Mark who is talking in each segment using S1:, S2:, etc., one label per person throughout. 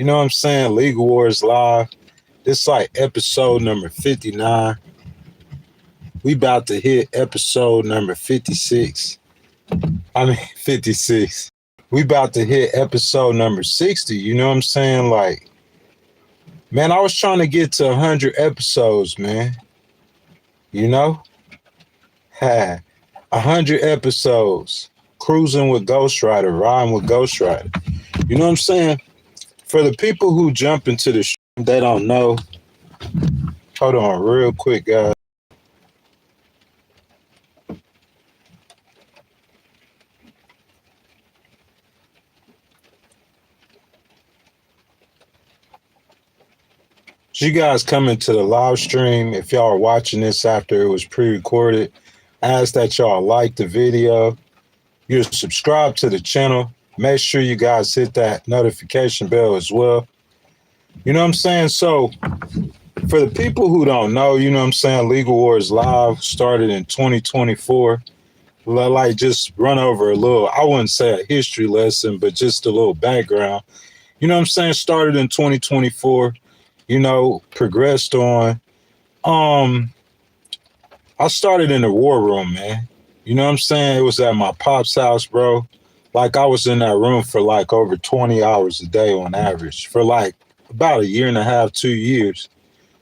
S1: You know what I'm saying? Legal Wars Live. This like episode number 59. We about to hit episode number 56. 56. We about to hit episode number 60. You know what I'm saying? Like, man, I was trying to get to 100 episodes, man. You know? 100 episodes. Cruising with Ghost Rider, riding with Ghost Rider. You know what I'm saying? For the people who jump into the they don't know. Hold on real quick, guys. You guys coming to the live stream, if y'all are watching this after it was pre-recorded, I ask that y'all like the video. You subscribe to the channel. Make sure you guys hit that notification bell as well. You know what I'm saying? So for the people who don't know, you know what I'm saying, Legal Wars Live started in 2024. Like just run over a little, I wouldn't say a history lesson, but just a little background. You know what I'm saying? Started in 2024. You know, progressed on. I started in the war room, man. You know what I'm saying? It was at my pop's house, bro. Like I was in that room for like over 20 hours a day on average for like about a year and a half, 2 years.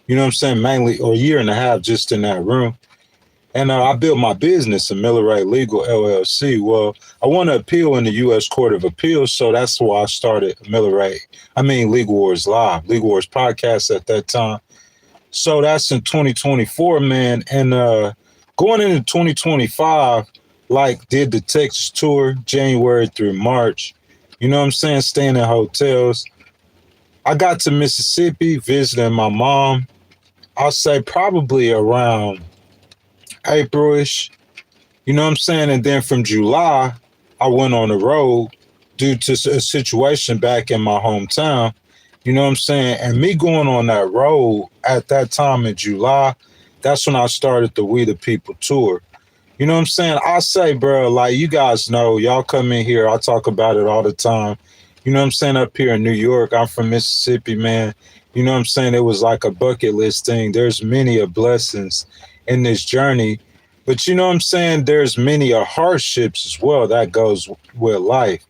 S1: You know what I'm saying? Mainly, or a year and a half just in that room. And I built my business, Miller Wright Legal LLC. Well, I won to appeal in the U.S. Court of Appeals, so that's why I started Legal Wars Live, Legal Wars Podcast at that time. So that's in 2024, man. And going into 2025, like did the Texas tour, January through March. You know what I'm saying? Staying in hotels. I got to Mississippi visiting my mom. I'll say probably around April-ish, you know what I'm saying? And then from July, I went on the road due to a situation back in my hometown, you know what I'm saying? And me going on that road at that time in July, that's when I started the We the People tour. You know what I'm saying? I say, bro, like you guys know, y'all come in here, I talk about it all the time. You know what I'm saying? Up here in New York, I'm from Mississippi, man. You know what I'm saying? It was like a bucket list thing. There's many of blessings in this journey, but you know what I'm saying? There's many hardships as well that goes with life.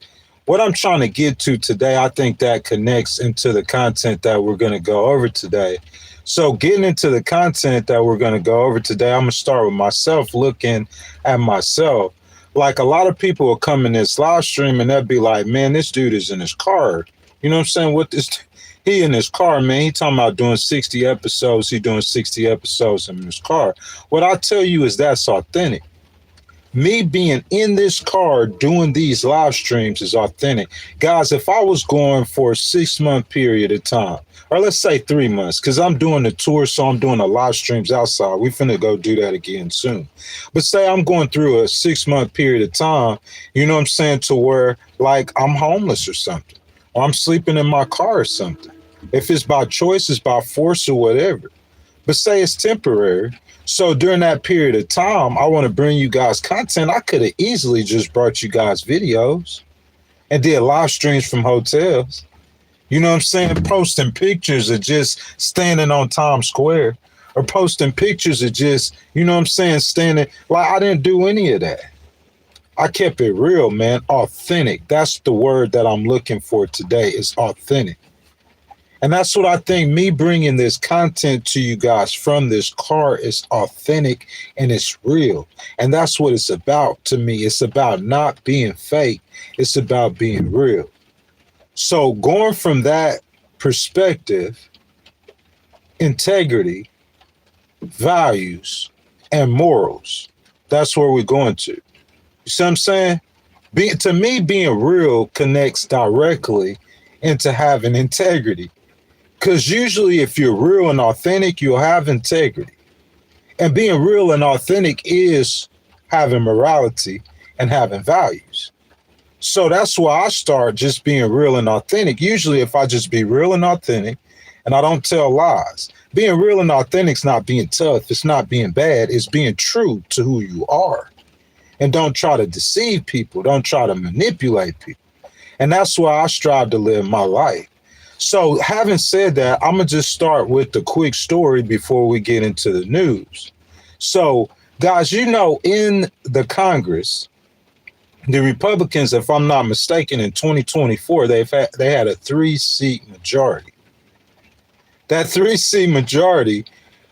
S1: What I'm trying to get to today, I think that connects into the content that we're going to go over today. So getting into the content that we're going to go over today, I'm going to start with myself, looking at myself. Like a lot of people will come in this live stream and they'll be like, man, this dude is in his car. You know what I'm saying? What this He in his car, man. He talking about doing 60 episodes. He doing 60 episodes in his car. What I tell you is that's authentic. Me being in this car doing these live streams is authentic. Guys, if I was going for a 6-month period of time, or let's say 3 months, because I'm doing the tour, so I'm doing the live streams outside. We finna go do that again soon. But say I'm going through a 6-month period of time, you know what I'm saying, to where like I'm homeless or something, or I'm sleeping in my car or something. If it's by choice, it's by force or whatever. But say it's temporary. So during that period of time, I want to bring you guys content. I could have easily just brought you guys videos and did live streams from hotels. You know what I'm saying? Posting pictures of just standing on Times Square, or posting pictures of just, you know what I'm saying, standing. Like I didn't do any of that. I kept it real, man. Authentic. That's the word that I'm looking for today, is authentic. And that's what I think me bringing this content to you guys from this car is authentic and it's real. And that's what it's about to me. It's about not being fake. It's about being real. So going from that perspective, integrity, values, and morals, that's where we're going to. You see what I'm saying? To me, being real connects directly into having integrity. Because usually if you're real and authentic, you'll have integrity. And being real and authentic is having morality and having values. So that's why I start just being real and authentic. Usually if I just be real and authentic and I don't tell lies, being real and authentic is not being tough. It's not being bad. It's being true to who you are. And don't try to deceive people. Don't try to manipulate people. And that's why I strive to live my life. So having said that, I'm going to just start with the quick story before we get into the news. So, guys, you know, in the Congress, the Republicans, if I'm not mistaken, in 2024, they had a 3-seat majority. That 3-seat majority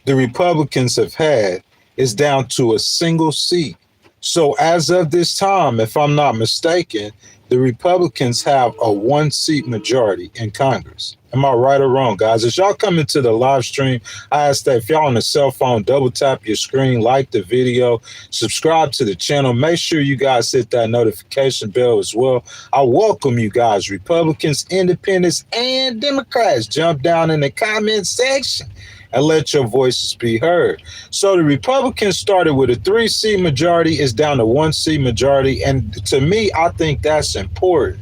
S1: the Republicans have had is down to a single seat. So as of this time, if I'm not mistaken, the Republicans have a 1-seat majority in Congress. Am I right or wrong, guys? As y'all come into the live stream, I ask that if y'all on a cell phone, double tap your screen, like the video, subscribe to the channel. Make sure you guys hit that notification bell as well. I welcome you guys, Republicans, Independents, and Democrats. Jump down in the comment section and let your voices be heard. So the Republicans started with a 3-seat majority, is down to 1-seat majority. And to me, I think that's important.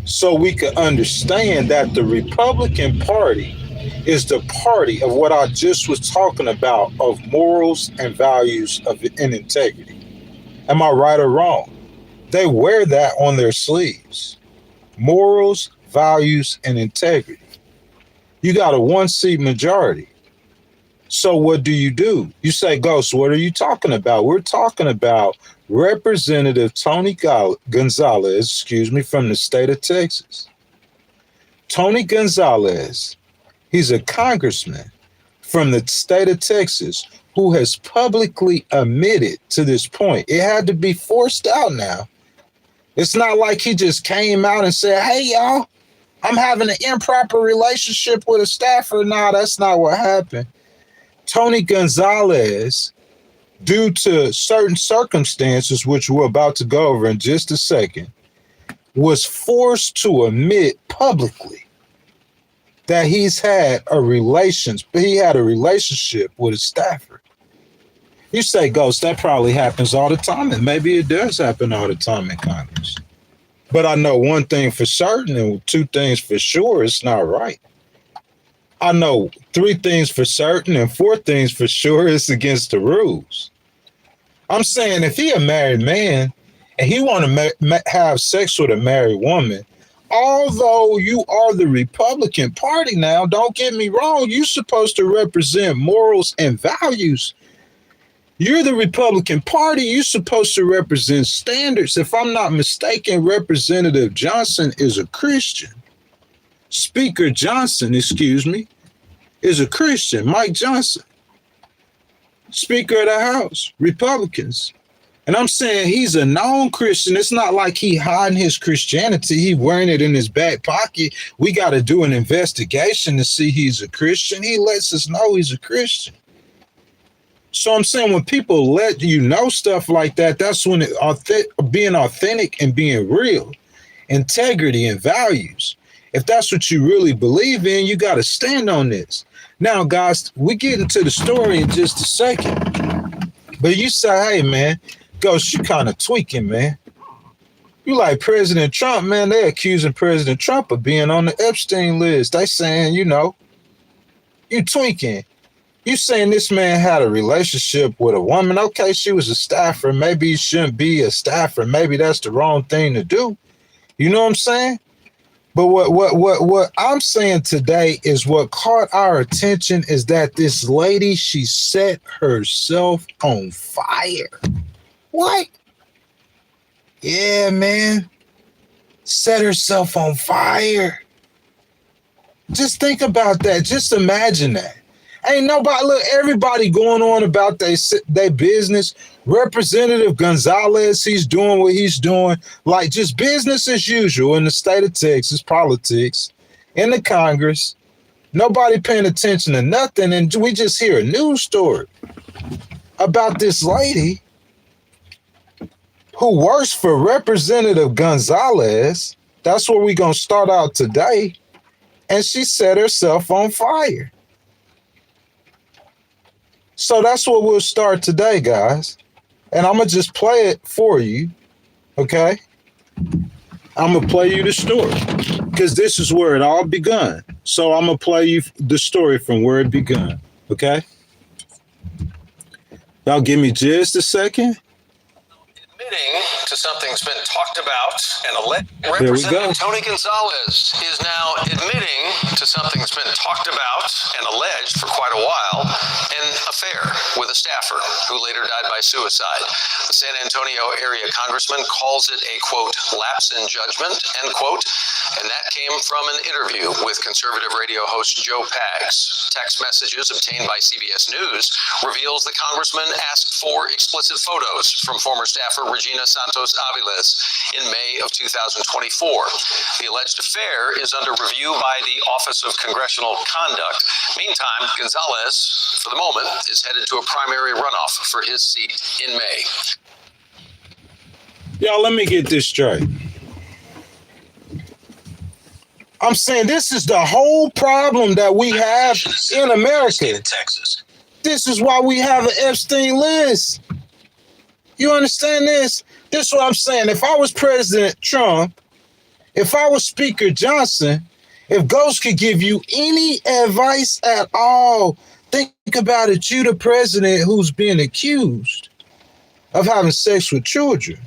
S1: So we can understand that the Republican Party is the party of what I just was talking about, of morals and values and integrity. Am I right or wrong? They wear that on their sleeves. Morals, values, and integrity. You got a 1-seat majority. So what do? You say, Ghost, what are you talking about? We're talking about Representative Tony Gonzalez, from the state of Texas. Tony Gonzalez, he's a congressman from the state of Texas who has publicly admitted to this point. It had to be forced out now. It's not like he just came out and said, hey, y'all, I'm having an improper relationship with a staffer. No, that's not what happened. Tony Gonzalez, due to certain circumstances, which we're about to go over in just a second, was forced to admit publicly that he had a relationship with a staffer. You say, Ghost, that probably happens all the time, and maybe it does happen all the time in Congress. But I know one thing for certain and 2 things for sure, it's not right. I know 3 things for certain and 4 things for sure, it's against the rules. I'm saying if he a married man and he want to have sex with a married woman, although you are the Republican Party now, don't get me wrong, you're supposed to represent morals and values. You're the Republican Party. You're supposed to represent standards. If I'm not mistaken, Representative Johnson is a Christian. Speaker Johnson, is a Christian. Mike Johnson, Speaker of the House, Republicans. And I'm saying he's a known Christian. It's not like he hiding his Christianity. He wearing it in his back pocket. We got to do an investigation to see he's a Christian. He lets us know he's a Christian. So I'm saying when people let you know stuff like that, that's when being authentic and being real, integrity and values. If that's what you really believe in, you got to stand on this. Now, guys, we get into the story in just a second. But you say, hey, man, Ghost, you kind of tweaking, man. You like President Trump, man. They're accusing President Trump of being on the Epstein list. They saying, you tweaking. You saying this man had a relationship with a woman. Okay, she was a staffer. Maybe he shouldn't be a staffer. Maybe that's the wrong thing to do. You know what I'm saying? But what I'm saying today is what caught our attention is that this lady, she set herself on fire. What? Yeah, man. Set herself on fire. Just think about that. Just imagine that. Ain't nobody, look, everybody going on about their business. Representative Gonzalez, he's doing what he's doing, like just business as usual in the state of Texas, politics, in the Congress. Nobody paying attention to nothing. And we just hear a news story about this lady who works for Representative Gonzalez. That's where we're going to start out today. And she set herself on fire. So that's what we'll start today, guys. And I'm going to just play it for you, okay? I'm going to play you the story because this is where it all begun. So I'm going to play you the story from where it begun, okay? Y'all give me just a second.
S2: admitting to something's been talked about, and
S1: Representative
S2: Tony Gonzalez is now admitting to something's been talked about and alleged for quite a while, an affair with a staffer who later died by suicide. The San Antonio area congressman calls it a, quote, lapse in judgment, end quote, and that came from an interview with conservative radio host Joe Pags. Text messages obtained by CBS News reveals the congressman asked for explicit photos from former staffer Regina Santos-Aviles in May of 2024. The alleged affair is under review by the Office of Congressional Conduct. Meantime, Gonzalez, for the moment, is headed to a primary runoff for his seat in May.
S1: Y'all, let me get this straight. I'm saying this is the whole problem that we have in America.
S2: Texas.
S1: This is why we have an Epstein list. You understand this? This is what I'm saying. If I was President Trump, if I was Speaker Johnson, if Ghost could give you any advice at all, think about it. You, the president who's being accused of having sex with children.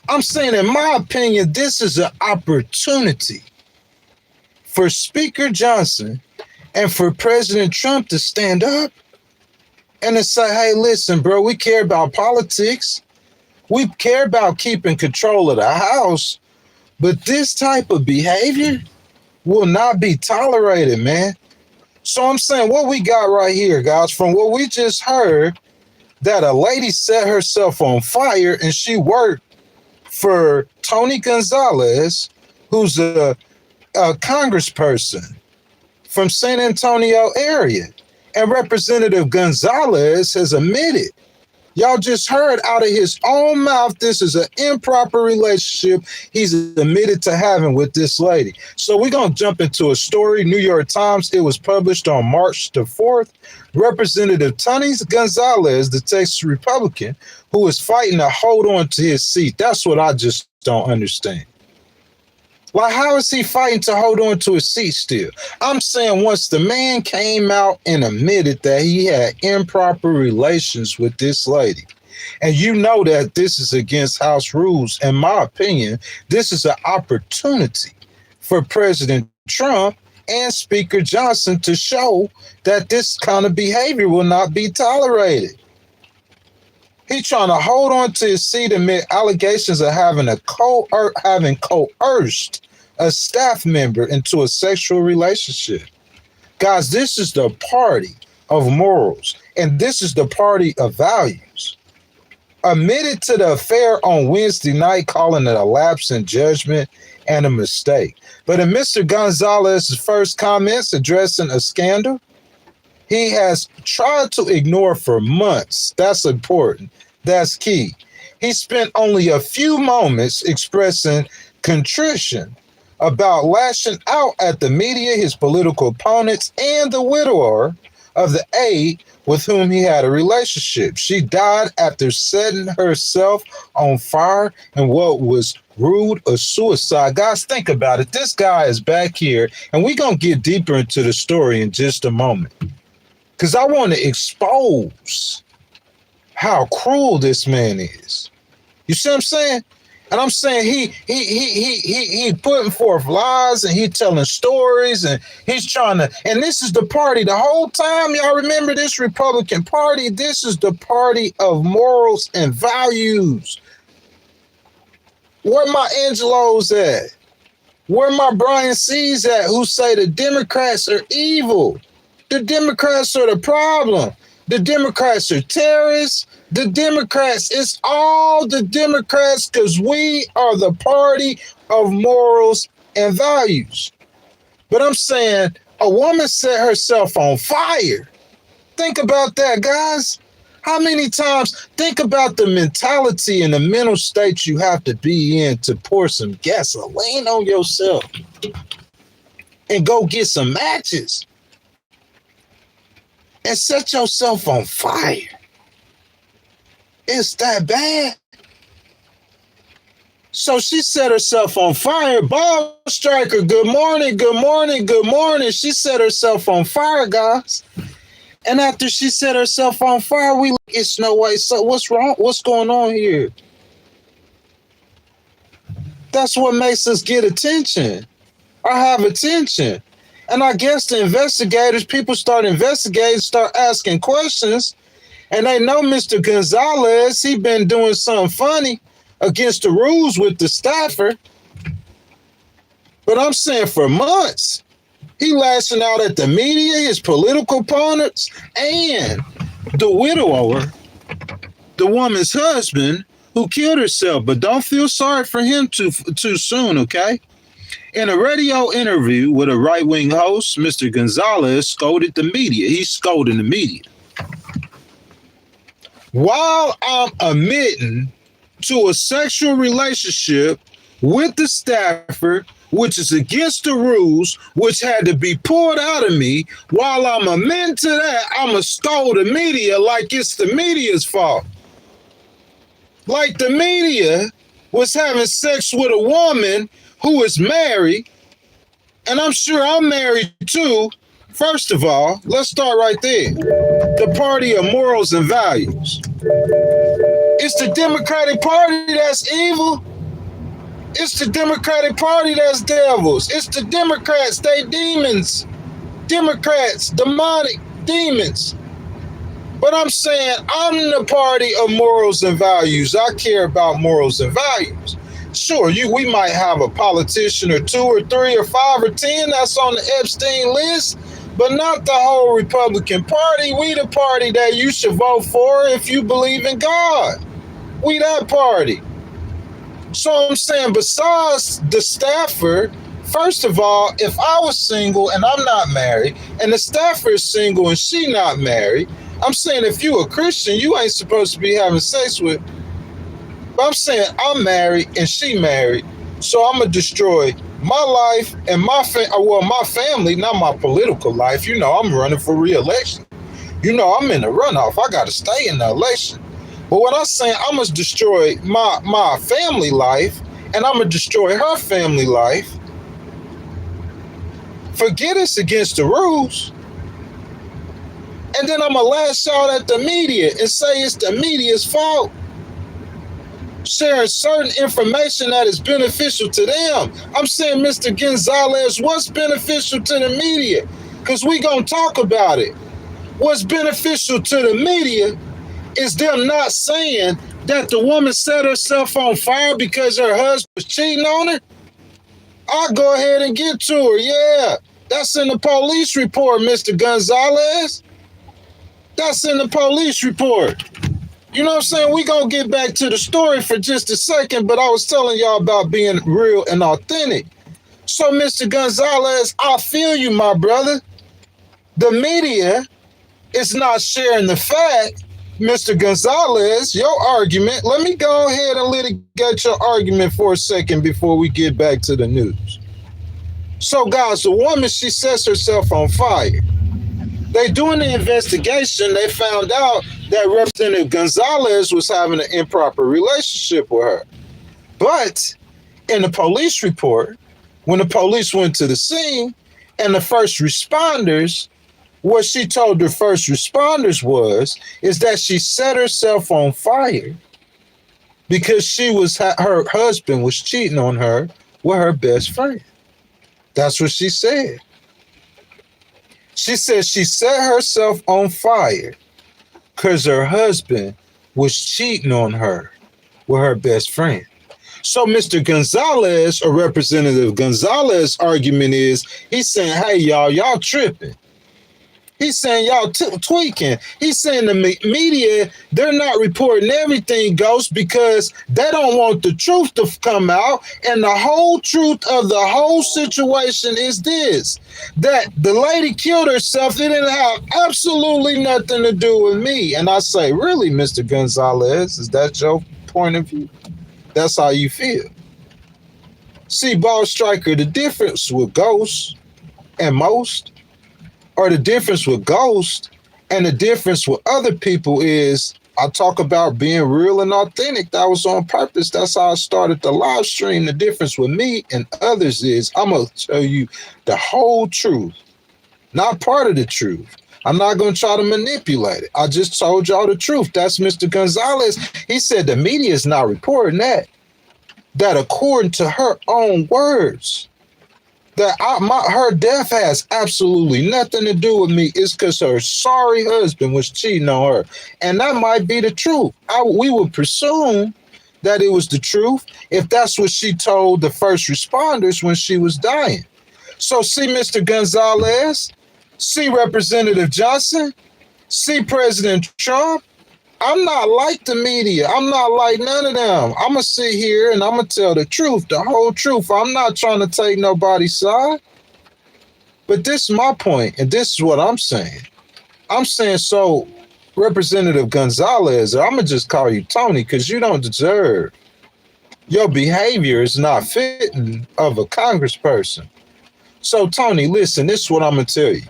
S1: I'm saying, in my opinion, this is an opportunity for Speaker Johnson and for President Trump to stand up and to say, hey, listen, bro, we care about politics. We care about keeping control of the House, but this type of behavior will not be tolerated, man. So I'm saying what we got right here, guys, from what we just heard, that a lady set herself on fire and she worked for Tony Gonzalez, who's a congressperson from San Antonio area. And Representative Gonzalez has admitted, y'all just heard out of his own mouth, this is an improper relationship he's admitted to having with this lady. So we're going to jump into a story, New York Times. It was published on March the 4th. Representative Tony Gonzalez, the Texas Republican, who is fighting to hold on to his seat. That's what I just don't understand. Like, how is he fighting to hold on to his seat still? I'm saying once the man came out and admitted that he had improper relations with this lady, and you know that this is against House rules, in my opinion, this is an opportunity for President Trump and Speaker Johnson to show that this kind of behavior will not be tolerated. He's trying to hold on to his seat amid allegations of having coerced a staff member into a sexual relationship. Guys, this is the party of morals, and this is the party of values. Admitted to the affair on Wednesday night, calling it a lapse in judgment and a mistake. But in Mr. Gonzalez's first comments addressing a scandal, he has tried to ignore for months. That's important. That's key. He spent only a few moments expressing contrition about lashing out at the media, his political opponents, and the widower of the aide with whom he had a relationship. She died after setting herself on fire in what was ruled a suicide. Guys, think about it. This guy is back here, and we're going to get deeper into the story in just a moment, because I want to expose how cruel this man is. You see what I'm saying? And I'm saying he putting forth lies, and he telling stories, and he's trying to, and this is the party the whole time. Y'all remember this Republican Party? This is the party of morals and values. Where my Angelos at? Where my Brian C's at, who say the Democrats are evil? The Democrats are the problem. The Democrats are terrorists. The Democrats, it's all the Democrats, because we are the party of morals and values. But I'm saying a woman set herself on fire. Think about that, guys. How many times? Think about the mentality and the mental state you have to be in to pour some gasoline on yourself and go get some matches and set yourself on fire. It's that bad. So she set herself on fire. Ball striker, good morning, good morning, good morning. She set herself on fire, guys. And after she set herself on fire, it's no way. So what's wrong? What's going on here? That's what makes us get attention or have attention. And I guess the investigators, people start investigating, start asking questions, and they know Mr. Gonzalez, he been doing something funny against the rules with the staffer. But I'm saying for months, he lashing out at the media, his political opponents, and the widower, the woman's husband, who killed herself. But don't feel sorry for him too soon, okay? In a radio interview with a right-wing host, Mr. Gonzalez scolded the media. He's scolding the media. While I'm admitting to a sexual relationship with the staffer, which is against the rules, which had to be pulled out of me, while I'm admitting to that, I'm going to scold the media like it's the media's fault. Like the media was having sex with a woman who is married, and I'm sure I'm married too. First of all, let's start right there. The party of morals and values. It's the Democratic Party that's evil. It's the Democratic Party that's devils. It's the Democrats, they demons. Democrats, demonic demons. But I'm saying I'm the party of morals and values. I care about morals and values. Sure, we might have a politician or 2 or 3 or 5 or 10 that's on the Epstein list, but not the whole Republican Party. We the party that you should vote for if you believe in God. We that party. So I'm saying besides the staffer, first of all, if I was single and I'm not married, and the staffer is single and she not married, I'm saying if you a Christian, you ain't supposed to be having sex with. But I'm saying I'm married and she married, so I'm going to destroy my life and my family, not my political life. You know, I'm running for re-election. You know, I'm in the runoff. I got to stay in the election. But what I'm saying, I'm going to destroy my family life, and I'm going to destroy her family life. Forget it's against the rules. And then I'm going to lash out at the media and say it's the media's fault. Sharing certain information that is beneficial to them. I'm saying, Mr. Gonzalez, what's beneficial to the media? Because we going to talk about it. What's beneficial to the media is them not saying that the woman set herself on fire because her husband was cheating on her. I'll go ahead and get to her. Yeah, that's in the police report, Mr. Gonzalez. That's in the police report. You know what I'm saying? We're going to get back to the story for just a second, but I was telling y'all about being real and authentic. So, Mr. Gonzalez, I feel you, my brother. The media is not sharing the fact, Mr. Gonzalez, your argument. Let me go ahead and litigate your argument for a second before we get back to the news. So, guys, the woman, she sets herself on fire. They doing the investigation. They found out that Representative Gonzalez was having an improper relationship with her. But in the police report, when the police went to the scene and the first responders, what she told the first responders is that she set herself on fire because her husband was cheating on her with her best friend. That's what she said. She said she set herself on fire because her husband was cheating on her with her best friend. So Mr. Gonzalez, or Representative Gonzalez, argument is, he's saying, hey, y'all tripping. He's saying y'all tweaking. He's saying the media, they're not reporting everything, Ghost, because they don't want the truth to come out. And the whole truth of the whole situation is this, that the lady killed herself. It didn't have absolutely nothing to do with me. And I say, really, Mr. Gonzalez, is that your point of view? That's how you feel. See, Ball Striker, the difference with Ghost and most, or the difference with Ghost and the difference with other people is, I talk about being real and authentic. That was on purpose. That's how I started the live stream. The difference with me and others is I'm going to tell you the whole truth, not part of the truth. I'm not going to try to manipulate it. I just told y'all the truth. That's Mr. Gonzalez. He said the media is not reporting that. that according to her own words, that her death has absolutely nothing to do with me. It's because her sorry husband was cheating on her. And that might be the truth. We would presume that it was the truth if that's what she told the first responders when she was dying. So see Mr. Gonzalez, see Representative Johnson, see President Trump. I'm not like the media. I'm not like none of them. I'm going to sit here and I'm going to tell the truth, the whole truth. I'm not trying to take nobody's side. But this is my point, and this is what I'm saying. I'm saying, so Representative Gonzalez, I'm going to just call you Tony because you don't deserve. Your behavior is not fitting of a congressperson. So, Tony, listen, this is what I'm going to tell you.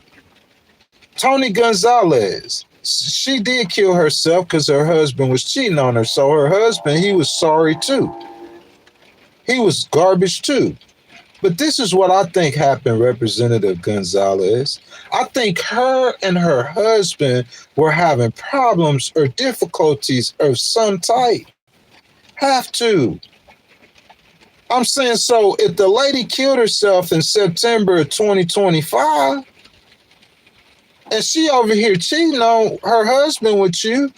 S1: Tony Gonzalez, she did kill herself because her husband was cheating on her. So her husband, he was sorry too. He was garbage too. But this is what I think happened, Representative Gonzalez. I think her and her husband were having problems or difficulties of some type. Have to. I'm saying, so if the lady killed herself in September of 2025, and she over here cheating on her husband with you,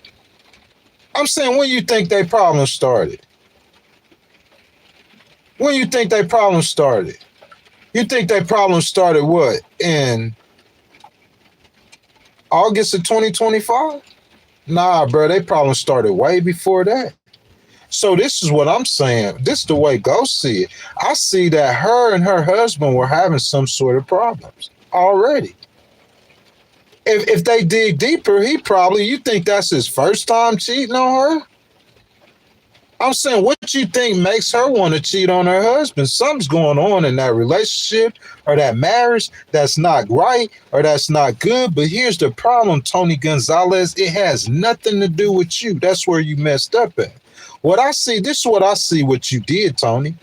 S1: I'm saying, when you think they problem started? When you think they problem started? You think they problem started what? In August of 2025? Nah, bro, they problem started way before that. So this is what I'm saying. This is the way Ghost see it. I see that her and her husband were having some sort of problems already. If they dig deeper, you think that's his first time cheating on her? I'm saying, what you think makes her want to cheat on her husband? Something's going on in that relationship or that marriage that's not right or that's not good. But here's the problem, Tony Gonzalez. It has nothing to do with you. That's where you messed up at. What I see, this is what I see what you did, Tony.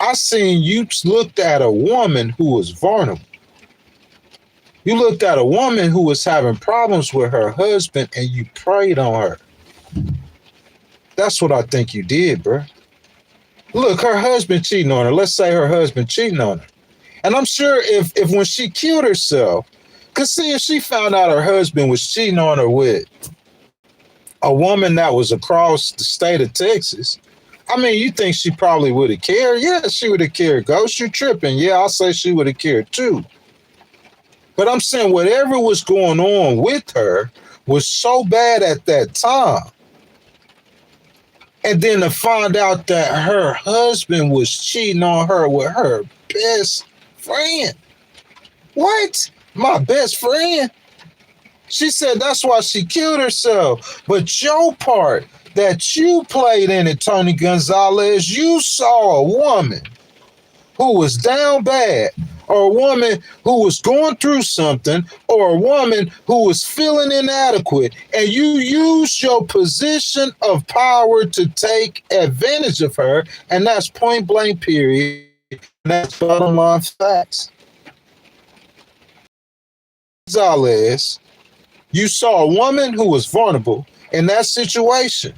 S1: I seen you looked at a woman who was vulnerable. You looked at a woman who was having problems with her husband and you preyed on her. That's what I think you did, bro. Look, her husband cheating on her. Let's say her husband cheating on her. And I'm sure if when she killed herself, because see, if she found out her husband was cheating on her with a woman that was across the state of Texas, I mean, you think she probably would have cared? Yeah, she would have cared. Ghost, you tripping. Yeah, I'll say she would have cared too. But I'm saying whatever was going on with her was so bad at that time. And then to find out that her husband was cheating on her with her best friend. What? My best friend? She said that's why she killed herself. But your part that you played in it, Tony Gonzalez, you saw a woman who was down bad, or a woman who was going through something, or a woman who was feeling inadequate, and you used your position of power to take advantage of her, and that's point blank period. And that's bottom line facts. Gonzalez, you saw a woman who was vulnerable in that situation.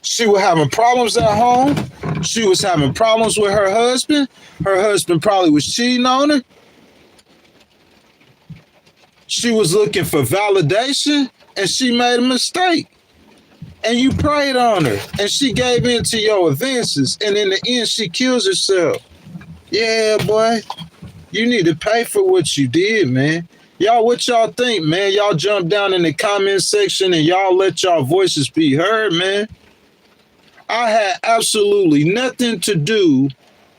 S1: She was having problems at home. She was having problems with her husband. Her husband probably was cheating on her. She was looking for validation, and she made a mistake. And you preyed on her, and she gave in to your advances, and in the end, she kills herself. Yeah, boy, you need to pay for what you did, man. Y'all, what y'all think, man? Y'all jump down in the comment section, and y'all let y'all voices be heard, man. I had absolutely nothing to do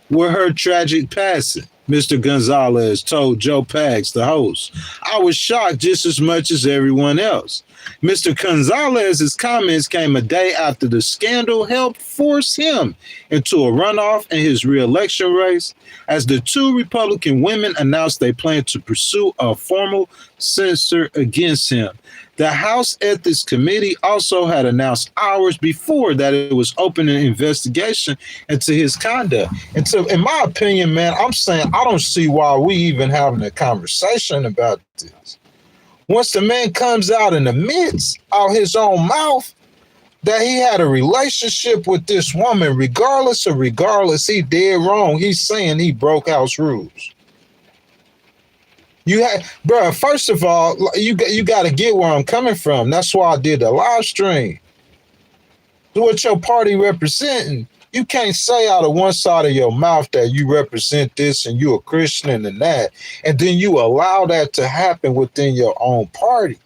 S1: with her tragic passing, Mr. Gonzalez told Joe Pags, the host. I was shocked just as much as everyone else. Mr. Gonzalez's comments came a day after the scandal helped force him into a runoff in his re-election race, as the two Republican women announced they plan to pursue a formal censure against him. The House Ethics Committee also had announced hours before that it was opening an investigation into his conduct. And so, in my opinion, man, I'm saying I don't see why we even having a conversation about this. Once the man comes out in the midst, out his own mouth, that he had a relationship with this woman, regardless, he did wrong. He's saying he broke house rules. Bro, first of all, you got to get where I'm coming from. That's why I did the live stream. What your party representing, you can't say out of one side of your mouth that you represent this and you a Christian and that, and then you allow that to happen within your own party.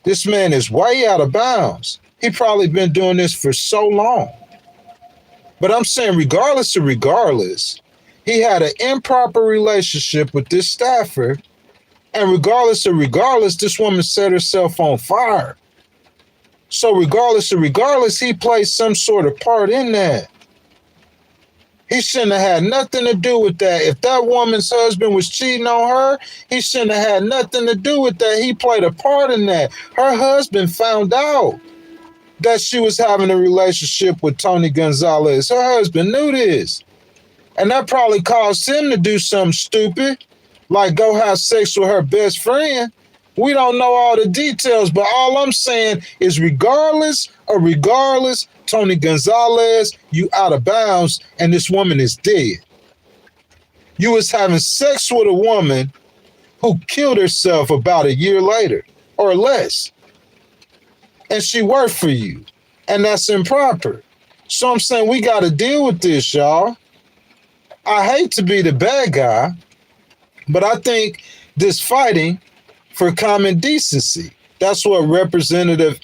S1: This man is way out of bounds. He probably been doing this for so long. But I'm saying regardless, he had an improper relationship with this staffer. And regardless, this woman set herself on fire. So regardless, he played some sort of part in that. He shouldn't have had nothing to do with that. If that woman's husband was cheating on her, he shouldn't have had nothing to do with that. He played a part in that. Her husband found out that she was having a relationship with Tony Gonzalez. Her husband knew this. And that probably caused him to do something stupid, like go have sex with her best friend. We don't know all the details, but all I'm saying is regardless, Tony Gonzalez, you out of bounds, and this woman is dead. You was having sex with a woman who killed herself about a year later or less. And she worked for you. And that's improper. So I'm saying we got to deal with this, y'all. I hate to be the bad guy, but I think this fighting for common decency. That's what Representative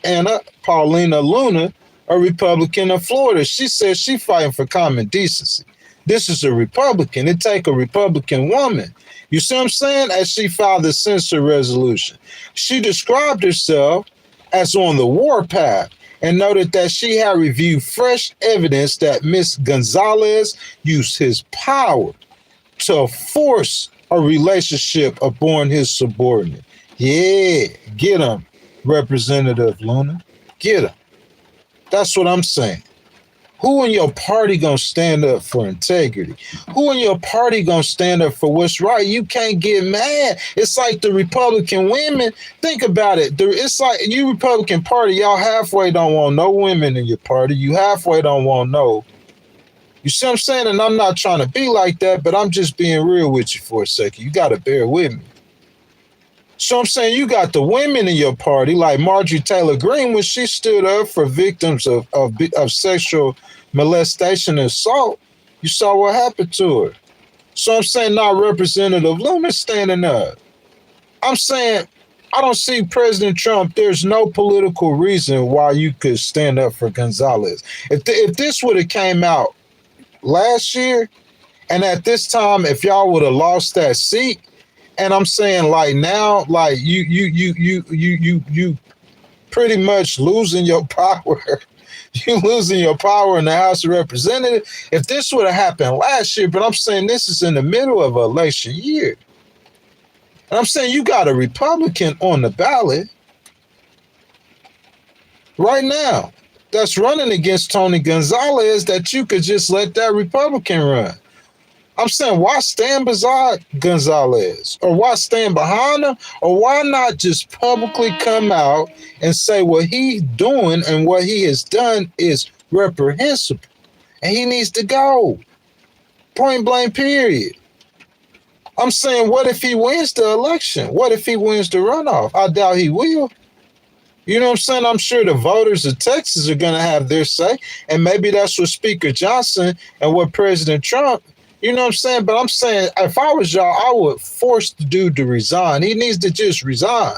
S1: Paulina Luna, a Republican of Florida, she says she fighting for common decency. This is a Republican. It take a Republican woman. You see what I'm saying? As she filed the censure resolution. She described herself as on the warpath and noted that she had reviewed fresh evidence that Ms. Gonzalez used his power to force a relationship upon his subordinate. Yeah, get him, Representative Luna. Get him. That's what I'm saying. Who in your party gonna stand up for integrity? Who in your party gonna stand up for what's right? You can't get mad. It's like the Republican women. Think about it. It's like you Republican Party, y'all halfway don't want no women in your party. You halfway don't want no. You see what I'm saying? And I'm not trying to be like that, but I'm just being real with you for a second. You got to bear with me. So I'm saying you got the women in your party, like Marjorie Taylor Greene, when she stood up for victims of sexual molestation and assault. You saw what happened to her. So I'm saying now Representative Luna standing up. I'm saying I don't see President Trump. There's no political reason why you could stand up for Gonzalez. If this would have came out last year, and at this time, if y'all would have lost that seat, and I'm saying like now, like you pretty much losing your power. You losing your power in the House of Representatives. If this would have happened last year, but I'm saying this is in the middle of an election year. And I'm saying you got a Republican on the ballot right now that's running against Tony Gonzalez that you could just let that Republican run. I'm saying, why stand beside Gonzalez? Or why stand behind him? Or why not just publicly come out and say what he's doing and what he has done is reprehensible. And he needs to go. Point blank, period. I'm saying, what if he wins the election? What if he wins the runoff? I doubt he will. You know what I'm saying? I'm sure the voters of Texas are going to have their say. And maybe that's what Speaker Johnson and what President Trump, you know what I'm saying? But I'm saying, if I was y'all, I would force the dude to resign. He needs to just resign.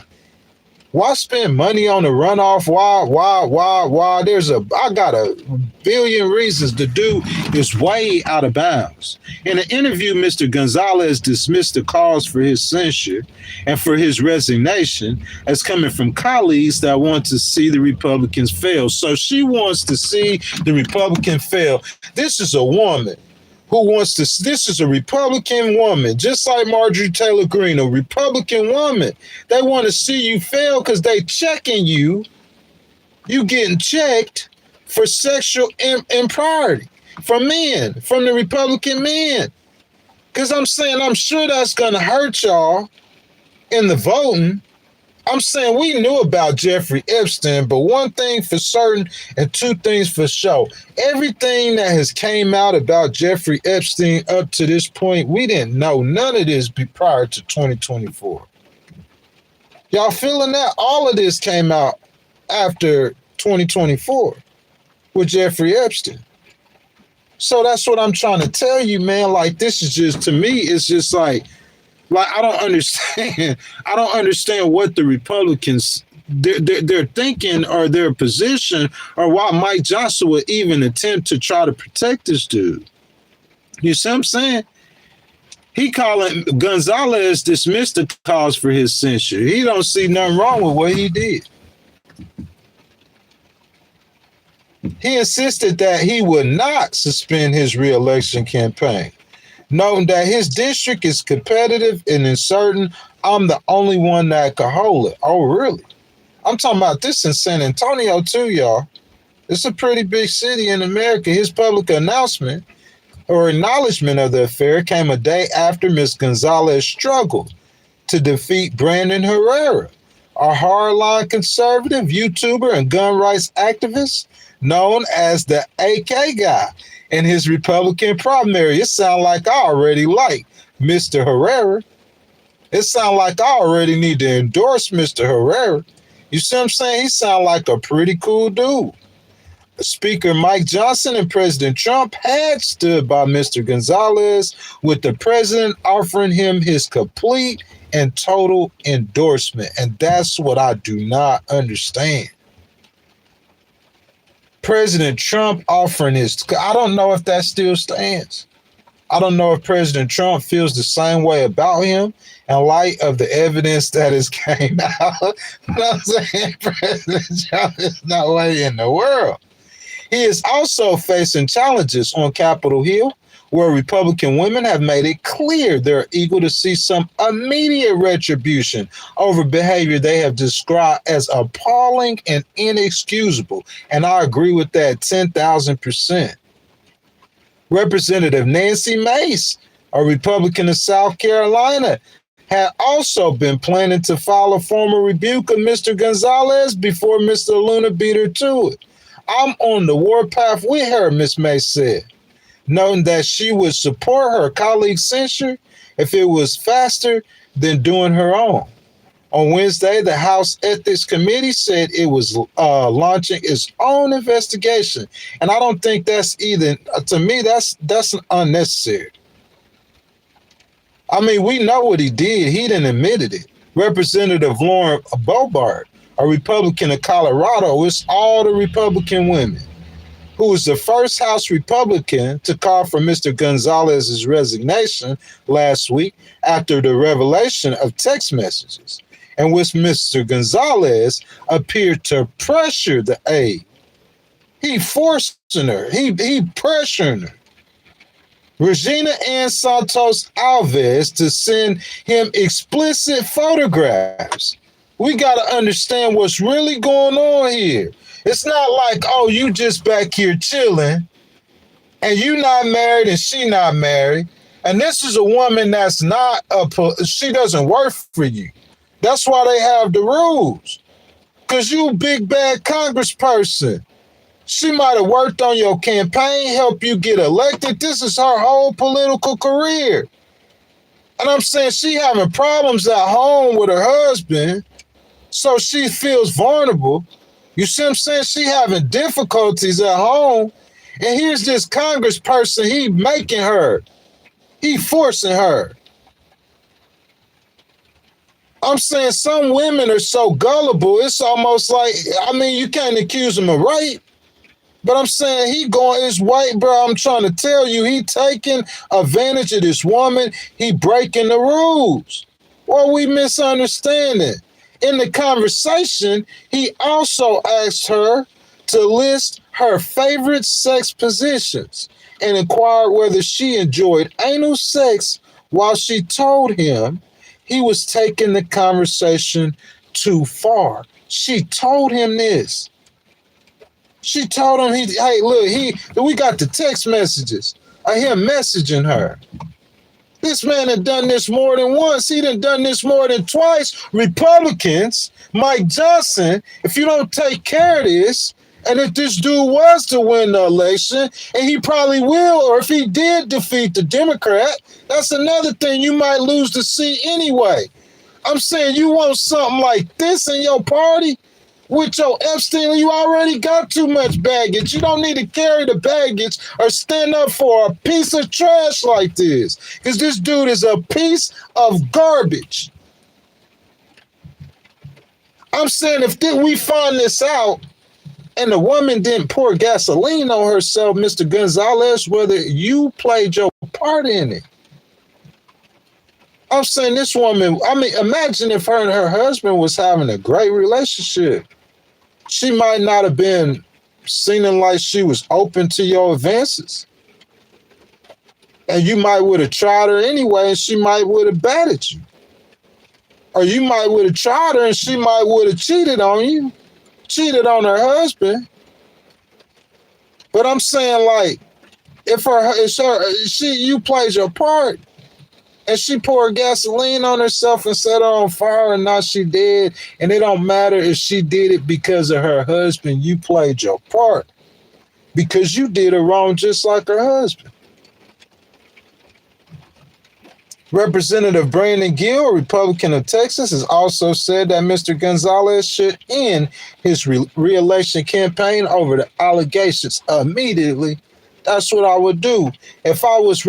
S1: Why spend money on a runoff? Why? I got a billion reasons. The dude is way out of bounds. In an interview, Mr. Gonzalez dismissed the calls for his censure and for his resignation as coming from colleagues that want to see the Republicans fail. So she wants to see the Republican fail. This is a woman who wants to, this is a Republican woman, just like Marjorie Taylor Greene, a Republican woman. They want to see you fail because they checking you. You getting checked for sexual impropriety from men, from the Republican men. Because I'm saying, I'm sure that's going to hurt y'all in the voting. I'm saying we knew about Jeffrey Epstein, but one thing for certain and two things for sure. Everything that has came out about Jeffrey Epstein up to this point, we didn't know none of this prior to 2024. Y'all feeling that? All of this came out after 2024 with Jeffrey Epstein. So that's what I'm trying to tell you, man. Like, this is just, to me, it's just like I don't understand. I don't understand what the Republicans, they're thinking or their position, or why Mike Johnson would even attempt to try to protect this dude. You see what I'm saying? He calling Gonzalez dismissed the cause for his censure. He don't see nothing wrong with what he did. He insisted that he would not suspend his re-election campaign, noting that his district is competitive and uncertain. I'm the only one that could hold it. Oh, really? I'm talking about this in San Antonio too, y'all. It's a pretty big city in America. His public announcement or acknowledgement of the affair came a day after Ms. Gonzalez struggled to defeat Brandon Herrera, a hardline conservative YouTuber and gun rights activist known as the AK guy in his Republican primary. It sounds like I already like Mr. Herrera. It sounds like I already need to endorse Mr. Herrera. You see what I'm saying? He sounds like a pretty cool dude. Speaker Mike Johnson and President Trump had stood by Mr. Gonzalez, with the president offering him his complete and total endorsement. And that's what I do not understand. President Trump offering his, I don't know if that still stands. I don't know if President Trump feels the same way about him in light of the evidence that has came out. You know what I'm saying? President Trump is no way in the world. He is also facing challenges on Capitol Hill, where Republican women have made it clear they're eager to see some immediate retribution over behavior they have described as appalling and inexcusable. And I agree with that 10,000%. Representative Nancy Mace, a Republican of South Carolina, had also been planning to file a formal rebuke of Mr. Gonzalez before Mr. Luna beat her to it. I'm on the warpath with her, Ms. Mace said, noting that she would support her colleague's censure if it was faster than doing her own. On Wednesday, the House Ethics Committee said it was launching its own investigation. And I don't think that's either, to me, that's unnecessary. I mean, we know what he did. He didn't admit it. Representative Lauren Boebert, a Republican of Colorado, it's all the Republican women, who was the first House Republican to call for Mr. Gonzalez's resignation last week after the revelation of text messages, in which Mr. Gonzalez appeared to pressure the aide. He forcing her. He pressuring her. Regina Ann Santos-Aviles to send him explicit photographs. We got to understand what's really going on here. It's not like, oh, you just back here chilling and you not married and she not married. And this is a woman that's not, she doesn't work for you. That's why they have the rules. Because you a big bad congressperson. She might have worked on your campaign, helped you get elected. This is her whole political career. And I'm saying she having problems at home with her husband, so she feels vulnerable. You see what I'm saying? She having difficulties at home. And here's this congressperson, he making her. He forcing her. I'm saying some women are so gullible, it's almost like, I mean, you can't accuse him of rape. But I'm saying he going his way, bro. I'm trying to tell you, he taking advantage of this woman. He breaking the rules. What we misunderstanding? In the conversation, he also asked her to list her favorite sex positions and inquired whether she enjoyed anal sex, while she told him he was taking the conversation too far. She told him this. She told him, we got the text messages of him messaging her. This man had done this more than once. He done this more than twice. Republicans, Mike Johnson, if you don't take care of this, and if this dude was to win the election, and he probably will, or if he did defeat the Democrat, that's another thing. You might lose the seat anyway. I'm saying you want something like this in your party? With your Epstein, you already got too much baggage. You don't need to carry the baggage or stand up for a piece of trash like this. Because this dude is a piece of garbage. I'm saying if we find this out and the woman didn't pour gasoline on herself, Mr. Gonzalez, whether you played your part in it. I'm saying this woman, I mean, imagine if her and her husband was having a great relationship. She might not have been seeming like she was open to your advances. And you might would have tried her anyway, and she might would have batted you. Or you might would have tried her, and she might would have cheated on you, cheated on her husband. But I'm saying, like, you played your part, and she poured gasoline on herself and set her on fire, and now she dead. And it don't matter if she did it because of her husband. You played your part because you did her wrong just like her husband. Representative Brandon Gill, a Republican of Texas, has also said that Mr. Gonzalez should end his re-election campaign over the allegations immediately. That's what I would do. If I was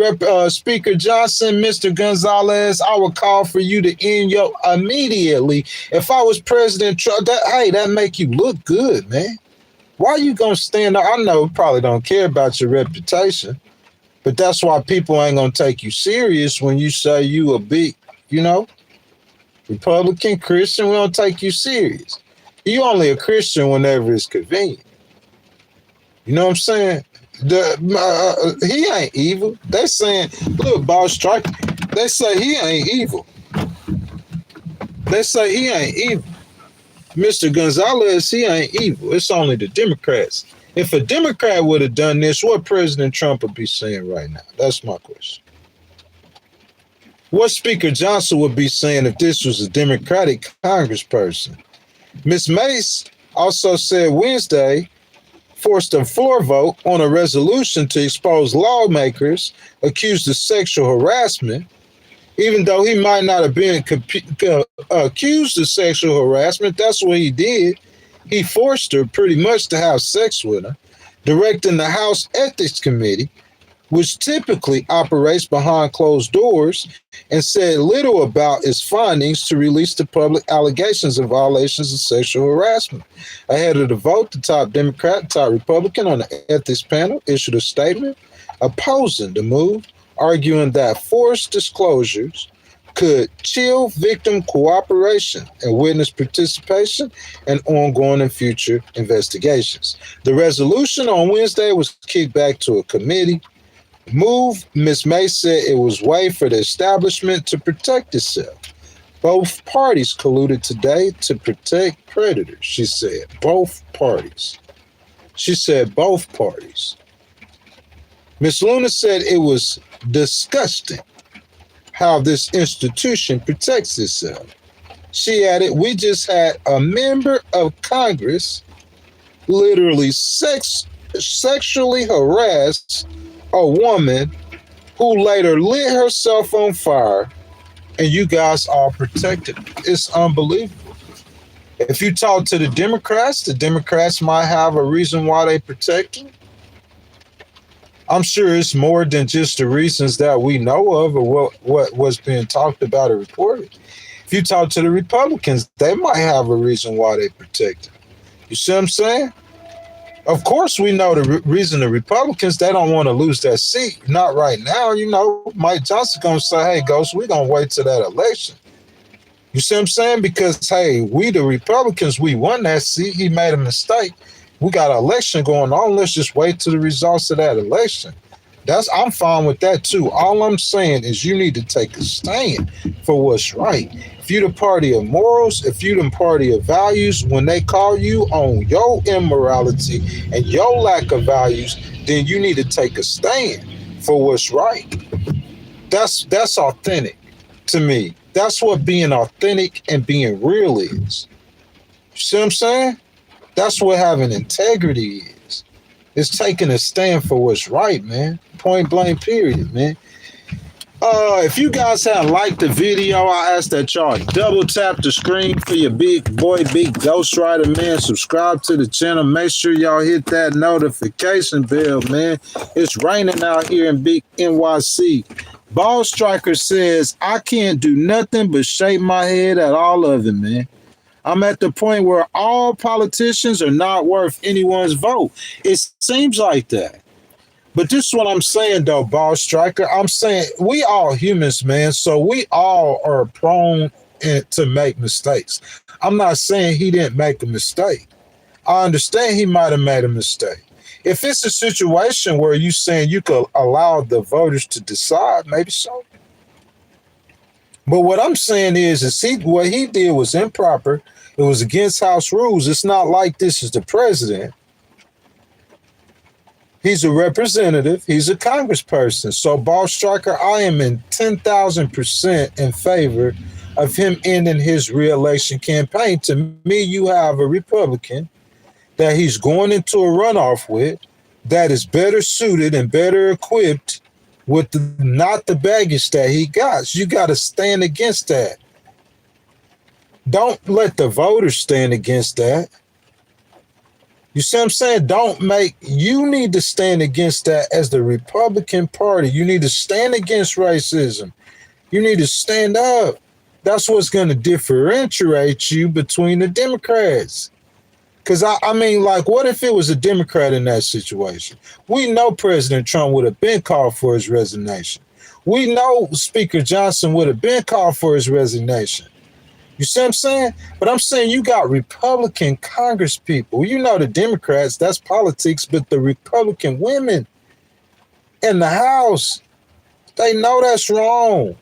S1: Speaker Johnson, Mr. Gonzalez, I would call for you to end your immediately. If I was President Trump, that make you look good, man. Why are you going to stand up? I know probably don't care about your reputation, but that's why people ain't going to take you serious when you say you a big, Republican, Christian. We don't take you serious. You only a Christian whenever it's convenient. You know what I'm saying? He ain't evil. They saying, look, boss strike. They say he ain't evil. They say he ain't evil. Mr. Gonzalez, he ain't evil. It's only the Democrats. If a Democrat would have done this, what President Trump would be saying right now? That's my question. What Speaker Johnson would be saying if this was a Democratic congressperson? Ms. Mace also said Wednesday forced a floor vote on a resolution to expose lawmakers accused of sexual harassment. Even though he might not have been accused of sexual harassment, that's what he did. He forced her pretty much to have sex with her, directing the House Ethics Committee, which typically operates behind closed doors, and said little about its findings to release to public allegations of violations of sexual harassment. Ahead of the vote, the top Democrat, top Republican on the ethics panel issued a statement opposing the move, arguing that forced disclosures could chill victim cooperation and witness participation and ongoing and future investigations. The resolution on Wednesday was kicked back to a committee move. Ms. May said it was a way for the establishment to protect itself. Both parties colluded today to protect predators, she said. Both parties. She said both parties. Ms. Luna said it was disgusting how this institution protects itself. She added, we just had a member of Congress literally sexually harass a woman who later lit herself on fire, and you guys are protected. It's unbelievable. If you talk to the Democrats might have a reason why they protect them. I'm sure it's more than just the reasons that we know of or what was being talked about or reported. If you talk to the Republicans, they might have a reason why they protect them. You see what I'm saying? Of course, we know the reason the Republicans, they don't want to lose that seat. Not right now. Mike Johnson going to say, hey, Ghost, we're going to wait till that election. You see what I'm saying? Because, hey, we the Republicans, we won that seat. He made a mistake. We got an election going on. Let's just wait till the results of that election. I'm fine with that too. All I'm saying is you need to take a stand for what's right. If you're the party of morals, if you're the party of values, when they call you on your immorality and your lack of values, then you need to take a stand for what's right. That's authentic to me. That's what being authentic and being real is. You see what I'm saying? That's what having integrity is. It's taking a stand for what's right, man. Point blank, period, man. If you guys have liked the video, I ask that y'all double tap the screen for your big boy, big ghostwriter, man. Subscribe to the channel. Make sure y'all hit that notification bell, man. It's raining out here in big NYC. Ball Striker says, I can't do nothing but shake my head at all of it, man. I'm at the point where all politicians are not worth anyone's vote. It seems like that. But this is what I'm saying, though, Ball Striker. I'm saying we all humans, man. So we all are prone to make mistakes. I'm not saying he didn't make a mistake. I understand he might have made a mistake. If it's a situation where you're saying you could allow the voters to decide, maybe so. But what I'm saying is what he did was improper. It was against House rules. It's not like this is the president. He's a representative. He's a congressperson. So, Ball Striker, I am in 10,000% in favor of him ending his reelection campaign. To me, you have a Republican that he's going into a runoff with that is better suited and better equipped with not the baggage that he got. You got to stand against that. Don't let the voters stand against that. You see what I'm saying? You need to stand against that as the Republican Party. You need to stand against racism. You need to stand up. That's what's going to differentiate you between the Democrats. Because, I mean, like, what if it was a Democrat in that situation? We know President Trump would have been called for his resignation. We know Speaker Johnson would have been called for his resignation. You see what I'm saying? But I'm saying you got Republican Congress people. You know the Democrats, that's politics, but the Republican women in the House, they know that's wrong.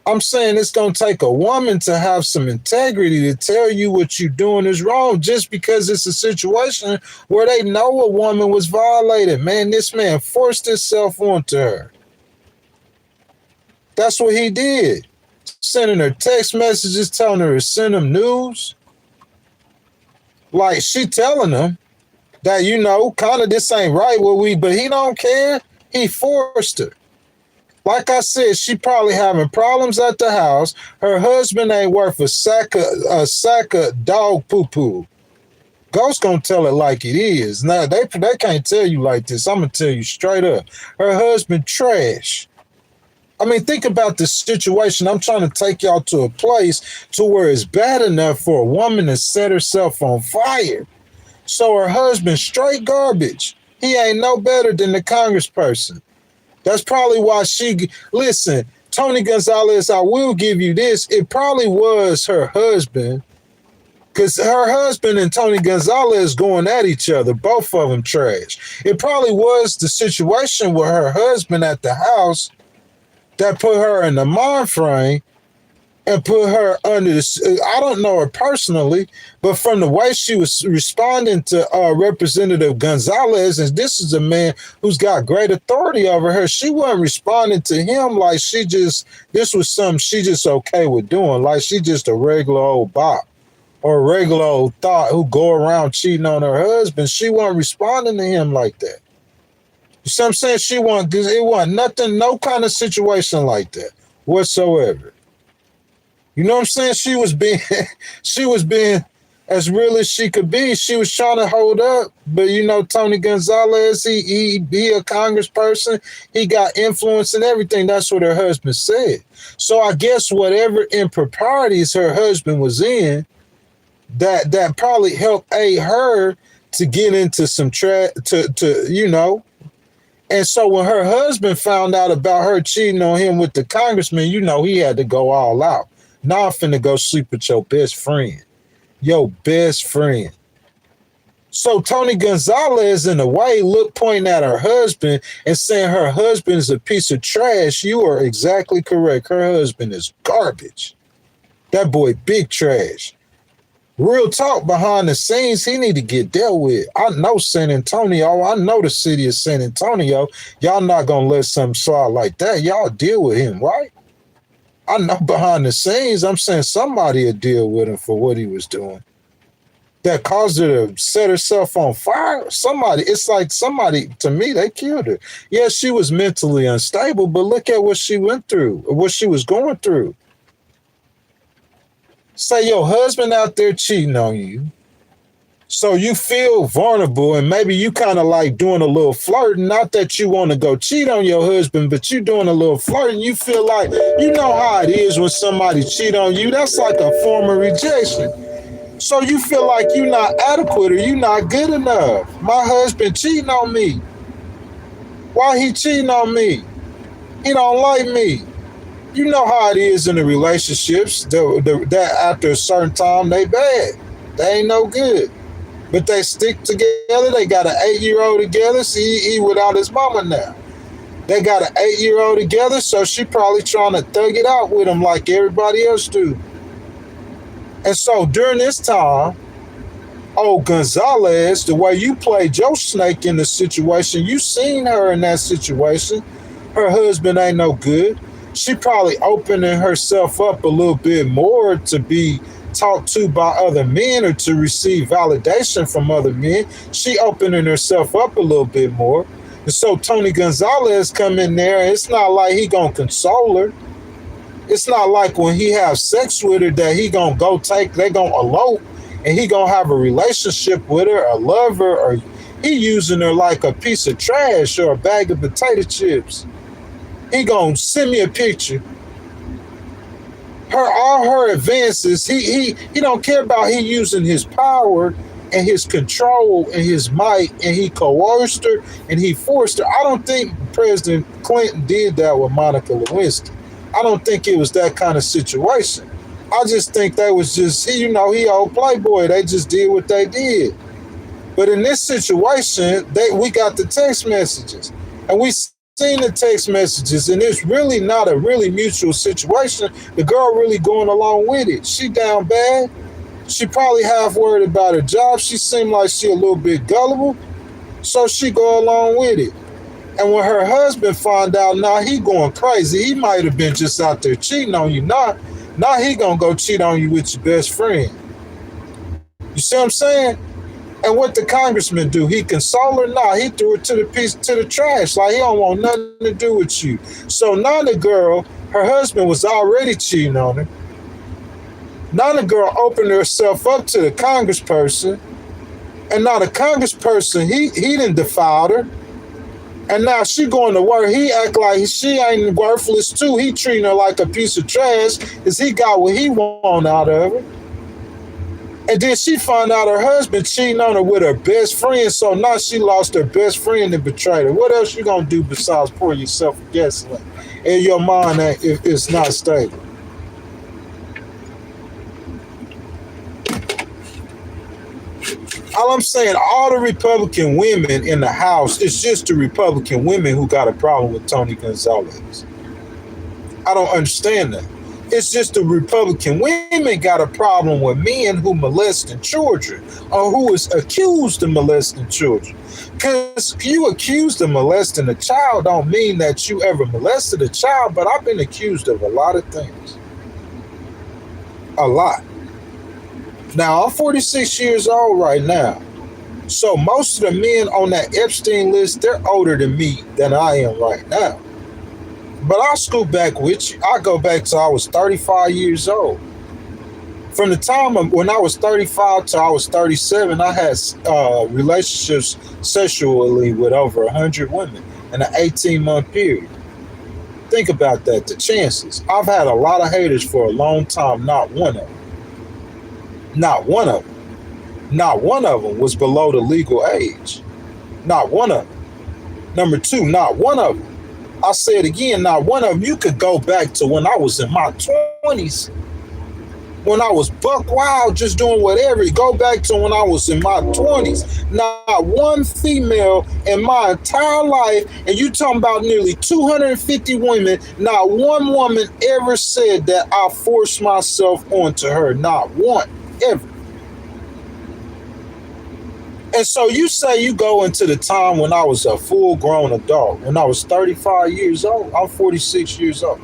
S1: I'm saying it's going to take a woman to have some integrity to tell you what you're doing is wrong just because it's a situation where they know a woman was violated. Man, this man forced himself onto her. That's what he did. Sending her text messages, telling her to send him news. Like she telling him that, kind of this ain't right but he don't care. He forced her. Like I said, she probably having problems at the house. Her husband ain't worth a sack of dog poo-poo. Ghost gonna tell it like it is. Now, they can't tell you like this. I'm gonna tell you straight up. Her husband trash. I mean, think about the situation. I'm trying to take y'all to a place to where it's bad enough for a woman to set herself on fire. So her husband straight garbage. He ain't no better than the congressperson. That's probably why listen, Tony Gonzalez, I will give you this. It probably was her husband, because her husband and Tony Gonzalez going at each other, both of them trash. It probably was the situation with her husband at the house that put her in the mind frame and put her under I don't know her personally, but from the way she was responding to Representative Gonzalez, and this is a man who's got great authority over her, she wasn't responding to him like this was something she just okay with doing, like she just a regular old bop or a regular old thought who go around cheating on her husband. She wasn't responding to him like that. You see what I'm saying? It wasn't nothing, no kind of situation like that whatsoever. You know what I'm saying? She was being as real as she could be. She was trying to hold up, but Tony Gonzalez, he a congressperson. He got influence and everything. That's what her husband said. So I guess whatever improprieties her husband was in, that probably helped aid her to get into some And so when her husband found out about her cheating on him with the congressman, he had to go all out. Now I'm finna go sleep with your best friend. Your best friend. So Tony Gonzalez, in a way, pointing at her husband and saying her husband is a piece of trash. You are exactly correct. Her husband is garbage. That boy, big trash. Real talk, behind the scenes, he need to get dealt with. I know San Antonio. I know the city of San Antonio. Y'all not going to let something slide like that. Y'all deal with him, right? I know behind the scenes, I'm saying somebody will deal with him for what he was doing. That caused her to set herself on fire. Somebody, it's like somebody, to me, they killed her. Yeah, she was mentally unstable, but look at what she went through, what she was going through. Say your husband out there cheating on you. So you feel vulnerable, and maybe you kind of like doing a little flirting. Not that you want to go cheat on your husband, but you doing a little flirting. You feel like, you know how it is when somebody cheat on you. That's like a form of rejection. So you feel like you're not adequate or you're not good enough. My husband cheating on me. Why he cheating on me? He don't like me. You know how it is in the relationships. That after a certain time, they bad. They ain't no good. But they stick together. They got an 8-year-old together. See, he without his mama now. They got an 8-year-old together, so she probably trying to thug it out with him like everybody else do. And so during this time, Gonzalez, the way you played your snake in the situation, you seen her in that situation. Her husband ain't no good. She probably opening herself up a little bit more to be talked to by other men or to receive validation from other men. She opening herself up a little bit more. And so Tony Gonzalez come in there, and it's not like he gonna console her. It's not like when he have sex with her that he gonna they gonna elope and he gonna have a relationship with her, or love her, or he using her like a piece of trash or a bag of potato chips. He gonna send me a picture. All her advances, he don't care about he using his power and his control and his might, and he coerced her and he forced her. I don't think President Clinton did that with Monica Lewinsky. I don't think it was that kind of situation. I just think they was just, he old playboy. They just did what they did. But in this situation, we got the text messages, and we seen the text messages, and it's really not a really mutual situation. The girl really going along with it. She down bad. She probably half worried about her job. She seemed like she a little bit gullible, so she go along with it. And when her husband find out, now he going crazy. He might have been just out there cheating on you. Now he gonna go cheat on you with your best friend. You see what I'm saying? And what the congressman do? He console her? Nah, he threw it to the trash. Like he don't want nothing to do with you. So now the girl, her husband was already cheating on her. Now the girl opened herself up to the congressperson, and now the congressperson, he done defiled her. And now she going to work. He act like she ain't worthless too. He treating her like a piece of trash because he got what he want out of her. And then she found out her husband cheating on her with her best friend. So now she lost her best friend and betrayed her. What else you gonna do besides pour yourself a gasoline? And your mind is not stable. All I'm saying, all the Republican women in the House, it's just the Republican women who got a problem with Tony Gonzalez. I don't understand that. It's just the Republican women got a problem with men who molesting children or who is accused of molesting children. Because you accused of molesting a child don't mean that you ever molested a child, but I've been accused of a lot of things. A lot. Now, I'm 46 years old right now. So most of the men on that Epstein list, they're older than me than I am right now. But I'll scoot back with you. I go back to I was 35 years old. From the time when I was 35 to I was 37, I had relationships sexually with over 100 women in an 18-month period. Think about that, the chances. I've had a lot of haters for a long time, not one of them. Not one of them. Not one of them was below the legal age. Not one of them. Number two, not one of them. I say it again, not one of them. You could go back to when I was in my 20s. When I was buck wild, just doing whatever. Go back to when I was in my 20s. Not one female in my entire life, and you talking about nearly 250 women, not one woman ever said that I forced myself onto her. Not one, ever. And so you say you go into the time when I was a full-grown adult, when I was 35 years old. I'm 46 years old.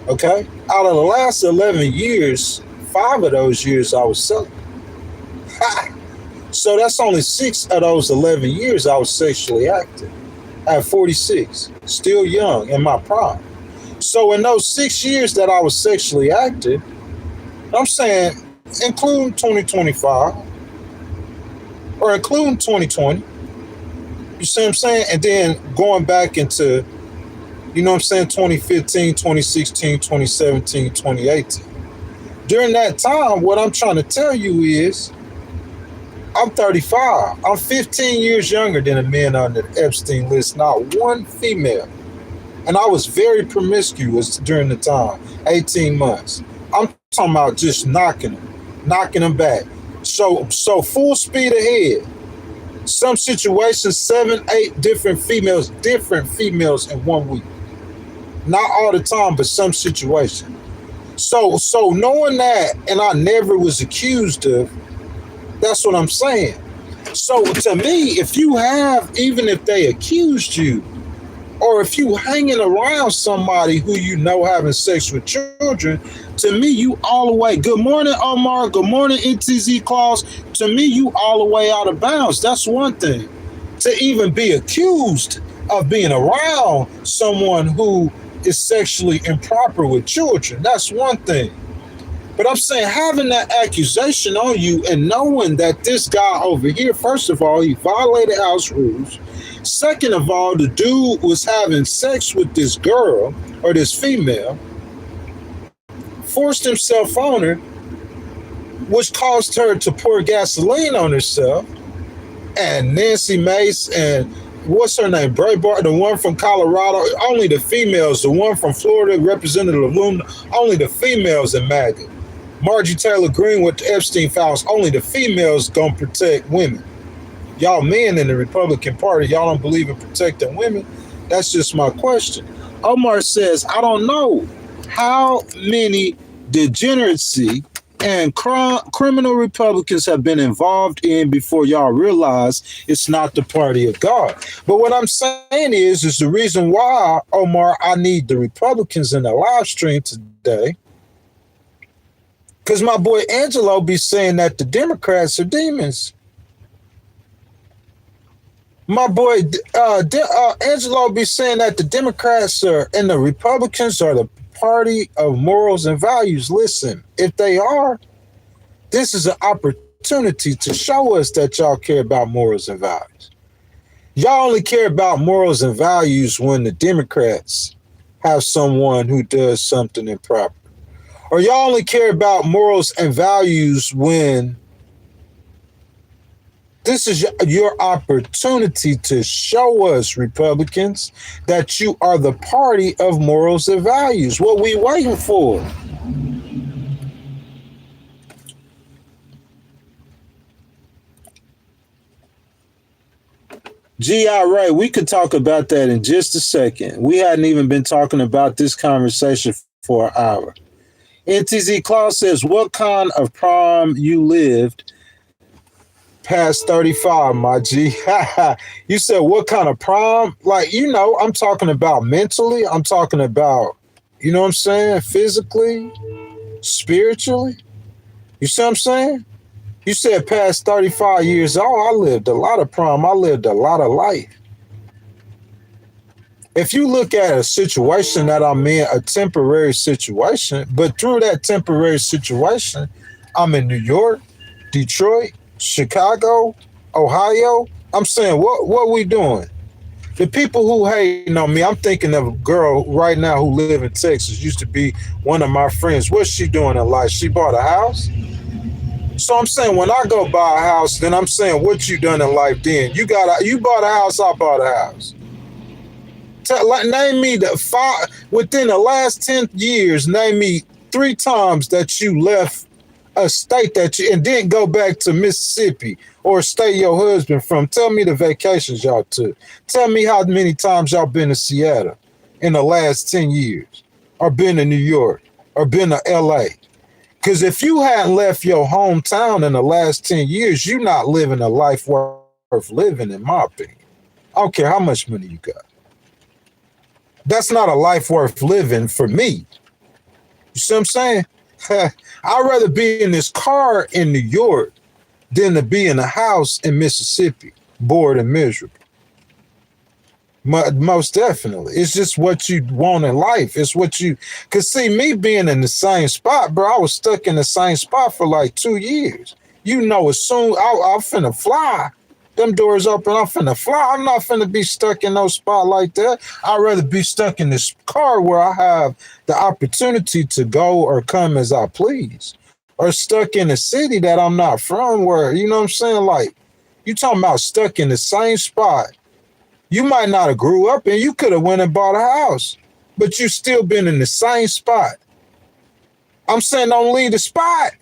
S1: Okay? Out of the last 11 years, 5 of those years I was celibate. So that's only 6 of those 11 years I was sexually active. At 46, still young, in my prime. So in those 6 years that I was sexually active, I'm saying, including 2025, or including 2020, you see what I'm saying? And then going back into, you know what I'm saying, 2015, 2016, 2017, 2018. During that time, what I'm trying to tell you is, I'm 35. I'm 15 years younger than the men on the Epstein list, not one female. And I was very promiscuous during the time, 18 months. I'm talking about just knocking them back. So full speed ahead. Some situations, 7, 8 different females in 1 week. Not all the time, but some situations. So knowing that, and I never was accused of, that's what I'm saying. So to me, if you have, even if they accused you, or if you hanging around somebody who you know having sex with children, to me, you all the way. Good morning, Omar. Good morning, NTZ Claus. To me, you all the way out of bounds. That's one thing. To even be accused of being around someone who is sexually improper with children, that's one thing. But I'm saying, having that accusation on you and knowing that this guy over here, first of all, he violated house rules. Second of all, the dude was having sex with this girl or this female, forced himself on her, which caused her to pour gasoline on herself. And Nancy Mace and what's her name? Breitbart, the one from Colorado, only the females, the one from Florida, Representative Luna, only the females in MAGA. Margie Taylor Greene with the Epstein files, only the females gonna protect women. Y'all men in the Republican Party, y'all don't believe in protecting women? That's just my question. Omar says, I don't know how many degeneracy and criminal Republicans have been involved in before y'all realize it's not the party of God. But what I'm saying is the reason why, Omar, I need the Republicans in the live stream today, because my boy Angelo be saying that the Democrats are demons. My boy Angelo be saying that the Democrats are and the Republicans are the party of morals and values. Listen, if they are, this is an opportunity to show us that y'all care about morals and values. Y'all only care about morals and values when the Democrats have someone who does something improper. Or y'all only care about morals and values when this is your opportunity to show us, Republicans, that you are the party of morals and values. What we waiting for? G.I. Ray, we could talk about that in just a second. We hadn't even been talking about this conversation for an hour. NTZ Claus says, what kind of prom you lived past 35, my G? You said, what kind of prom? Like, you know, I'm talking about mentally. I'm talking about, you know what I'm saying? Physically, spiritually. You see what I'm saying? You said past 35 years old, I lived a lot of prom. I lived a lot of life. If you look at a situation that I'm in, a temporary situation, but through that temporary situation, I'm in New York, Detroit, Chicago, Ohio. I'm saying, what we doing? The people who hating on me, I'm thinking of a girl right now who live in Texas, used to be one of my friends. What's she doing in life? She bought a house? So I'm saying, when I go buy a house, then I'm saying, what you done in life then? You bought a house, I bought a house. Name me within the last 10 years, name me 3 times that you left a state and didn't go back to Mississippi or a state your husband from. Tell me the vacations y'all took. Tell me how many times y'all been to Seattle in the last 10 years, or been to New York, or been to LA. Because if you hadn't left your hometown in the last 10 years, you're not living a life worth living, in my opinion. I don't care how much money you got. That's not a life worth living for me. You see what I'm saying? I'd rather be in this car in New York than to be in a house in Mississippi, bored and miserable. Most definitely. It's just what you want in life. It's what you, because see, me being in the same spot, bro, I was stuck in the same spot for like 2 years. You know, as soon I'm finna fly, them doors open, I'm finna fly. I'm not finna be stuck in no spot like that. I'd rather be stuck in this car where I have the opportunity to go or come as I please. Or stuck in a city that I'm not from where, you know what I'm saying? Like, you talking about stuck in the same spot. You might not have grew up and you could have went and bought a house, but you still been in the same spot. I'm saying don't leave the spot.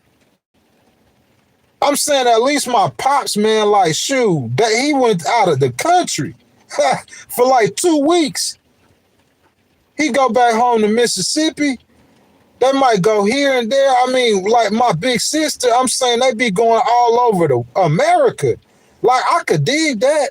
S1: I'm saying at least my pops, man, like, shoot, that he went out of the country for like 2 weeks. He go back home to Mississippi. They might go here and there. I mean, like my big sister, I'm saying they be going all over America. Like, I could dig that.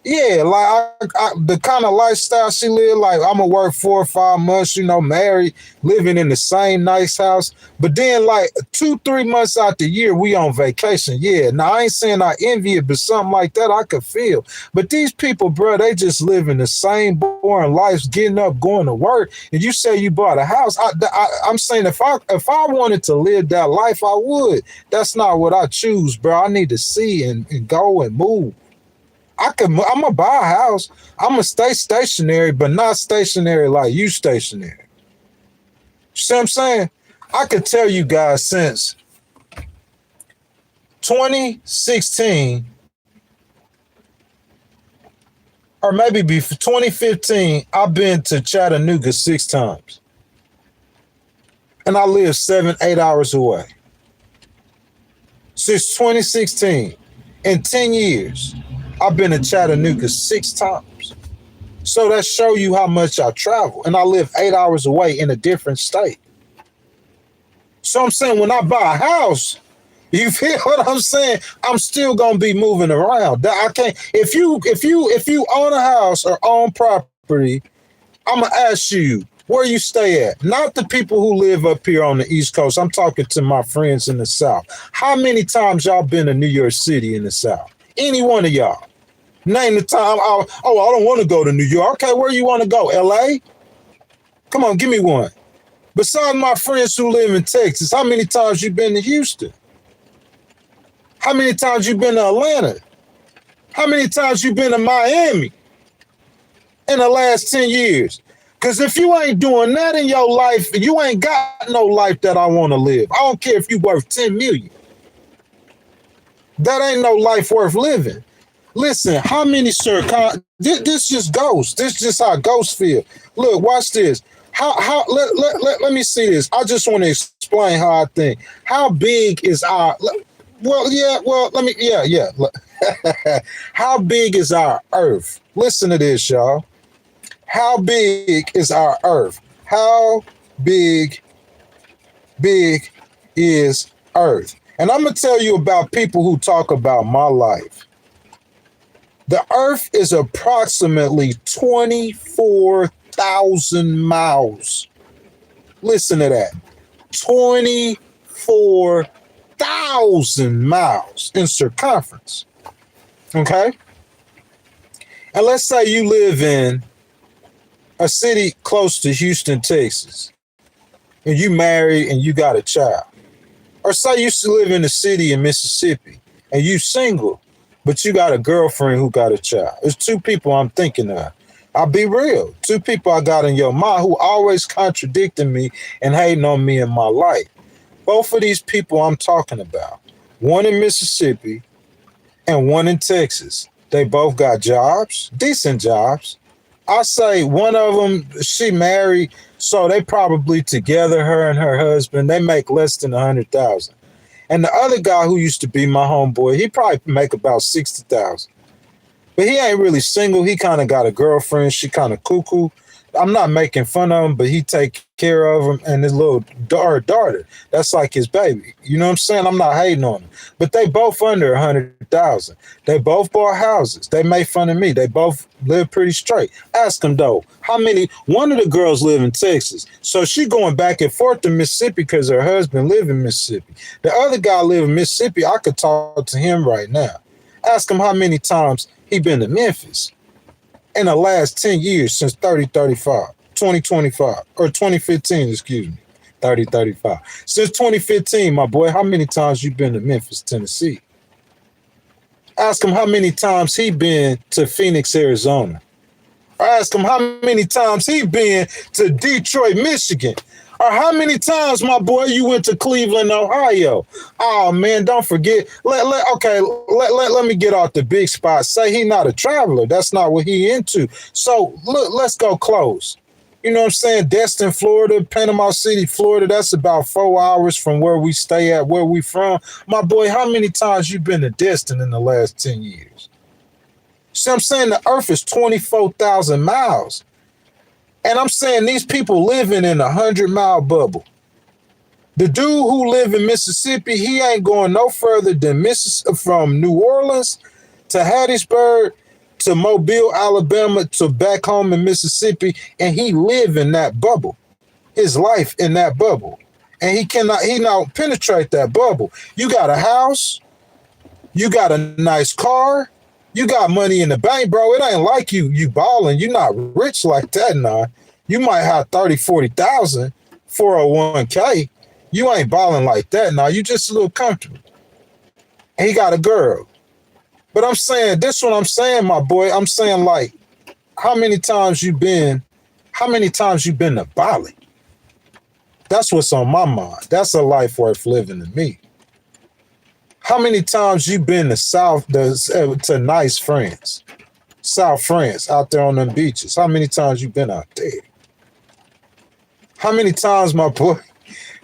S1: Yeah, like the kind of lifestyle she lived, like I'm gonna work 4 or 5 months, you know, married, living in the same nice house. But then like 2-3 months out the year, we on vacation. Yeah, now I ain't saying I envy it, but something like that I could feel. But these people, bro, they just living the same boring lives, getting up, going to work. And you say you bought a house. I'm saying if I wanted to live that life, I would. That's not what I choose, bro. I need to see and go and move. I'm gonna buy a house. I'm gonna stay stationary, but not stationary like you stationary. See what I'm saying? I could tell you guys since 2016, or maybe before 2015, I've been to Chattanooga 6 times. And I live 7-8 hours away. Since 2016, in 10 years, I've been to Chattanooga 6 times. So that show you how much I travel. And I live 8 hours away in a different state. So I'm saying when I buy a house, you feel what I'm saying? I'm still gonna be moving around. I can't, if you own a house or own property, I'm gonna ask you where you stay at. Not the people who live up here on the East Coast. I'm talking to my friends in the South. How many times y'all been to New York City in the South? Any one of y'all. Name the time. I don't want to go to New York. Okay, where you want to go? LA? Come on, give me one. Besides my friends who live in Texas, how many times you been to Houston? How many times you been to Atlanta? How many times you been to Miami in the last 10 years? Because if you ain't doing that in your life, you ain't got no life that I want to live. I don't care if you worth 10 million. That ain't no life worth living. Listen, how many, sir? This just ghosts. This just how ghosts feel. Look, watch this. Let me see this. I just want to explain how I think. How big is our? How big is our Earth? Listen to this, y'all. How big is our Earth? How big is Earth? And I'm going to tell you about people who talk about my life. The Earth is approximately 24,000 miles. Listen to that. 24,000 miles in circumference. Okay? And let's say you live in a city close to Houston, Texas, and you married and you got a child. Or say you used to live in a city in Mississippi and you single, but you got a girlfriend who got a child. There's 2 people I'm thinking of. I'll be real. 2 people I got in your mind who always contradicting me and hating on me in my life. Both of these people I'm talking about, one in Mississippi and one in Texas. They both got jobs, decent jobs. I say one of them, she married, so they probably together, her and her husband, they make less than 100,000. And the other guy who used to be my homeboy, he probably make about 60,000. But he ain't really single. He kind of got a girlfriend. She kind of cuckoo. I'm not making fun of him, but he take care of him and his little daughter. That's like his baby. You know what I'm saying? I'm not hating on them. But they both under 100,000. They both bought houses. They made fun of me. They both live pretty straight. Ask them though, how many? One of the girls live in Texas. So she going back and forth to Mississippi because her husband live in Mississippi. The other guy live in Mississippi. I could talk to him right now. Ask him how many times he been to Memphis in the last 10 years since 2025 or 2015, excuse me, 35. Since 2015, my boy, how many times you been to Memphis, Tennessee? Ask him how many times he been to Phoenix, Arizona. Or ask him how many times he been to Detroit, Michigan. Or how many times, my boy, you went to Cleveland, Ohio? Oh, man, don't forget. Let me get off the big spot. Say he not a traveler. That's not what he into. So, look, let's go close. You know what I'm saying? Destin, Florida, Panama City, Florida. That's about 4 hours from where we stay at, where we from. My boy, how many times you been to Destin in the last 10 years? See what I'm saying? The earth is 24,000 miles. And I'm saying these people living in a 100-mile bubble. The dude who live in Mississippi, he ain't going no further than from New Orleans to Hattiesburg to Mobile, Alabama to back home in Mississippi, and he live in that bubble. His life in that bubble. And he not penetrate that bubble. You got a house, you got a nice car, you got money in the bank, bro. It ain't like you balling. You not rich like that, nah. You might have 30, 40,000, 401k. You ain't balling like that, nah. You just a little comfortable. And he got a girl. But I'm saying, this what I'm saying, my boy. I'm saying, like, how many times you been to Bali? That's what's on my mind. That's a life worth living to me. How many times you been to to nice France, South France, out there on them beaches? How many times you been out there? How many times, my boy,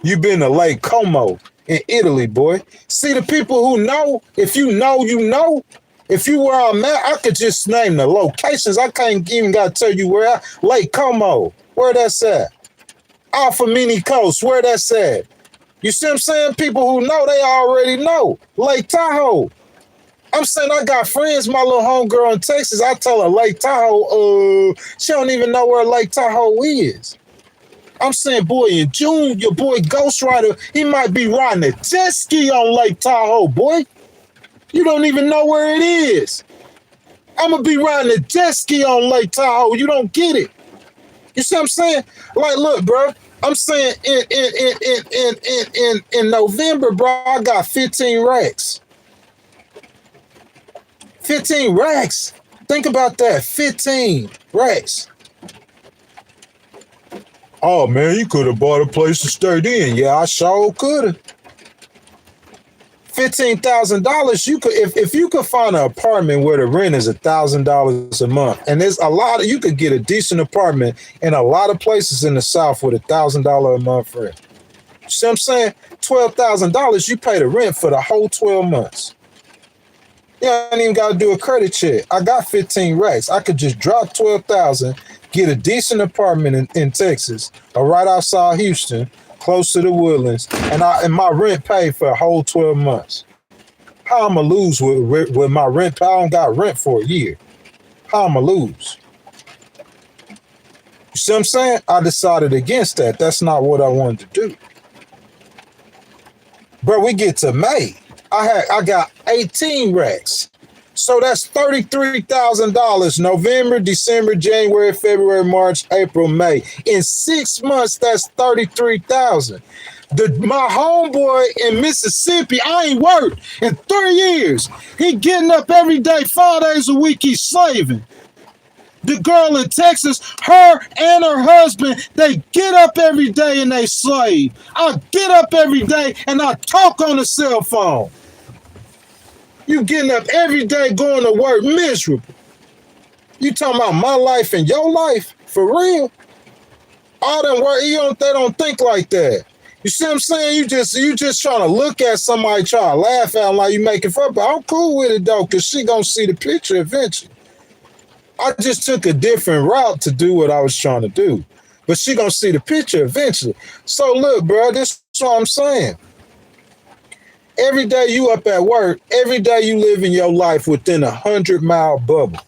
S1: you been to Lake Como in Italy, boy? See, the people who know, if you know, you know. If you where I'm at, I could just name the locations. I can't even got to tell you where. Lake Como, where that's at. Alpha Mini Coast, where that's at. You see what I'm saying? People who know, they already know. Lake Tahoe. I'm saying I got friends, my little homegirl in Texas. I tell her Lake Tahoe, she don't even know where Lake Tahoe is. I'm saying, boy, in June, your boy Ghost Rider, he might be riding a jet ski on Lake Tahoe, boy. You don't even know where it is. I'm going to be riding a jet ski on Lake Tahoe. You don't get it. You see what I'm saying? Like, look, bro. I'm saying in November, bro, I got 15 racks. 15 racks. Think about that. 15 racks. Oh, man, you could have bought a place to stay in. Yeah, I sure could have. $15,000, you could if you could find an apartment where the rent is $1,000 a month, and there's a lot of, you could get a decent apartment in a lot of places in the South with $1,000 a month rent. See what I'm saying? $12,000, you pay the rent for the whole 12 months. You ain't even got to do a credit check. I got 15 racks. I could just drop 12,000, get a decent apartment in Texas or right outside Houston, close to the Woodlands, and my rent paid for a whole 12 months. How I'm going to lose with my rent? I don't got rent for a year. How I'm going to lose? You see what I'm saying? I decided against that. That's not what I wanted to do. Bro, we get to May. I got 18 racks. So that's $33,000. November, December, January, February, March, April, May. In 6 months, that's $33,000. My homeboy in Mississippi, I ain't worked in 3 years. He getting up every day, 5 days a week, he's slaving. The girl in Texas, her and her husband, they get up every day and they slave. I get up every day and I talk on the cell phone. You getting up every day going to work miserable. You talking about my life and your life? For real? All them work, they don't think like that. You see what I'm saying? You just trying to look at somebody, try to laugh at them like you making fun, but I'm cool with it though, because she gonna see the picture eventually. I just took a different route to do what I was trying to do. but she gonna see the picture eventually. So look, bro, this is what I'm saying. Every day you up at work, every day you live in your life within 100-mile bubble.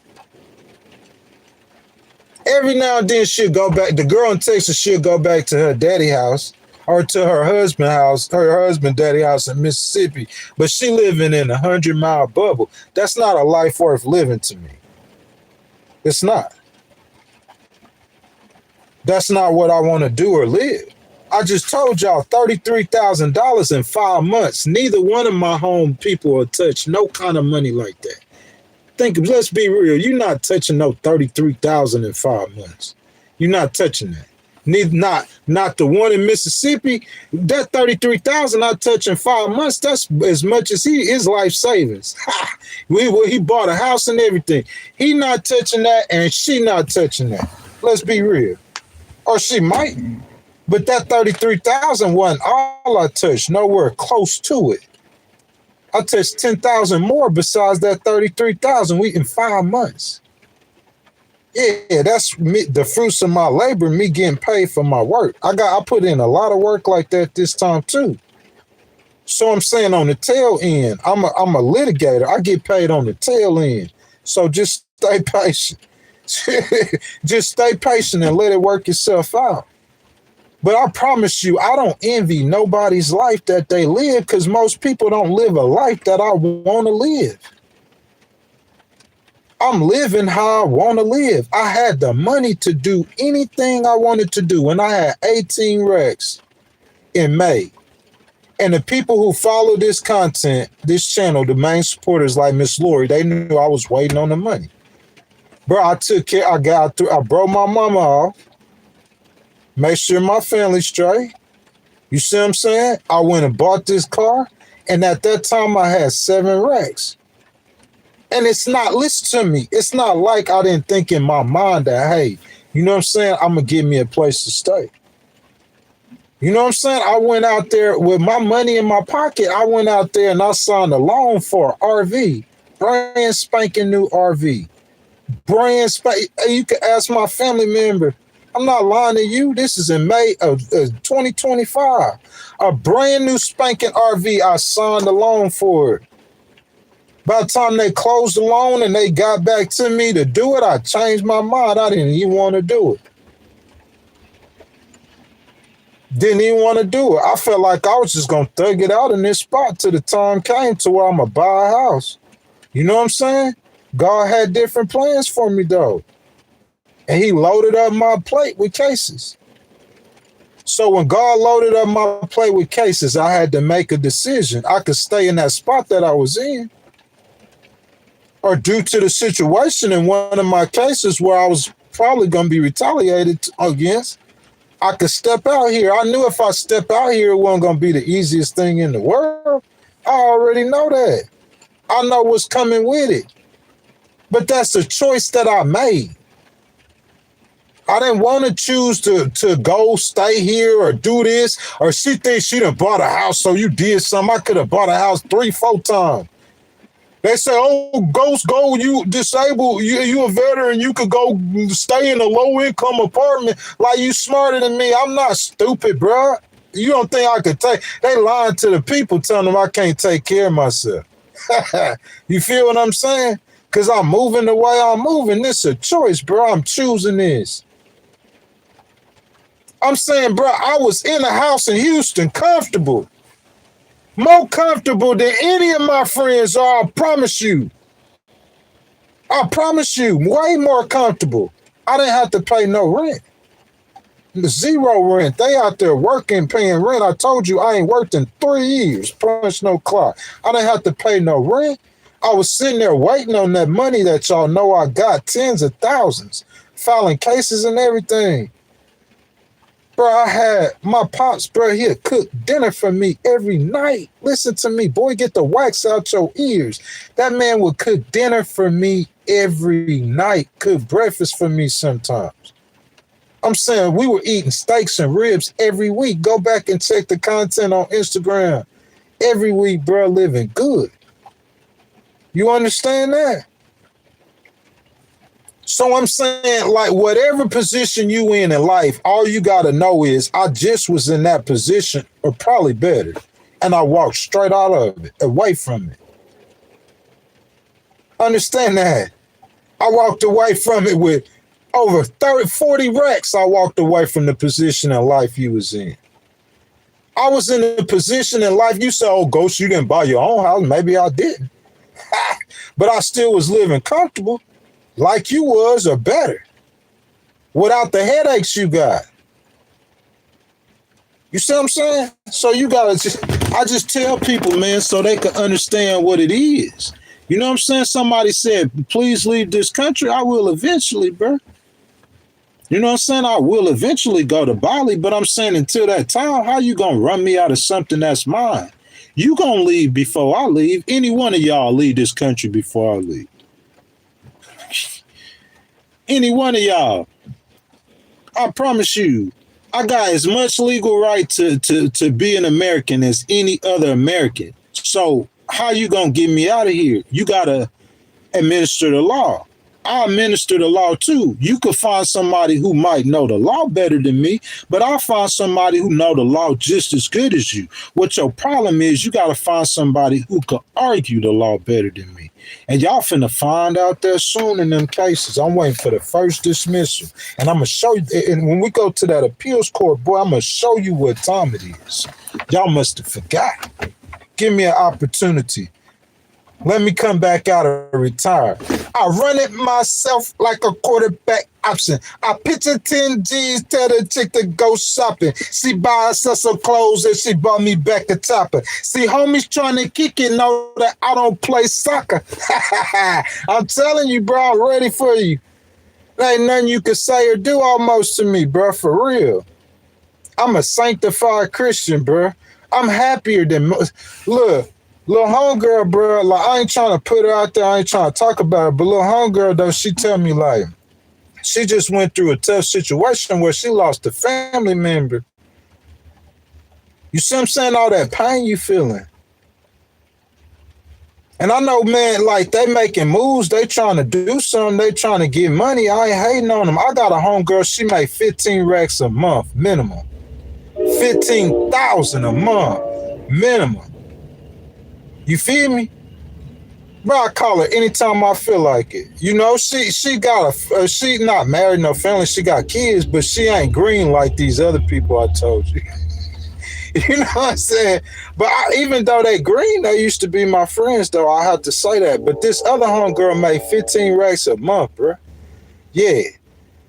S1: Every now and then she'll go back. The girl in Texas, she'll go back to her daddy house or to her husband daddy house in Mississippi. But she living in 100-mile bubble. That's not a life worth living to me. It's not. That's not what I want to do or live. I just told y'all $33,000 in 5 months. Neither one of my home people will touch no kind of money like that. Let's be real. You're not touching no $33,000 in 5 months. You're not touching that. Not the one in Mississippi. That $33,000 I touch in 5 months. That's as much as his life savings. He bought a house and everything. He not touching that, and she not touching that. Let's be real. Or she might. But that $33,000 wasn't all I touched. Nowhere close to it. I touched 10,000 more besides that 33,000 in 5 months. Yeah, that's me, the fruits of my labor, me getting paid for my work. I put in a lot of work like that this time too. So I'm saying on the tail end, I'm a litigator. I get paid on the tail end. So just stay patient. Just stay patient and let it work itself out. But I promise you, I don't envy nobody's life that they live because most people don't live a life that I want to live. I'm living how I want to live. I had the money to do anything I wanted to do when I had 18 racks in May. And the people who follow this content, this channel, the main supporters like Miss Lori, they knew I was waiting on the money. Bro, I took care. I broke my mama off. Make sure my family's straight. You see what I'm saying? I went and bought this car, and at that time I had 7 racks. And it's not, listen to me, it's not like I didn't think in my mind that, hey, you know what I'm saying? I'm going to give me a place to stay. You know what I'm saying? I went out there with my money in my pocket. I went out there and I signed a loan for an RV, brand spanking new RV. You can ask my family member. I'm not lying to you. This is in May of 2025. A brand new spanking RV. I signed a loan for it. By the time they closed the loan and they got back to me to do it, I changed my mind. I didn't even want to do it. Didn't even want to do it. I felt like I was just going to thug it out in this spot till the time came to where I'm going to buy a house. You know what I'm saying? God had different plans for me, though. And he loaded up my plate with cases. So when God loaded up my plate with cases, I had to make a decision. I could stay in that spot that I was in. Or due to the situation in one of my cases where I was probably going to be retaliated against, I could step out here. I knew if I step out here, it wasn't going to be the easiest thing in the world. I already know that. I know what's coming with it. But that's a choice that I made. I didn't want to choose to go stay here or do this, or she thinks she done bought a house, so you did something. I could have bought a house 3-4 times. They say, oh, go, you disabled, you a veteran, you could go stay in a low-income apartment like you smarter than me. I'm not stupid, bro. You don't think I could take, they lying to the people telling them I can't take care of myself. You feel what I'm saying? Because I'm moving the way I'm moving. This is a choice, bro. I'm choosing this. I'm saying, bro, I was in a house in Houston, comfortable. More comfortable than any of my friends are, I promise you. I promise you, way more comfortable. I didn't have to pay no rent. 0 rent. They out there working, paying rent. I told you I ain't worked in 3 years. Punch no clock. I didn't have to pay no rent. I was sitting there waiting on that money that y'all know I got, tens of thousands, filing cases and everything. Bro, I had my pops, bro, he'd cook dinner for me every night. Listen to me, boy, get the wax out your ears. That man would cook dinner for me every night, cook breakfast for me sometimes. I'm saying we were eating steaks and ribs every week. Go back and check the content on Instagram. Every week, bro, living good. You understand that? So I'm saying, like, whatever position you in life, all you got to know is I just was in that position or probably better. And I walked straight out of it, away from it. Understand that. I walked away from it with over 30, 40 racks. I walked away from the position in life you was in. I was in a position in life, you said, oh, Ghost, you didn't buy your own house. Maybe I didn't. But I still was living comfortable like you was or better without the headaches you got. You see what I'm saying? So you got to I just tell people, man, so they can understand what it is. You know what I'm saying? Somebody said, please leave this country. I will eventually, bro. You know what I'm saying? I will eventually go to Bali, but I'm saying until that time, how you going to run me out of something that's mine? You going to leave before I leave. Any one of y'all leave this country before I leave. Any one of y'all. I promise you, I got as much legal right to be an American as any other American. So how you going to get me out of here? You got to administer the law. I administer the law too. You could find somebody who might know the law better than me, but I'll find somebody who know the law just as good as you. What your problem is, you got to find somebody who could argue the law better than me. And y'all finna find out there soon in them cases. I'm waiting for the first dismissal. And I'm going to show you, and when we go to that appeals court, boy, I'm going to show you what time it is. Y'all must have forgot. Give me an opportunity. Let me come back out and retire. I run it myself like a quarterback option. I picture 10 G's, tell the chick to go shopping. She buys us some clothes and she bought me back a topper. See, homies trying to kick it, know that I don't play soccer. I'm telling you, bro, I'm ready for you. There ain't nothing you can say or do almost to me, bro, for real. I'm a sanctified Christian, bro. I'm happier than most. Look. Little homegirl, bro, like I ain't trying to put her out there, I ain't trying to talk about her, but little homegirl, though, she tell me like, she just went through a tough situation where she lost a family member. You see what I'm saying? All that pain you feeling. And I know, man, like they making moves, they trying to do something, they trying to get money. I ain't hating on them. I got a homegirl, she make 15 racks a month, minimum. 15,000 a month, minimum. You feel me? Bro, I call her anytime I feel like it. You know, she got she not married, no family, she got kids, but she ain't green like these other people I told you. You know what I'm saying? But even though they green, they used to be my friends, though, I have to say that. But this other homegirl made 15 racks a month, bro. Yeah.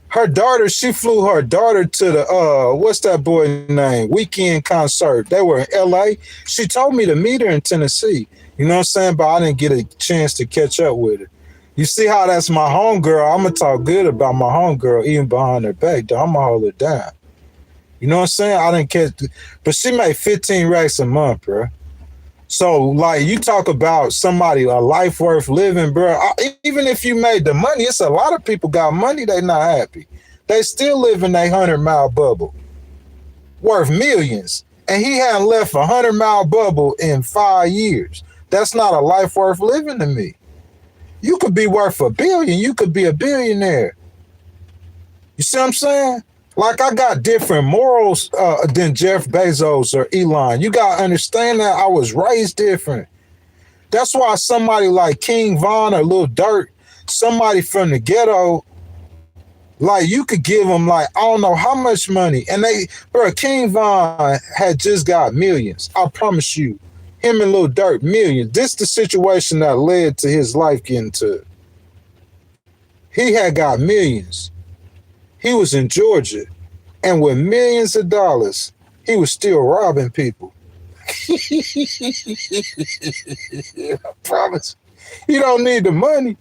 S1: Her daughter, she flew her daughter to the, what's that boy name? Weekend concert. They were in L.A. She told me to meet her in Tennessee. You know what I'm saying? But I didn't get a chance to catch up with her. You see how that's my homegirl? I'm going to talk good about my homegirl, even behind her back, though. I'm going to hold her down. You know what I'm saying? I didn't catch, but she made 15 racks a month, bro. So, like, you talk about somebody, a life worth living, bro. Even if you made the money, it's a lot of people got money, they not happy. They still live in their 100-mile bubble, worth millions. And he hadn't left a 100-mile bubble in 5 years. That's not a life worth living to me. You could be worth $1 billion. You could be a billionaire. You see what I'm saying? Like, I got different morals than Jeff Bezos or Elon. You got to understand that I was raised different. That's why somebody like King Von or Lil Durk, somebody from the ghetto, like, you could give them, like, I don't know how much money. And King Von had just got millions. I promise you. Him and Lil Durk, millions. This the situation that led to his life getting to. He had got millions. He was in Georgia, and with millions of dollars, he was still robbing people. I promise. He don't need the money.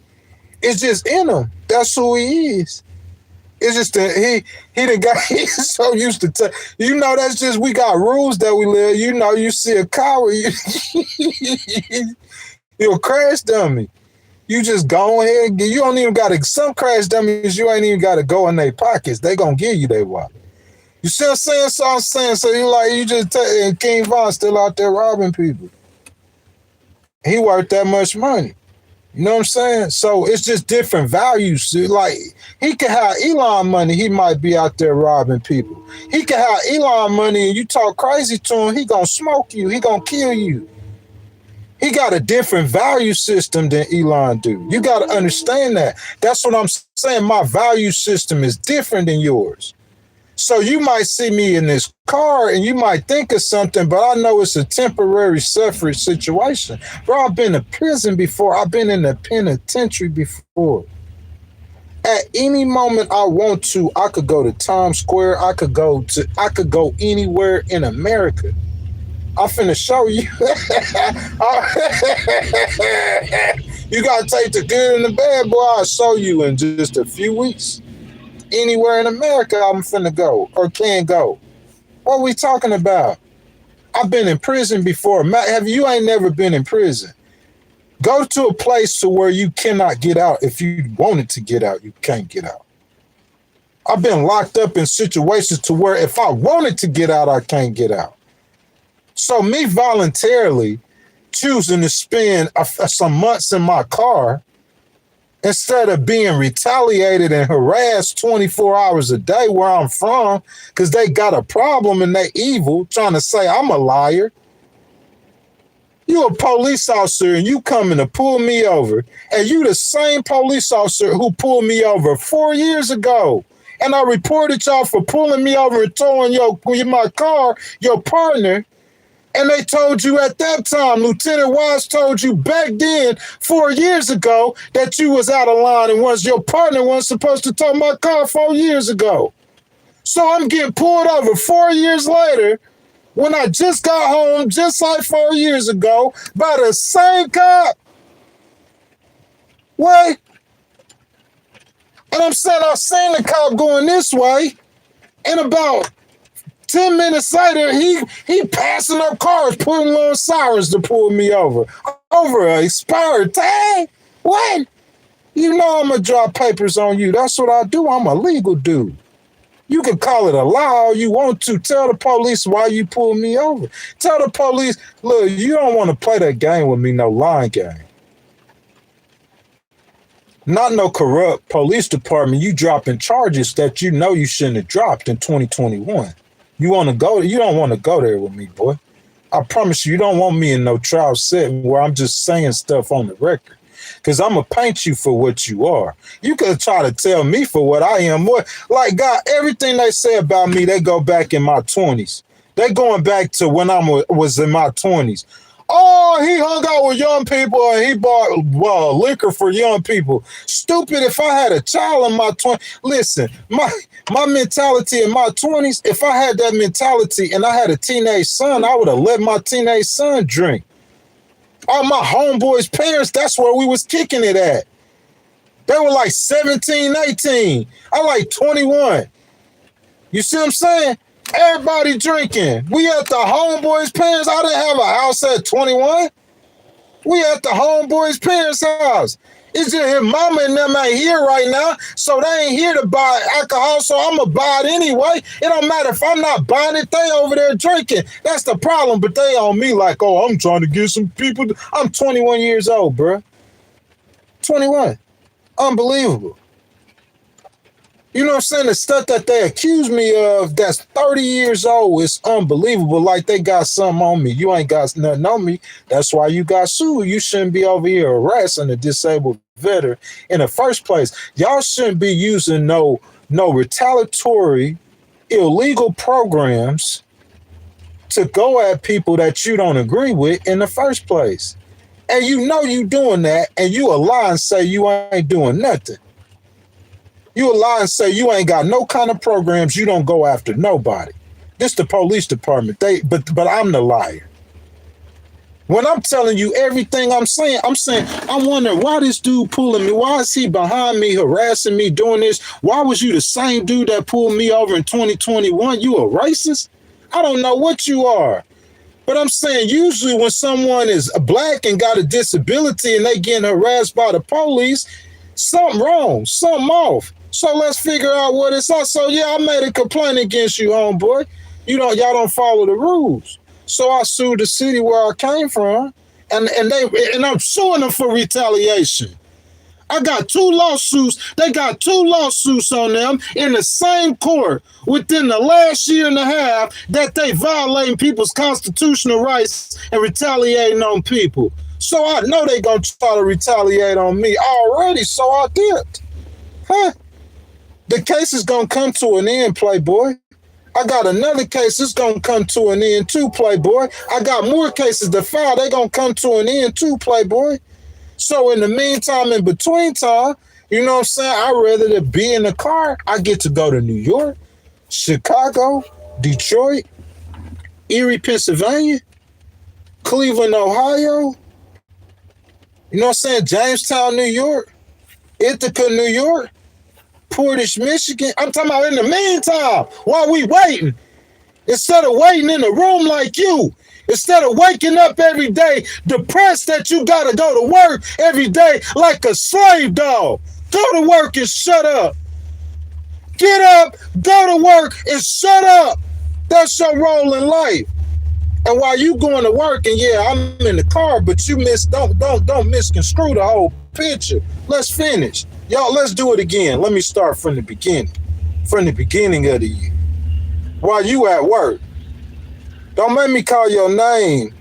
S1: It's just in him. That's who he is. It's just that he done got, he's so used to, you know, that's just, we got rules that we live. You know, you see a car, you'll crash dummy. You just go ahead, you don't even got to, some crash dummies, you ain't even got to go in their pockets. They gonna give you their wallet. You see what I'm saying? So I'm saying, so you like, you just, and King Von still out there robbing people. He worth that much money. You know what I'm saying? So it's just different values. Like, he could have Elon money, he might be out there robbing people. He could have Elon money and you talk crazy to him, he gonna smoke you, he gonna kill you. He got a different value system than Elon do. You got to understand that. That's what I'm saying. My value system is different than yours. So you might see me in this car and you might think of something, but I know it's a temporary suffering situation. Bro, I've been to prison before. I've been in the penitentiary before. At any moment I want to, I could go to Times Square. I could go anywhere in America. I'm finna show you. You gotta take the good and the bad, boy. I'll show you in just a few weeks. Anywhere in America I'm finna go or can go. What are we talking about? I've been in prison before. You ain't never been in prison. Go to a place to where you cannot get out. If you wanted to get out, you can't get out. I've been locked up in situations to where if I wanted to get out, I can't get out. So me voluntarily choosing to spend some months in my car instead of being retaliated and harassed 24 hours a day where I'm from because they got a problem and they evil trying to say I'm a liar. You a police officer and you coming to pull me over, and you the same police officer who pulled me over 4 years ago. And I reported y'all for pulling me over and towing my car, your partner. And they told you at that time, Lieutenant Wise told you back then, 4 years ago, that you was out of line and your partner wasn't supposed to tow my car 4 years ago. So I'm getting pulled over 4 years later when I just got home just like 4 years ago by the same cop. Wait. And I'm saying I seen the cop going this way, and about 10 minutes later, he passing up cars, putting on sirens to pull me over a expired tag. What? You know I'm going to drop papers on you. That's what I do. I'm a legal dude. You can call it a lie all you want to. Tell the police why you pulled me over. Tell the police, look, you don't want to play that game with me, no lying game. Not no corrupt police department. You dropping charges that you know you shouldn't have dropped in 2021. You want to go? You don't want to go there with me, boy. I promise you don't want me in no trial setting where I'm just saying stuff on the record. Because I'm going to paint you for what you are. You could try to tell me for what I am. Like, God, everything they say about me, they go back in my 20s. They going back to when I was in my 20s. Oh, he hung out with young people and he bought liquor for young people. Stupid, if I had a child in my 20s. Listen, my mentality in my 20s, if I had that mentality and I had a teenage son, I would have let my teenage son drink. All my homeboys' parents, that's where we was kicking it at. They were like 17, 18. I like 21. You see what I'm saying? Everybody drinking. We at the homeboys' parents. I didn't have a house at 21. We at the homeboys' parents' house. It's just his mama and them ain't here right now, so they ain't here to buy alcohol, so I'm going to buy it anyway. It don't matter if I'm not buying it, they over there drinking. That's the problem, but they on me like, oh, I'm trying to get some people. I'm 21 years old, bro. 21. Unbelievable. You know what I'm saying? The stuff that they accuse me of that's 30 years old is unbelievable. Like they got something on me. You ain't got nothing on me. That's why you got sued. You shouldn't be over here harassing a disabled veteran in the first place. Y'all shouldn't be using no retaliatory, illegal programs to go at people that you don't agree with in the first place. And you know you doing that, and you a lie and say you ain't doing nothing. You a lie and say you ain't got no kind of programs. You don't go after nobody. This the police department. But I'm the liar. When I'm telling you everything I'm saying, I wonder why this dude pulling me. Why is he behind me, harassing me, doing this? Why was you the same dude that pulled me over in 2021? You a racist? I don't know what you are. But I'm saying usually when someone is black and got a disability and they getting harassed by the police, something wrong, something off. So let's figure out what it's on. So yeah, I made a complaint against you, homeboy. Y'all don't follow the rules. So I sued the city where I came from, and I'm suing them for retaliation. I got 2 lawsuits. They got 2 lawsuits on them in the same court within the last year and a half that they violating people's constitutional rights and retaliating on people. So I know they gonna try to retaliate on me already, so I did. The case is gonna come to an end, Playboy. I got another case that's gonna come to an end too, Playboy. I got more cases to file. They gonna come to an end too, Playboy. So in the meantime, in between time, you know what I'm saying? I'd rather than be in the car. I get to go to New York, Chicago, Detroit, Erie, Pennsylvania, Cleveland, Ohio. You know what I'm saying? Jamestown, New York, Ithaca, New York, Portage, Michigan. I'm talking about in the meantime, while we waiting, instead of waiting in a room like you, instead of waking up every day depressed that you got to go to work every day like a slave dog. Go to work and shut up. Get up, go to work and shut up. That's your role in life. And while you going to work, and yeah, I'm in the car, but don't misconstrue the whole picture. Let's finish. Y'all, let's do it again. Let me start from the beginning. From the beginning of the year. While you at work, don't make me call your name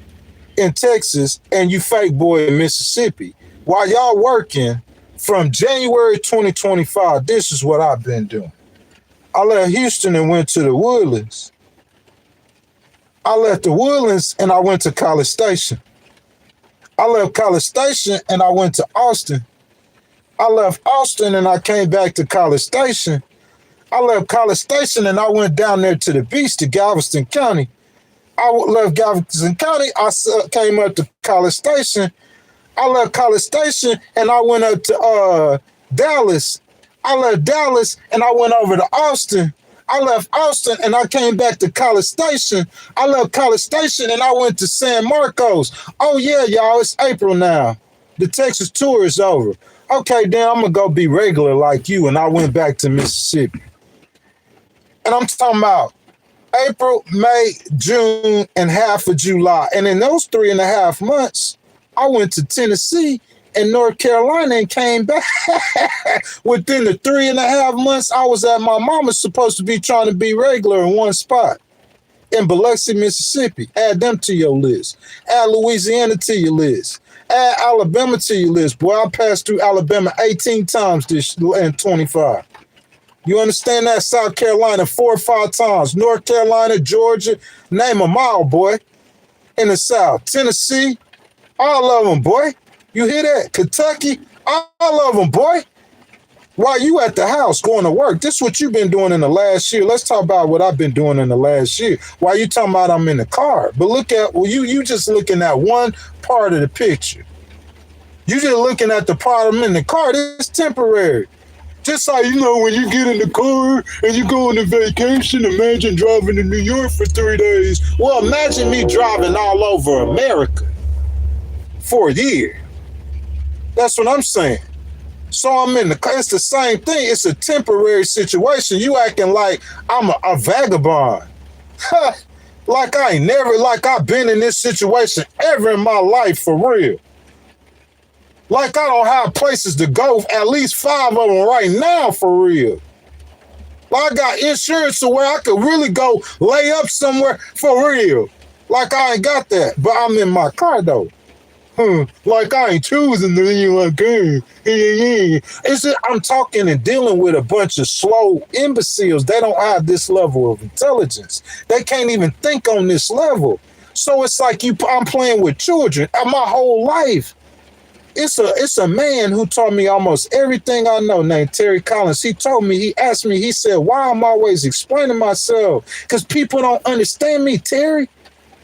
S1: in Texas and you fake boy in Mississippi. While y'all working from January 2025, this is what I've been doing. I left Houston and went to the Woodlands. I left the Woodlands and I went to College Station. I left College Station and I went to Austin. I left Austin and I came back to College Station. I left College Station and I went down there to the beach to Galveston County. I left Galveston County. I came up to College Station. I left College Station and I went up to Dallas. I left Dallas and I went over to Austin. I left Austin and I came back to College Station. I left College Station and I went to San Marcos. Oh yeah, y'all, it's April now. The Texas tour is over. Okay, then I'm gonna go be regular like you. And I went back to Mississippi. And I'm talking about April, May, June, and half of July. And in those 3.5 months, I went to Tennessee and North Carolina and came back. Within the 3.5 months, I was at my mama's, supposed to be trying to be regular in one spot. In Biloxi, Mississippi. Add them to your list. Add Louisiana to your list. Add Alabama to your list. Boy, I passed through Alabama 18 times in 25. You understand that? South Carolina 4 or 5 times. North Carolina, Georgia, name them all, boy. In the South. Tennessee, all of them, boy. You hear that? Kentucky, all of them, boy. While you at the house going to work, this is what you've been doing in the last year. Let's talk about what I've been doing in the last year. While you talking about I'm in the car. But look at, well, you just looking at one part of the picture. You just looking at the part I'm in the car. This is temporary. Just like, you know, when you get in the car and you go on a vacation, imagine driving to New York for 3 days. Well, imagine me driving all over America for a year. That's what I'm saying. So I'm in the car. It's the same thing. It's a temporary situation. You acting like I'm a vagabond. Like I ain't never, like I've been in this situation ever in my life for real. Like I don't have places to go, at least 5 of them right now for real. Like I got insurance to where I could really go lay up somewhere for real. Like I ain't got that, but I'm in my car though. Like I ain't choosing to be in my car. It's just, I'm talking and dealing with a bunch of slow imbeciles. They don't have this level of intelligence. They can't even think on this level. So it's like I'm playing with children my whole life. It's a man who taught me almost everything I know named Terry Collins. He told me, he asked me, he said, why I'm always explaining myself? Because people don't understand me, Terry.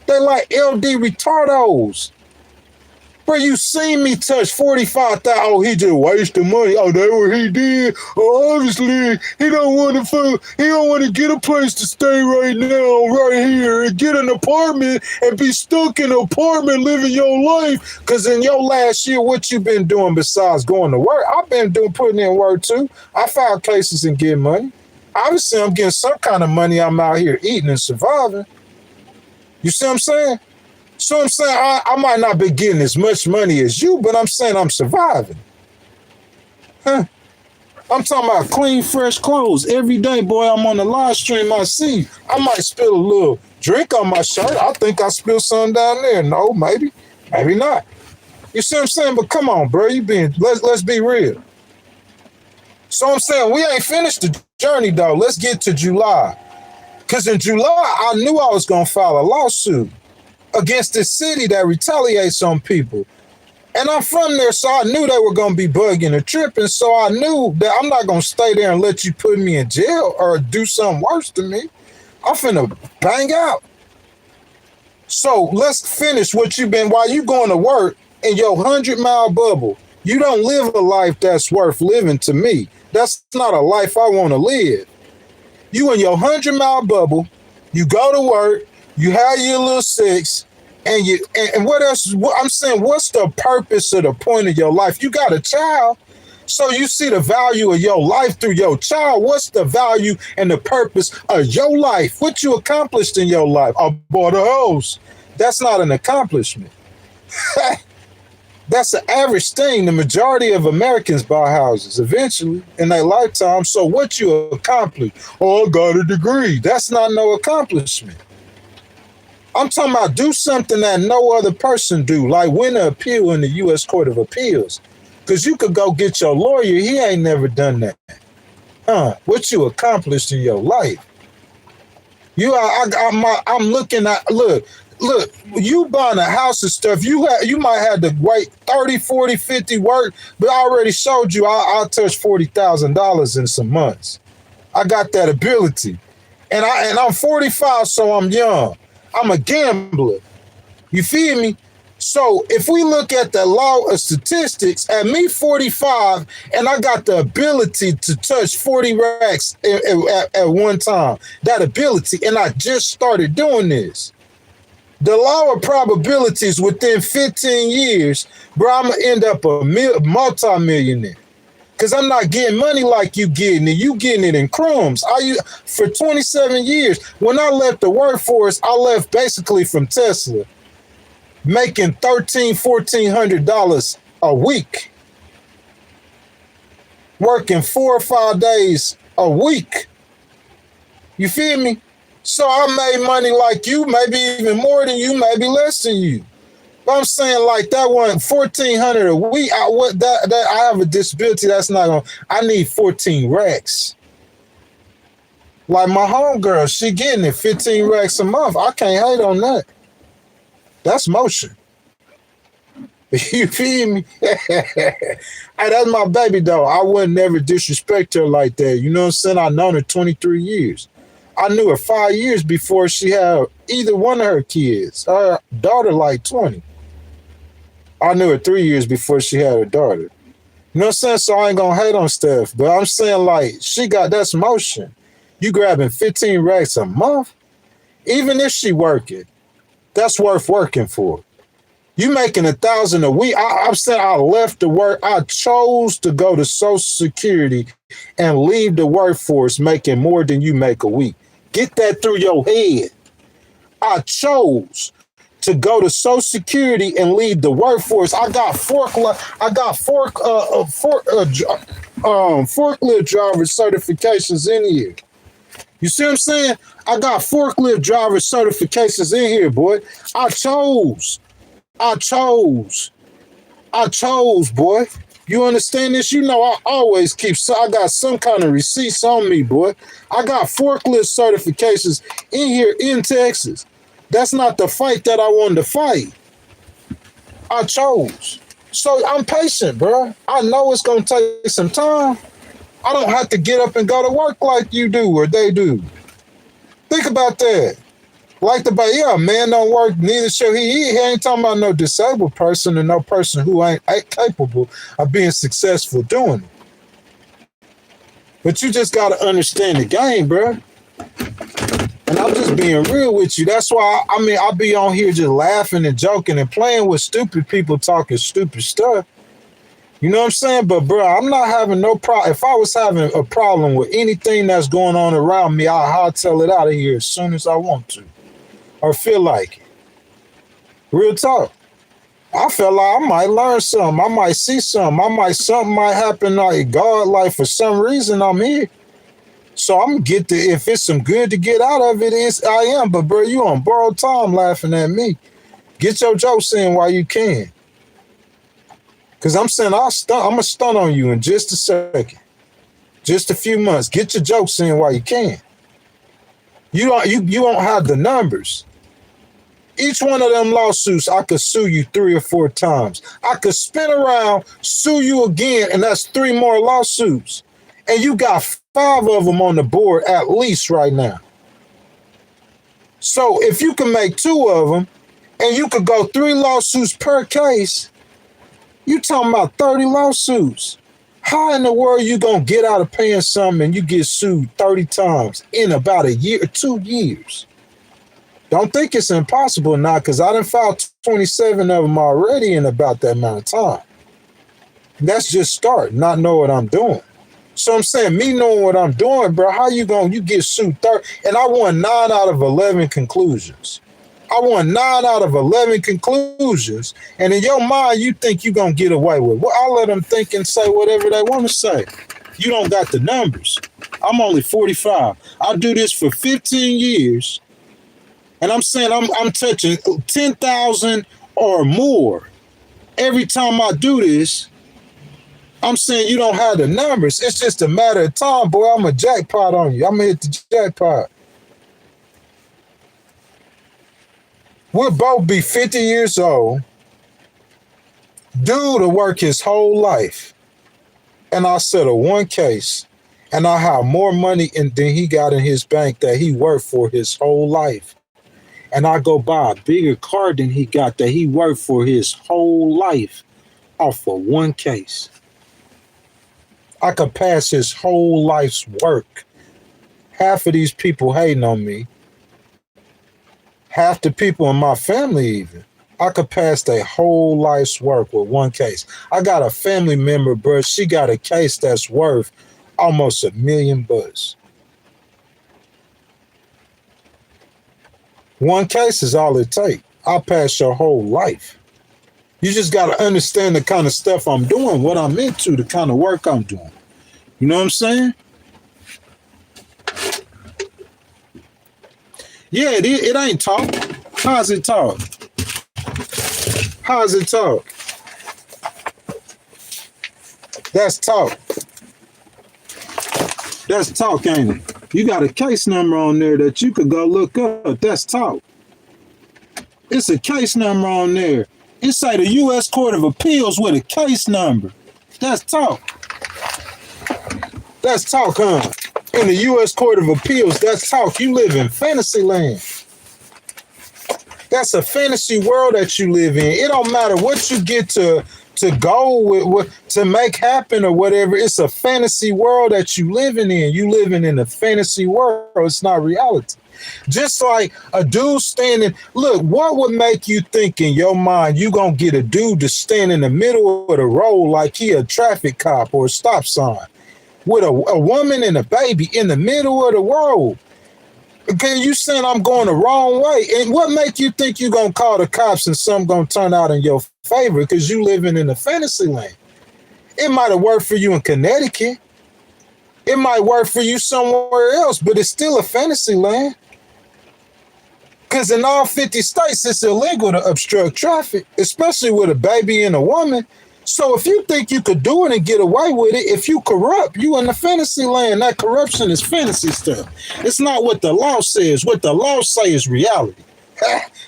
S1: They like LD retardos. Bro, you seen me touch 45,000. Oh, he just wasted money. Oh, that's what he did. Oh, obviously, he don't want to get a place to stay right now, right here, and get an apartment and be stuck in an apartment living your life. Because in your last year, what you been doing besides going to work? I've been putting in work too. I filed cases and get money. Obviously, I'm getting some kind of money. I'm out here eating and surviving. You see what I'm saying? So I'm saying I might not be getting as much money as you, but I'm saying I'm surviving. Huh? I'm talking about clean, fresh clothes every day, boy. I'm on the live stream. I see. I might spill a little drink on my shirt. I think I spilled some down there. No, maybe not. You see what I'm saying? But come on, bro. Let's be real. So I'm saying we ain't finished the journey though. Let's get to July. Because in July, I knew I was going to file a lawsuit against this city that retaliates on people. And I'm from there, so I knew they were going to be bugging or tripping. So I knew that I'm not going to stay there and let you put me in jail or do something worse to me. I'm finna bang out. So let's finish what you've been, while you going to work in your 100-mile bubble. You don't live a life that's worth living to me. That's not a life I want to live. You in your 100-mile bubble, you go to work, you have your little sex, and what else? I'm saying, what's the purpose or the point of your life? You got a child, so you see the value of your life through your child. What's the value and the purpose of your life? What you accomplished in your life? I bought a house. That's not an accomplishment. That's the average thing. The majority of Americans buy houses eventually in their lifetime. So what you accomplish? Oh, I got a degree. That's not no accomplishment. I'm talking about do something that no other person do, like win an appeal in the U.S. Court of Appeals. Because you could go get your lawyer. He ain't never done that. What you accomplished in your life? I'm looking at, look, you buying a house and stuff, you might have to wait 30, 40, 50 work, but I already showed you I'll touch $40,000 in some months. I got that ability. And I'm 45, so I'm young. I'm a gambler. You feel me? So if we look at the law of statistics, at me 45, and I got the ability to touch 40 racks at one time, that ability, and I just started doing this. The law of probabilities within 15 years, bro, I'm going to end up a multi-millionaire. Because I'm not getting money like you getting it. You getting it in crumbs. For 27 years, when I left the workforce, I left basically from Tesla, making $1,400 a week, working 4 or 5 days a week. You feel me? So I made money like you, maybe even more than you, maybe less than you. But I'm saying like that one, $1,400 a week. I have a disability. That's not gonna. I need 14 racks. Like my homegirl, she getting it 15 racks a month. I can't hate on that. That's motion. You feel me? Hey, that's my baby though. I wouldn't never disrespect her like that. You know what I'm saying? I've known her 23 years. I knew her 5 years before she had either one of her kids. Her daughter like 20. I knew her 3 years before she had her daughter. You know what I'm saying? So I ain't gonna hate on Steph, but I'm saying like that's motion. You grabbing 15 racks a month, even if she working, that's worth working for. You making $1,000 a week. I'm saying I left the work. I chose to go to Social Security and leave the workforce making more than you make a week. Get that through your head. I chose to go to Social Security and leave the workforce. I got forklift driver certifications in here. You see what I'm saying? I got forklift driver certifications in here, boy. I chose, boy. You understand this? You know I always I got some kind of receipts on me, boy. I got forklift certifications in here in Texas. That's not the fight that I wanted to fight. I chose. So I'm patient, bro. I know it's going to take some time. I don't have to get up and go to work like you do or they do. Think about that. Like man don't work, neither shall he eat. He ain't talking about no disabled person and no person who ain't capable of being successful doing it. But you just got to understand the game, bro. And I'm just being real with you. That's why, I be on here just laughing and joking and playing with stupid people talking stupid stuff. You know what I'm saying? But, bro, I'm not having no problem. If I was having a problem with anything that's going on around me, I'll tell it out of here as soon as I want to or feel like it. Real talk. I felt like I might learn something. I might see something. Something might happen like God, like for some reason I'm here. So I'm gonna get the, if it's some good to get out of it, I am. But bro, you on borrowed time laughing at me. Get your jokes in while you can. Cause I'm saying I'm gonna stun on you in just a second. Just a few months. Get your jokes in while you can. You don't have the numbers. Each one of them lawsuits, I could sue you 3 or 4 times. I could spin around, sue you again, and that's 3 more lawsuits. And you got 5 of them on the board at least right now. So if you can make 2 of them, and you could go 3 lawsuits per case, you talking about 30 lawsuits. How in the world you gonna get out of paying something and you get sued 30 times in about a year or 2 years? Don't think it's impossible now, because I done filed 27 of them already in about that amount of time. That's just start, not know what I'm doing. So I'm saying, me knowing what I'm doing, bro, how you get sued 30? And I won 9 out of 11 conclusions. I won 9 out of 11 conclusions. And in your mind, you think you're going to get away with it. Well, I'll let them think and say whatever they want to say. You don't got the numbers. I'm only 45. I do this for 15 years. And I'm saying I'm touching 10,000 or more every time I do this. I'm saying you don't have the numbers. It's just a matter of time, boy. I'm a jackpot on you. I'm going to hit the jackpot. We'll both be 50 years old. Dude will work his whole life. And I'll settle 1 case. And I'll have more money than he got in his bank that he worked for his whole life. And I go buy a bigger car than he got that he worked for his whole life off of 1 case. I could pass his whole life's work. Half of these people hating on me. Half the people in my family even. I could pass their whole life's work with 1 case. I got a family member, bro. She got a case that's worth almost $1 million. 1 case is all it takes. I'll pass your whole life. You just got to understand the kind of stuff I'm doing, what I'm into, the kind of work I'm doing. You know what I'm saying? Yeah, it ain't talk. How's it talk? How's it talk? That's talk. That's talk, ain't it? You got a case number on there that you could go look up. That's talk. It's a case number on there. It's like the U.S. Court of Appeals with a case number. That's talk. That's talk, huh? In the U.S. Court of Appeals, that's talk. You live in fantasy land. That's a fantasy world that you live in. It don't matter what you get to go with, to make happen or whatever. It's a fantasy world that you living in. You living in a fantasy world. It's not reality. Just like a dude standing, look, what would make you think in your mind you gonna get a dude to stand in the middle of the road like he a traffic cop or a stop sign with a woman and a baby in the middle of the road? Okay, you saying I'm going the wrong way. And what make you think you gonna call the cops and something gonna turn out in your favor because you living in a fantasy land? It might have worked for you in Connecticut. It might work for you somewhere else, but it's still a fantasy land. Because in all 50 states, it's illegal to obstruct traffic, especially with a baby and a woman. So if you think you could do it and get away with it, if you corrupt, you in the fantasy land. That corruption is fantasy stuff. It's not what the law says. What the law say is reality.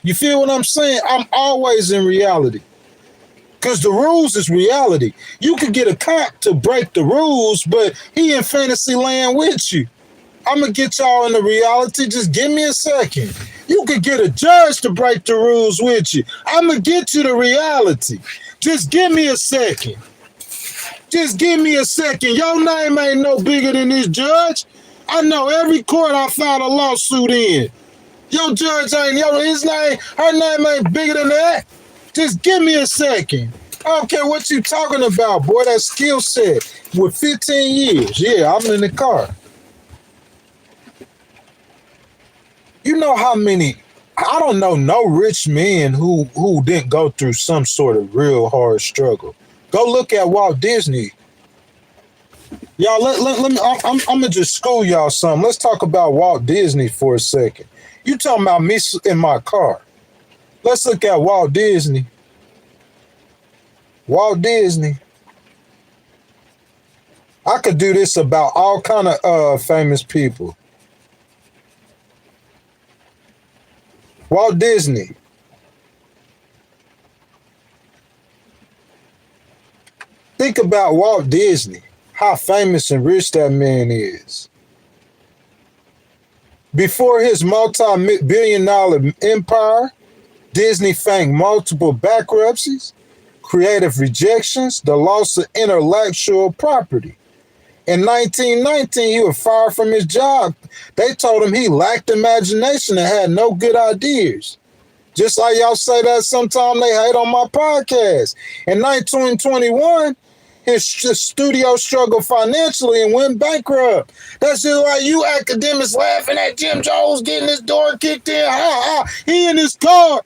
S1: You feel what I'm saying? I'm always in reality. Because the rules is reality. You could get a cop to break the rules, but he in fantasy land with you. I'm going to get y'all into reality. Just give me a second. You could get a judge to break the rules with you. I'm going to get you to reality. Just give me a second. Just give me a second. Your name ain't no bigger than this judge. I know every court I filed a lawsuit in. Your judge ain't, her name ain't bigger than that. Just give me a second. I don't care what you talking about, boy. That skill set with 15 years. Yeah, I'm in the car. You know how many I don't know no rich men who didn't go through some sort of real hard struggle. Go look at Walt Disney. Y'all, let me. I'm gonna just school y'all something. Let's talk about Walt Disney for a second. You talking about me in my car? Let's look at Walt Disney. Walt Disney. I could do this about all kind of famous people. Walt Disney. Think about Walt Disney, how famous and rich that man is. Before his multi-billion-dollar empire, Disney faced multiple bankruptcies, creative rejections, the loss of intellectual property. In 1919, he was fired from his job. They told him he lacked imagination and had no good ideas. Just like y'all say that sometimes they hate on my podcast. In 1921, his studio struggled financially and went bankrupt. That's just like you academics laughing at Jim Jones getting his door kicked in. He in his car.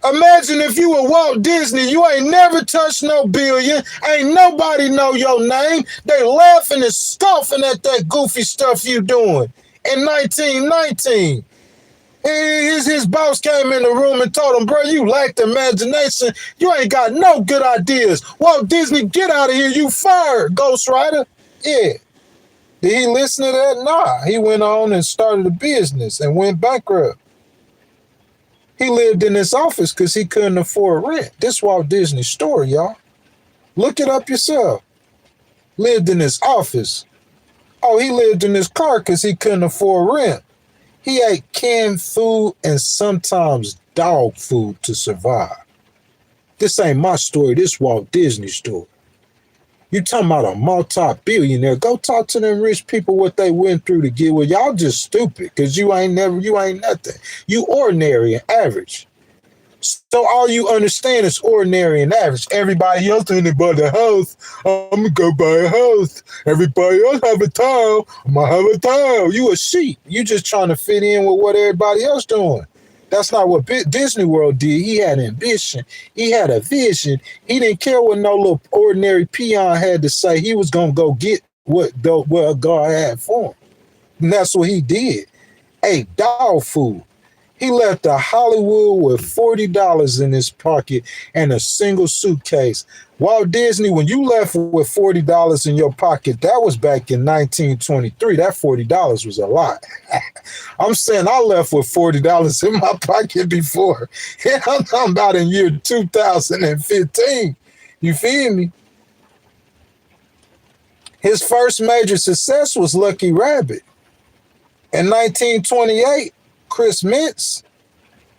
S1: Imagine if you were Walt Disney, you ain't never touched no billion, ain't nobody know your name. They laughing and scoffing at that goofy stuff you doing. In 1919, his boss came in the room and told him, bro, you lacked imagination. You ain't got no good ideas. Walt Disney, get out of here. You fired, ghostwriter. Yeah. Did he listen to that? Nah. He went on and started a business and went bankrupt. He lived in his office because he couldn't afford rent. This Walt Disney story, y'all. Look it up yourself. Lived in his office. Oh, he lived in his car because he couldn't afford rent. He ate canned food and sometimes dog food to survive. This ain't my story. This Walt Disney story. You talking about a multi-billionaire. Go talk to them rich people what they went through to get with. Y'all just stupid because you ain't nothing. You ordinary and average. So all you understand is ordinary and average. Everybody else in it but a house. I'm going to go buy a house. Everybody else have a tile. I'm going to have a tile. You a sheep. You just trying to fit in with what everybody else doing. That's not what Disney World did. He had ambition. He had a vision. He didn't care what no little ordinary peon had to say. He was going to go get what God had for him. And that's what he did. Ate dog food. He left to Hollywood with $40 in his pocket and a single suitcase. Walt Disney, when you left with $40 in your pocket, that was back in 1923. That $40 was a lot. I'm saying I left with $40 in my pocket before. I'm talking about in year 2015. You feel me? His first major success was Lucky Rabbit. In 1928, Chris Mintz,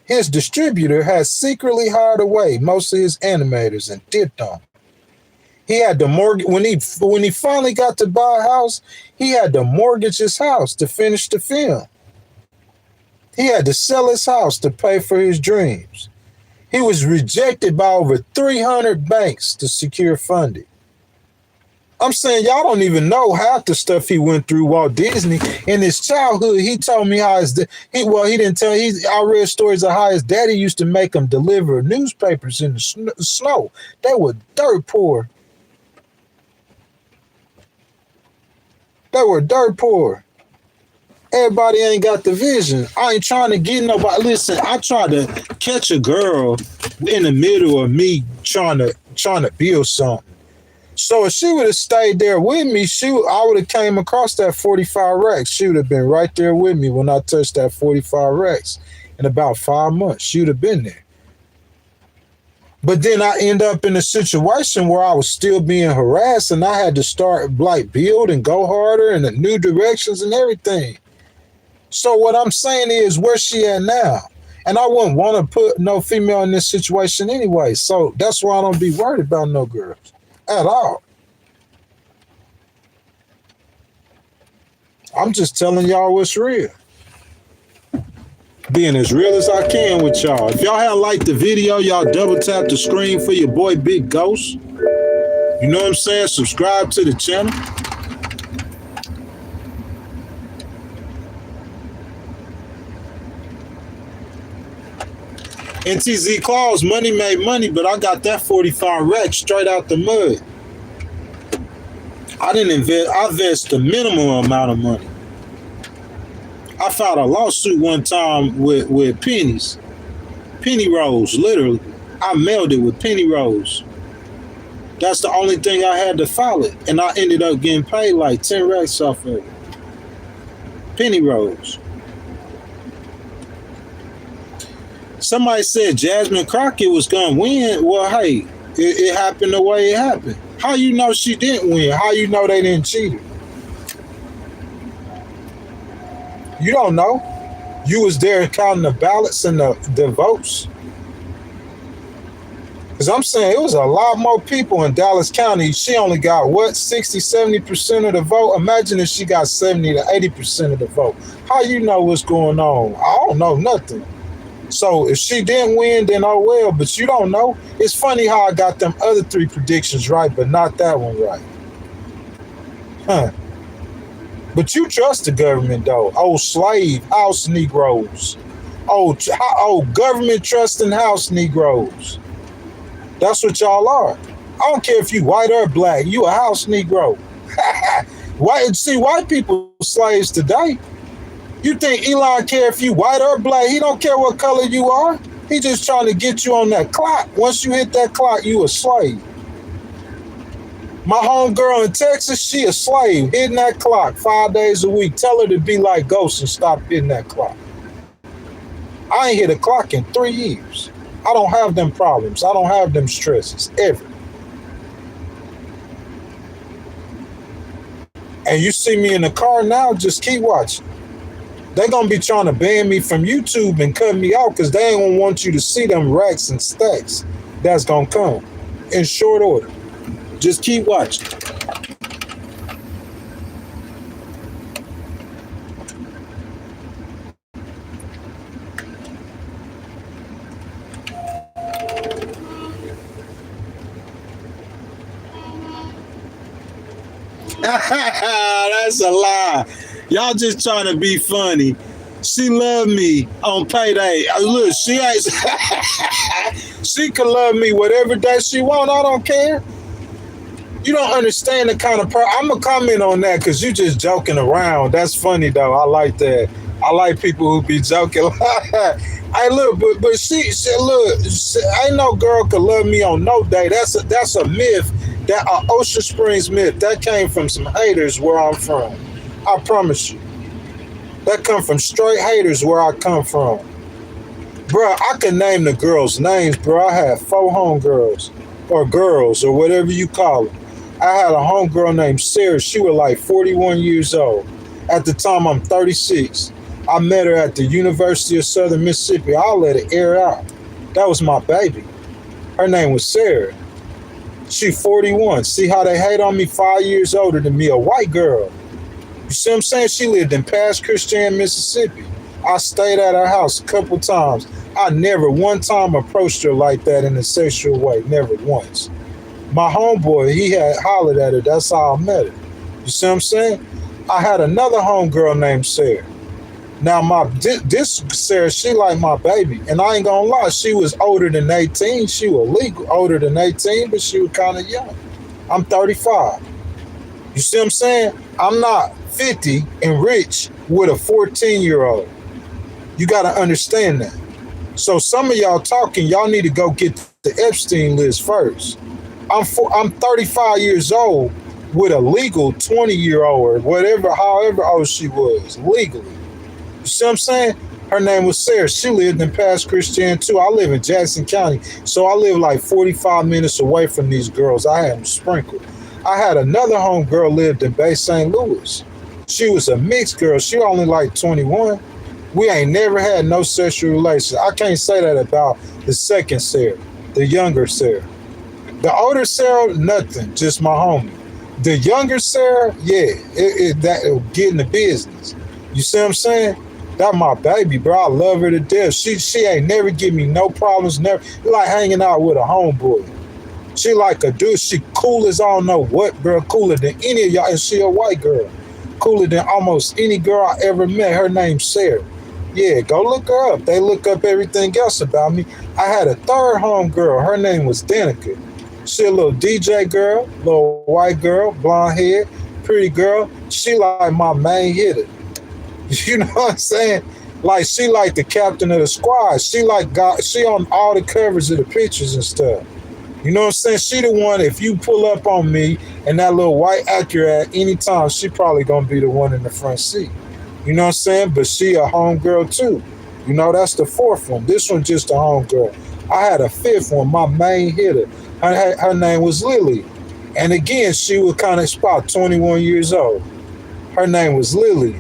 S1: his distributor, had secretly hired away most of his animators and dipped on. He had to mortgage when he finally got to buy a house, he had to mortgage his house to finish the film. He had to sell his house to pay for his dreams. He was rejected by over 300 banks to secure funding. I'm saying y'all don't even know half the stuff he went through. Walt Disney in his childhood, he told me how he didn't tell. I read stories of how his daddy used to make him deliver newspapers in the snow. They were dirt poor. They were dirt poor. Everybody ain't got the vision. I ain't trying to get nobody. Listen, I tried to catch a girl in the middle of me trying to build something. So if she would have stayed there with me, I would have came across that 45 racks. She would have been right there with me when I touched that 45 racks. In about 5 months, she would have been there. But then I end up in a situation where I was still being harassed and I had to start build and go harder in the new directions and everything. So what I'm saying is, where's she at now? And I wouldn't want to put no female in this situation anyway. So that's why I don't be worried about no girls. At all. I'm just telling y'all what's real. Being as real as I can with y'all. If y'all haven't liked the video, y'all double tap the screen for your boy Big Ghost. You know what I'm saying? Subscribe to the channel. NTZ Claus, money made money, but I got that 45 rack straight out the mud. I didn't invest, I invested the minimum amount of money. I filed a lawsuit one time with pennies. Penny rolls, literally. I mailed it with penny rolls. That's the only thing I had to file it. And I ended up getting paid like 10 racks off of it. Penny rolls. Somebody said Jasmine Crockett was going to win. Well, hey, it happened the way it happened. How you know she didn't win? How you know they didn't cheat her? You don't know. You was there counting the ballots and the votes. Because I'm saying it was a lot more people in Dallas County. She only got, what, 60, 70% of the vote? Imagine if she got 70 to 80% of the vote. How you know what's going on? I don't know nothing. So if she didn't win, then oh well, but you don't know. It's funny how I got them other 3 predictions right, but not that one right. Huh. But you trust the government, though. Oh, slave house Negroes. Oh, government trusting house Negroes. That's what y'all are. I don't care if you white or black. You a house Negro. White people slaves today. You think Elon care if you white or black? He don't care what color you are. He just trying to get you on that clock. Once you hit that clock, you a slave. My homegirl in Texas, she a slave, hitting that clock 5 days a week. Tell her to be like Ghost and stop hitting that clock. I ain't hit a clock in 3 years. I don't have them problems. I don't have them stresses, ever. And you see me in the car now, just keep watching. They're going to be trying to ban me from YouTube and cut me out because they ain't going to want you to see them racks and stacks that's going to come in short order. Just keep watching. That's a lie. Y'all just trying to be funny. She love me on payday. Look, she ain't. She can love me whatever day she want. I don't care. You don't understand the kind of person. I'm gonna comment on that because you just joking around. That's funny though. I like that. I like people who be joking. Hey, look, but she look. Ain't no girl could love me on no day. That's a myth. That Ocean Springs myth. That came from some haters where I'm from. I promise you. That come from straight haters where I come from. Bro, I can name the girls' names, bro. I had 4 homegirls, or girls, or whatever you call them. I had a homegirl named Sarah. She was like 41 years old. At the time, I'm 36. I met her at the University of Southern Mississippi. I'll let it air out. That was my baby. Her name was Sarah. She 41. See how they hate on me? 5 years older than me, a white girl. You see what I'm saying? She lived in Pass Christian, Mississippi. I stayed at her house a couple times. I never one time approached her like that in a sexual way. Never once. My homeboy, he had hollered at her. That's how I met her. You see what I'm saying? I had another homegirl named Sarah. Now, this Sarah, she like my baby. And I ain't gonna lie, she was older than 18. She was legal, older than 18, but she was kind of young. I'm 35. You see what I'm saying? I'm not 50 and rich with a 14-year-old. You got to understand that. So some of y'all talking, y'all need to go get the Epstein list first. I'm 35 years old with a legal 20-year-old or whatever, however old she was, legally. You see what I'm saying? Her name was Sarah. She lived in Pass Christian too. I live in Jackson County, so I live like 45 minutes away from these girls. I had them sprinkled. I had another homegirl lived in Bay St. Louis. She was a mixed girl. She only like 21. We ain't never had no sexual relations. I can't say that about the second Sarah, the younger Sarah. The older Sarah, nothing, just my homie. The younger Sarah, yeah, that getting the business. You see what I'm saying? That my baby, bro. I love her to death. She ain't never give me no problems. Never like hanging out with a homeboy. She like a dude. She cool as I don't know what, bro. Cooler than any of y'all. And she a white girl. Cooler than almost any girl I ever met. Her name's Sarah. Yeah, go look her up. They look up everything else about me. I had a third homegirl. Her name was Danica. She a little DJ girl, little white girl, blonde hair, pretty girl. She like my main hitter. You know what I'm saying? Like she like the captain of the squad. She on all the covers of the pictures and stuff. You know what I'm saying? She the one, if you pull up on me and that little white Acura at any time, she probably gonna be the one in the front seat. You know what I'm saying? But she a homegirl too. You know, that's the fourth one. This one just a homegirl. I had a fifth one, my main hitter. Her name was Lily. And again, she was kind of about 21 years old. Her name was Lily.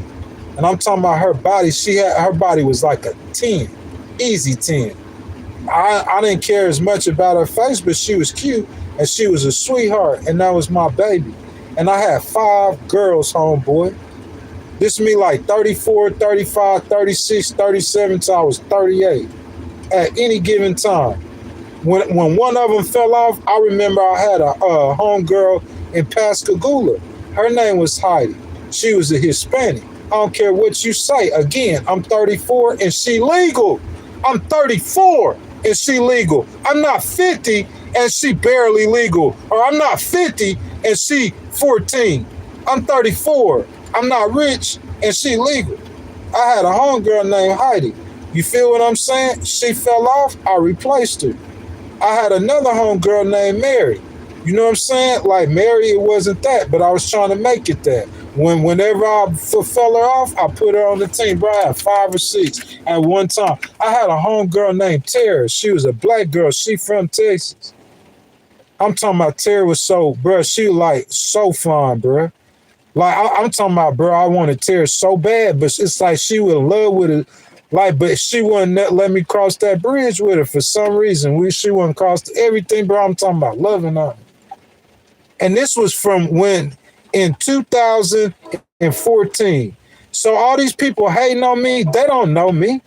S1: And I'm talking about her body. Her body was like a 10, easy 10. I didn't care as much about her face, but she was cute and she was a sweetheart, and that was my baby. And I had 5 girls, homeboy. This me like 34, 35, 36, 37 till I was 38 at any given time. When one of them fell off, I remember I had a homegirl in Pascagoula. Her name was Heidi. She was a Hispanic. I don't care what you say. Again, I'm 34 and she legal. I'm 34 and she legal. I'm not 50 and she barely legal. Or I'm not 50 and she 14. I'm 34. I'm not rich and she legal. I had a homegirl named Heidi. You feel what I'm saying? She fell off, I replaced her. I had another homegirl named Mary. You know what I'm saying? Like Mary, it wasn't that, but I was trying to make it that. Whenever I fell her off, I put her on the team. Bro, I had 5 or 6 at one time. I had a homegirl named Tara. She was a black girl. She from Texas. I'm talking about Tara was so, bro, she like so fine, bro. Like, I'm talking about, bro, I wanted Tara so bad, but it's like she was in love with it. Like, but she wouldn't let me cross that bridge with her for some reason. She wouldn't cross everything, bro. I'm talking about loving her. And this was from when, in 2014. So all these people hating on me, they don't know me.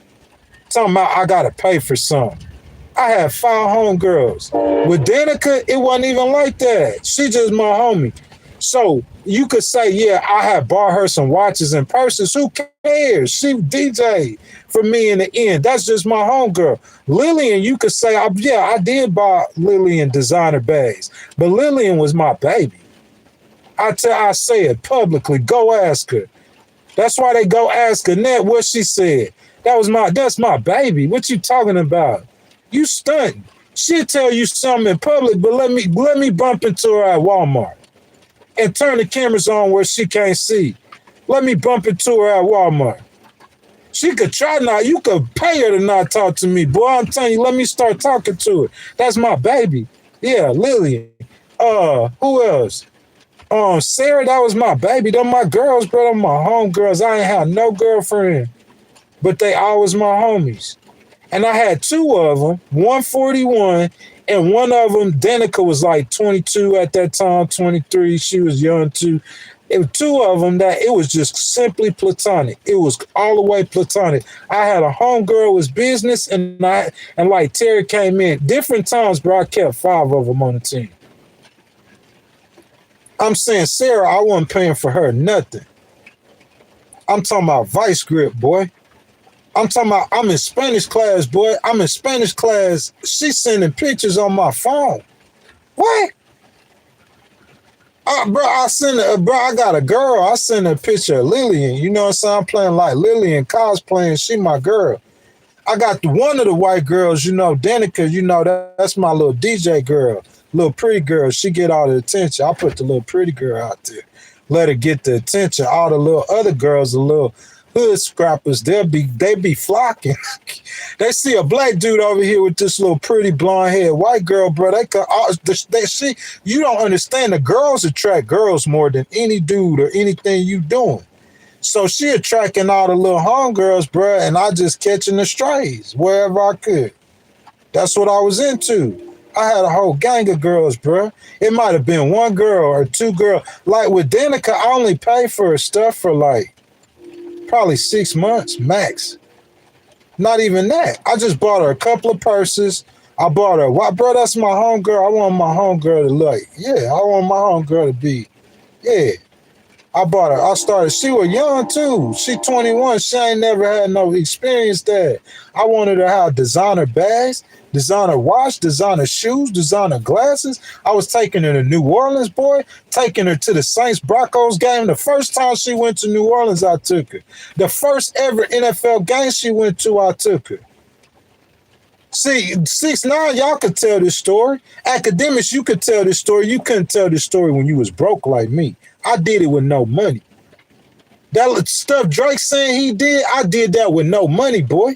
S1: Talking about I gotta pay for something. I had 5 homegirls. With Danica, it wasn't even like that. She just my homie. So you could say, yeah, I had bought her some watches and purses. Who cares? She DJ'd for me in the end. That's just my homegirl. Lillian, you could say, I did buy Lillian designer bags, but Lillian was my baby. I say it publicly. Go ask her. That's why they go ask Annette what she said. That's my baby. What you talking about? You stunting. She'll tell you something in public, but let me bump into her at Walmart and turn the cameras on where she can't see. Let me bump into her at Walmart. She could try not. You could pay her to not talk to me. Boy, I'm telling you, let me start talking to her. That's my baby. Yeah, Lillian. Who else? Sarah, that was my baby. Them my girls, bro. Them my homegirls. I ain't had no girlfriend, but they always my homies. And I had 2 of them, 141, and one of them, Danica, was like 22 at that time, 23. She was young too. It was 2 of them that it was just simply platonic. It was all the way platonic. I had a homegirl was business, and like Terry came in different times, bro. I kept 5 of them on the team. I'm saying Sarah, I wasn't paying for her nothing. I'm talking about vice grip, boy. I'm talking about I'm in Spanish class, boy. I'm in Spanish class. She's sending pictures on my phone. What? Bro, I got a girl. I sent her a picture of Lillian. You know what I'm saying? I'm playing like Lillian, cosplaying. She my girl. I got one of the white girls, you know, Danica, you know, that's my little DJ girl, little pretty girl. She get all the attention. I put the little pretty girl out there. Let her get the attention. All the little other girls, the little hood scrappers, they be flocking. They see a black dude over here with this little pretty blonde haired white girl, bro. You don't understand. The girls attract girls more than any dude or anything you doing. So she attracting all the little homegirls, bro, and I just catching the strays wherever I could. That's what I was into. I had a whole gang of girls, bro. It might have been 1 girl or 2 girls. Like with Danica, I only paid for her stuff for like probably 6 months max. Not even that. I just bought her a couple of purses. I bought her, bro, that's my homegirl. I want my homegirl to like, yeah, I want my homegirl to be, yeah. I bought her. I started. She was young too. She 21. She ain't never had no experience there. I wanted her to have designer bags, designer watch, designer shoes, designer glasses. I was taking her to New Orleans, boy. Taking her to the Saints Broncos game. The first time she went to New Orleans, I took her. The first ever NFL game she went to, I took her. See, 6ix9ine, y'all could tell this story. Academics, you could tell this story. You couldn't tell this story when you was broke like me. I did it with no money. That stuff Drake saying he did, I did that with no money, boy.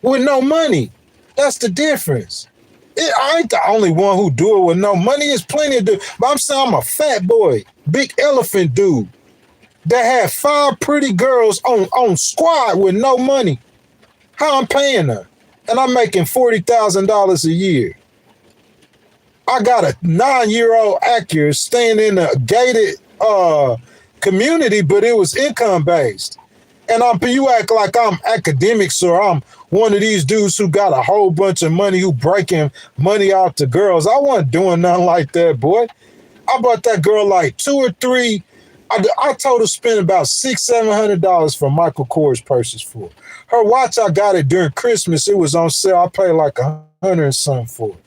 S1: With no money. That's the difference. I ain't the only one who do it with no money. There's plenty of dudes. But I'm saying I'm a fat boy, big elephant dude that had 5 pretty girls on squad with no money. How I'm paying her? And I'm making $40,000 a year. I got a 9-year-old Acura staying in a gated community, but it was income based. And you act like I'm academics or I'm one of these dudes who got a whole bunch of money who breaking money out to girls. I wasn't doing nothing like that, boy. I bought that girl like 2 or 3. I told her to spend about $600-700 for Michael Kors purses for her watch. I got it during Christmas. It was on sale. I paid like $100 and something for it.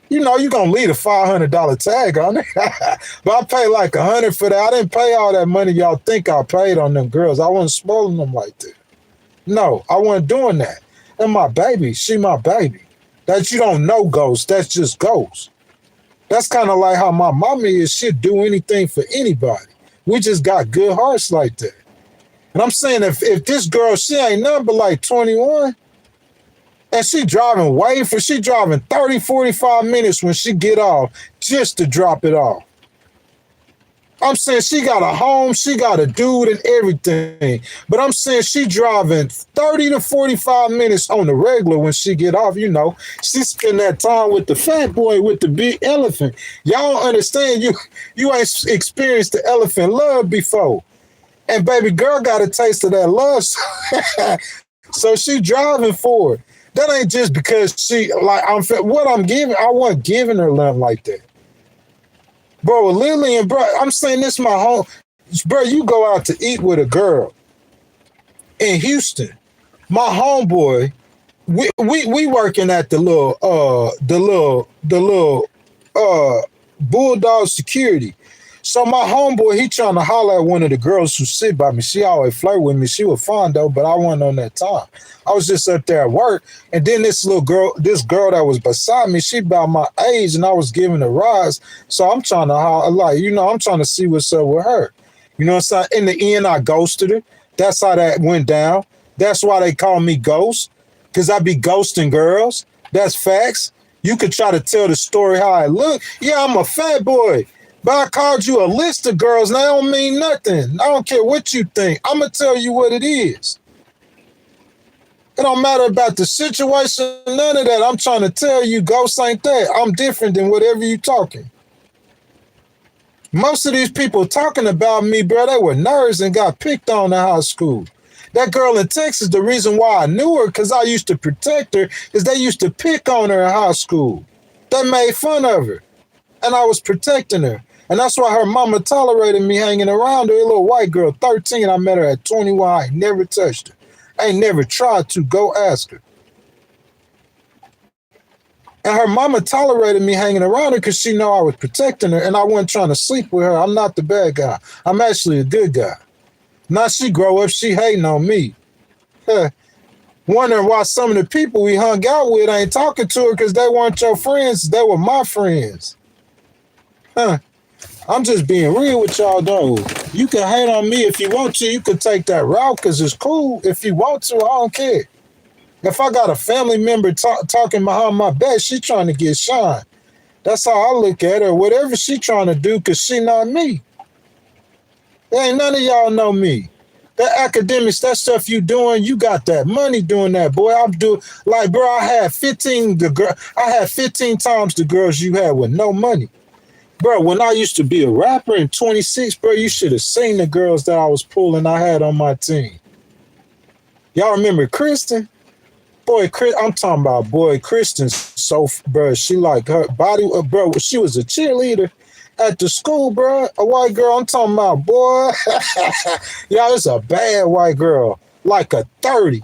S1: You know, you're going to leave a $500 tag on it. But I paid like $100 for that. I didn't pay all that money y'all think I paid on them girls. I wasn't spoiling them like that. No, I wasn't doing that. And my baby, she my baby. That you don't know Ghost. That's just Ghost. That's kind of like how my mommy is. She'd do anything for anybody. We just got good hearts like that. And I'm saying if this girl, she ain't nothing but like 21, and she driving 30, 45 minutes when she get off just to drop it off. I'm saying she got a home, she got a dude and everything. But I'm saying she driving 30 to 45 minutes on the regular when she get off, you know. She spend that time with the fat boy with the big elephant. Y'all don't understand, you ain't experienced the elephant love before. And baby girl got a taste of that love. So she driving for it. That ain't just because she, like, what I'm giving, I wasn't giving her nothing like that. Bro, Lillian, bro, I'm saying this my home. Bro, you go out to eat with a girl in Houston. My homeboy, we working at the little Bulldog security. So my homeboy, he trying to holler at one of the girls who sit by me. She always flirt with me. She was fun though, but I wasn't on that time. I was just up there at work. And then this girl that was beside me, she about my age and I was giving her rides. So I'm trying to holler, like, you know, I'm trying to see what's up with her. You know what I'm saying? In the end, I ghosted her. That's how that went down. That's why they call me Ghost, because I be ghosting girls. That's facts. You could try to tell the story how I look. Yeah, I'm a fat boy. But I called you a list of girls, and that don't mean nothing. I don't care what you think. I'm going to tell you what it is. It don't matter about the situation, none of that. I'm trying to tell you, Ghost ain't that. I'm different than whatever you talking. Most of these people talking about me, bro, they were nerds and got picked on in high school. That girl in Texas, the reason why I knew her, because I used to protect her, is they used to pick on her in high school. They made fun of her, and I was protecting her. And that's why her mama tolerated me hanging around her. A little white girl, 13. I met her at 21. I ain't never touched her. I ain't never tried to. Go ask her. And her mama tolerated me hanging around her because she know I was protecting her and I wasn't trying to sleep with her. I'm not the bad guy. I'm actually a good guy. Now she grow up, she hating on me. Wondering why some of the people we hung out with ain't talking to her because they weren't your friends. They were my friends. I'm just being real with y'all, though. You can hate on me if you want to. You can take that route because it's cool. If you want to, I don't care. If I got a family member talking behind my back, she trying to get shine. That's how I look at her. Whatever she trying to do, because she not me. There ain't none of y'all know me. That academics, that stuff you doing, you got that money doing that, boy. I'm doing, like, bro, I had 15 times the girls you had with no money. Bro, when I used to be a rapper in 26, bro, you should have seen the girls that I was pulling I had on my team. Y'all remember Kristen? Boy, I'm talking about, boy, Kristen, so, bro, she like her body, bro, she was a cheerleader, at the school, bro. A white girl, I'm talking about, boy. Y'all, it's a bad white girl, like a 30.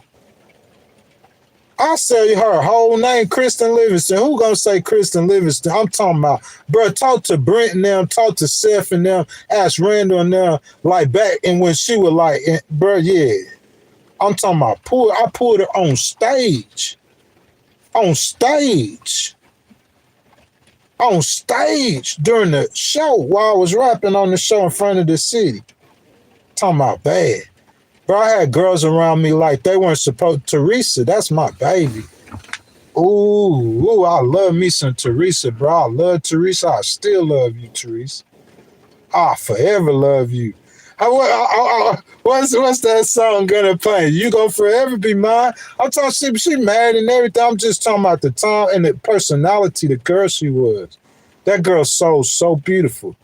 S1: I say her whole name, Kristen Livingston. Who gonna say Kristen Livingston? I'm talking about, bro, talk to Brent and them, talk to Seth and them, ask Randall and them, like back, and when she was like, bro, yeah. I'm talking about, I pulled her on stage. On stage during the show while I was rapping on the show in front of the city. Talking about bad. Bro, I had girls around me like they weren't supposed. Teresa, that's my baby. Ooh, I love me some Teresa, bro. I love Teresa. I still love you, Teresa. I forever love you. What's that song gonna play? You gonna forever be mine? I'm talking she married and everything. I'm just talking about the time and the personality, the girl she was. That girl's so beautiful.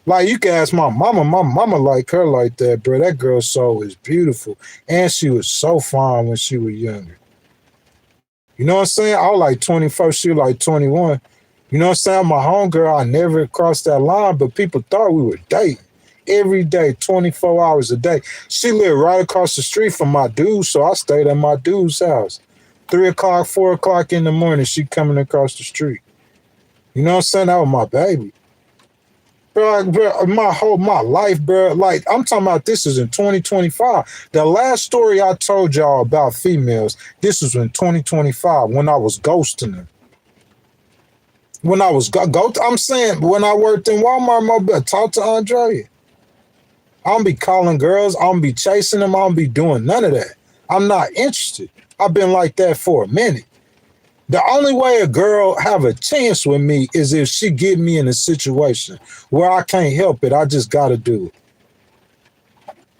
S1: Like, you can ask my mama like her like that, bro. That girl's soul is beautiful. And she was so fine when she was younger. You know what I'm saying? I was like 24, she was like 21. You know what I'm saying? My homegirl, I never crossed that line, but people thought we were dating. Every day, 24 hours a day. She lived right across the street from my dude, so I stayed at my dude's house. 3 o'clock, 4 o'clock in the morning, she coming across the street. You know what I'm saying? That was my baby. Bro, my life, bro. Like, I'm talking about this is in 2025. The last story I told y'all about females, this was in 2025 when I was ghosting them. When I was I'm saying when I worked in Walmart Mobile, talk to Andrea. I don't be calling girls. I don't be chasing them. I don't be doing none of that. I'm not interested. I've been like that for a minute. The only way a girl have a chance with me is if she get me in a situation where I can't help it. I just got to do it.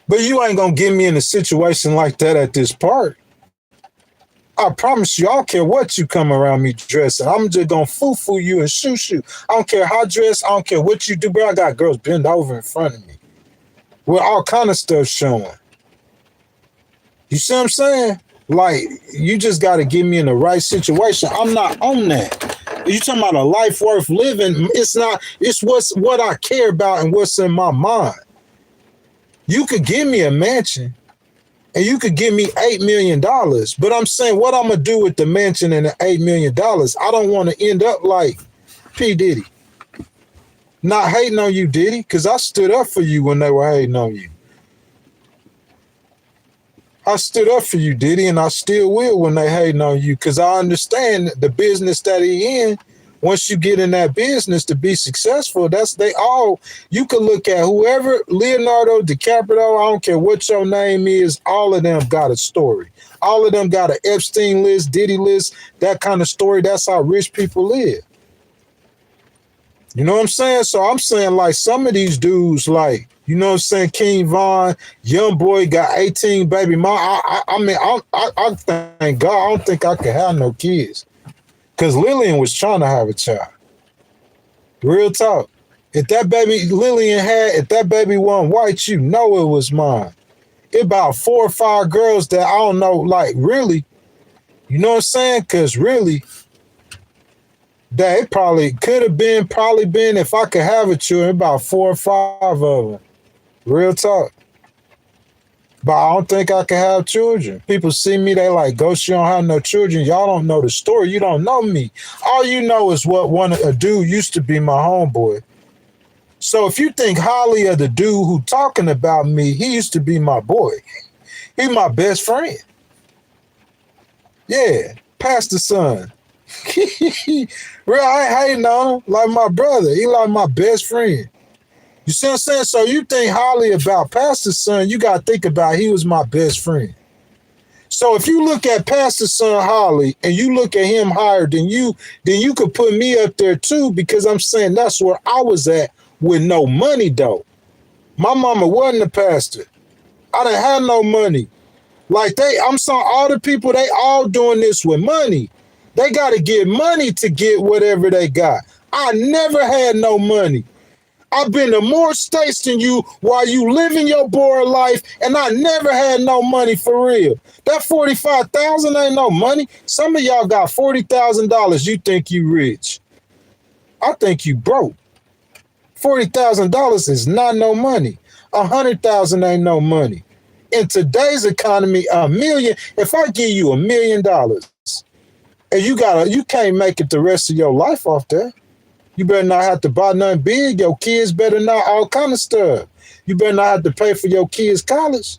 S1: But you ain't going to get me in a situation like that at this park. I promise you, I don't care what you come around me dressing. I'm just going to foo-foo you and shoot you. I don't care how dressed. I don't care what you do, bro. I got girls bend over in front of me with all kind of stuff showing. You see what I'm saying? Like, you just got to get me in the right situation. I'm not on that. You talking about a life worth living? It's not. It's what I care about and what's in my mind. You could give me a mansion and you could give me $8 million, but I'm saying what I'm going to do with the mansion and the $8 million, I don't want to end up like P. Diddy. Not hating on you, Diddy, because I stood up for you when they were hating on you. I stood up for you, Diddy, and I still will when they hating on you, because I understand the business that he in. Once you get in that business to be successful, you can look at whoever, Leonardo DiCaprio, I don't care what your name is, all of them got a story. All of them got an Epstein list, Diddy list, that kind of story. That's how rich people live. You know what I'm saying? So I'm saying, like, some of these dudes, like, you know what I'm saying, King Von, young boy got 18 baby mom. I thank God, I don't think I could have no kids. Because Lillian was trying to have a child. Real talk. If that baby wasn't white, you know it was mine. It about 4 or 5 girls that I don't know, like, really, you know what I'm saying? Because really, that it probably been, if I could have a children, about 4 or 5 of them. Real talk. But I don't think I can have children. People see me, they like, Ghost, you don't have no children. Y'all don't know the story. You don't know me. All you know is what a dude used to be my homeboy. So if you think highly of the dude who talking about me, he used to be my boy. He my best friend. Yeah, Pastor Son. Real, I ain't hating on him. Like my brother. He like my best friend. You see what I'm saying? So you think highly about Pastor's son, you got to think about he was my best friend. So if you look at Pastor's son Holly and you look at him higher than you could put me up there too, because I'm saying that's where I was at with no money though. My mama wasn't a pastor. I didn't have no money. Like I'm sorry, all the people, they all doing this with money. They got to get money to get whatever they got. I never had no money. I've been to more states than you while you living your boring life, and I never had no money for real. That $45,000 ain't no money. Some of y'all got $40,000. You think you rich. I think you broke. $40,000 is not no money. 100,000 ain't no money. In today's economy, $1 million, if I give you $1 million and you can't make it the rest of your life off that, you better not have to buy nothing big. Your kids better not, all kind of stuff. You better not have to pay for your kids' college.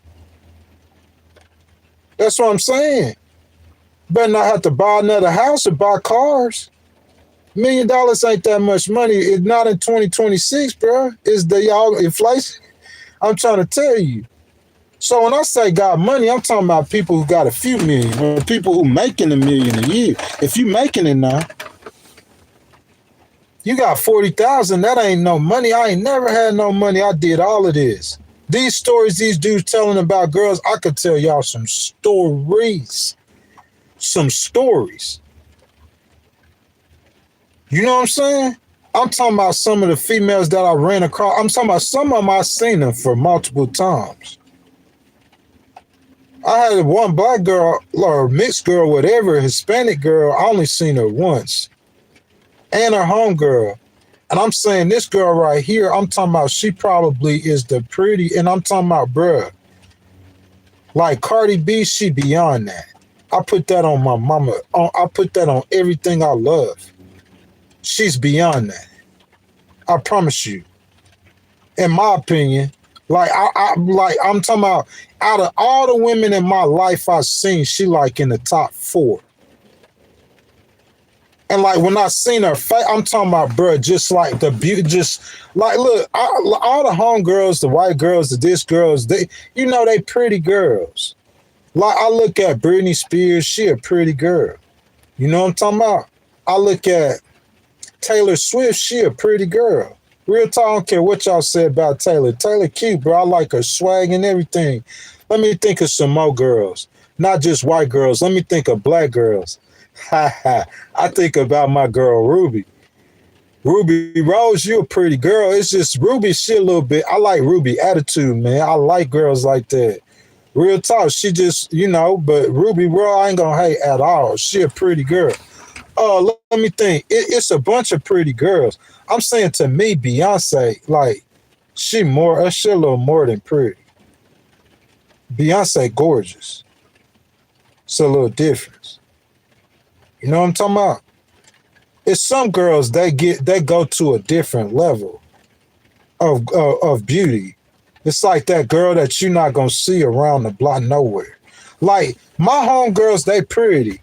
S1: That's what I'm saying. Better not have to buy another house or buy cars. $1 million ain't that much money. It's not in 2026, bro. It's the y'all inflation. I'm trying to tell you. So when I say got money, I'm talking about people who got a few million, or people who making $1 million a year. If you making it now, you got 40,000. That ain't no money. I ain't never had no money. I did all of this. These stories these dudes telling about girls, I could tell y'all some stories. Some stories. You know what I'm saying? I'm talking about some of the females that I ran across. I'm talking about some of them I seen them for multiple times. I had one black girl or mixed girl, whatever, Hispanic girl. I only seen her once. And her homegirl. And I'm saying this girl right here, I'm talking about she probably is the pretty, and I'm talking about, bruh, like Cardi B, she beyond that. I put that on my mama. I put that on everything I love. She's beyond that. I promise you. In my opinion, I'm talking about out of all the women in my life I've seen, she like in the top 4. And like when I seen her face, I'm talking about, bro, just like the beauty, just like, look, all the homegirls, the white girls, the this girls, they pretty girls. Like I look at Britney Spears, she a pretty girl. You know what I'm talking about? I look at Taylor Swift, she a pretty girl. Real talk, I don't care what y'all say about Taylor. Taylor cute, bro. I like her swag and everything. Let me think of some more girls. Not just white girls. Let me think of black girls. I think about my girl Ruby. Ruby Rose, you a pretty girl. It's just Ruby, she a little bit. I like Ruby attitude, man. I like girls like that. Real talk, she just, but Ruby Rose, I ain't gonna hate at all. She a pretty girl. Let me think. It's a bunch of pretty girls. I'm saying to me, Beyonce, like, she a little more than pretty. Beyonce gorgeous. It's a little difference. You know what I'm talking about? It's some girls they go to a different level of beauty. It's like that girl that you're not gonna see around the block nowhere. Like my homegirls, they pretty.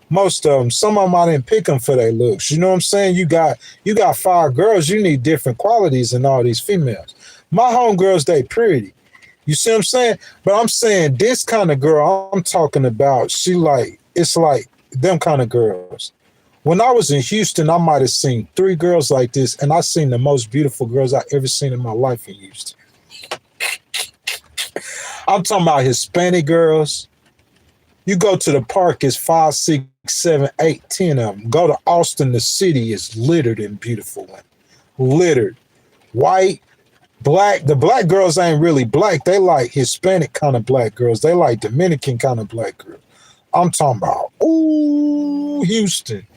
S1: Most of them. Some of them I didn't pick them for their looks. You know what I'm saying? You got 5 girls. You need different qualities in all these females. My homegirls, they pretty. You see what I'm saying? But I'm saying this kind of girl I'm talking about, it's like them kind of girls. When I was in Houston, I might have seen 3 girls like this, and I seen the most beautiful girls I ever seen in my life in Houston. I'm talking about Hispanic girls. You go to the park, it's 5, 6, 7, 8, 10 of them. Go to Austin, the city is littered in beautiful women. Littered. White, black. The black girls ain't really black. They like Hispanic kind of black girls. They like Dominican kind of black girls. I'm talking about, Houston.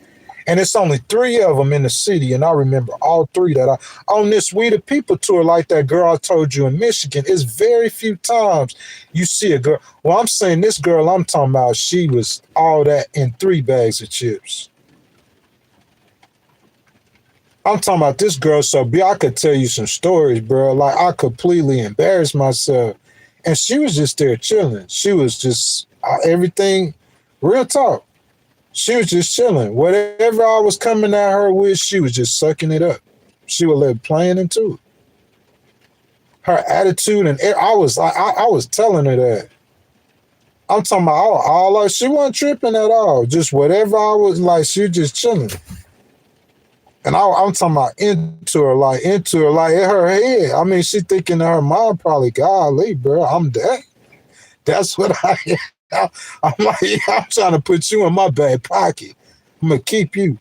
S1: And it's only 3 of them in the city. And I remember all 3 that on this We the People tour, like that girl I told you in Michigan, it's very few times you see a girl. Well, I'm saying this girl I'm talking about, she was all that in 3 bags of chips. I'm talking about this girl, so I could tell you some stories, bro. Like I completely embarrassed myself. And she was just there chilling. She was just everything, real talk. She was just chilling. Whatever I was coming at her with, she was just sucking it up. She was like playing into it. Her attitude, and I was telling her that. I'm talking about all she wasn't tripping at all. Just whatever I was like, she was just chilling. And I'm talking about into her like in her head. I mean, she thinking in her mind probably, golly, bro, I'm that. That's what I am. I'm like, I'm trying to put you in my back pocket. I'm gonna keep you.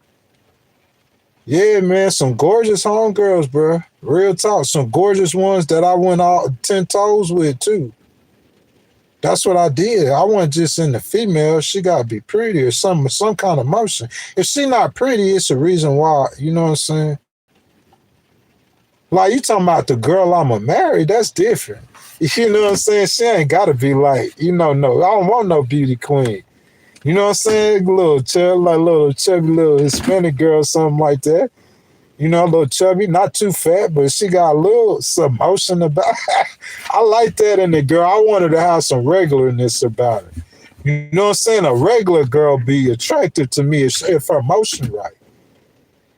S1: Yeah, man, some gorgeous homegirls, bro. Real talk. Some gorgeous ones that I went all 10 toes with too. That's what I did. I wasn't just in the female. She gotta be pretty or some kind of motion. If she not pretty, it's a reason why. You know what I'm saying? Like, you talking about the girl I'ma marry, that's different. You know what I'm saying? She ain't gotta be like, no, I don't want no beauty queen. You know what I'm saying? Little chubby little Hispanic girl, something like that. You know, a little chubby, not too fat, but she got a little some motion about her. I like that in the girl. I wanted to have some regularness about her. You know what I'm saying? A regular girl be attractive to me if her motion right.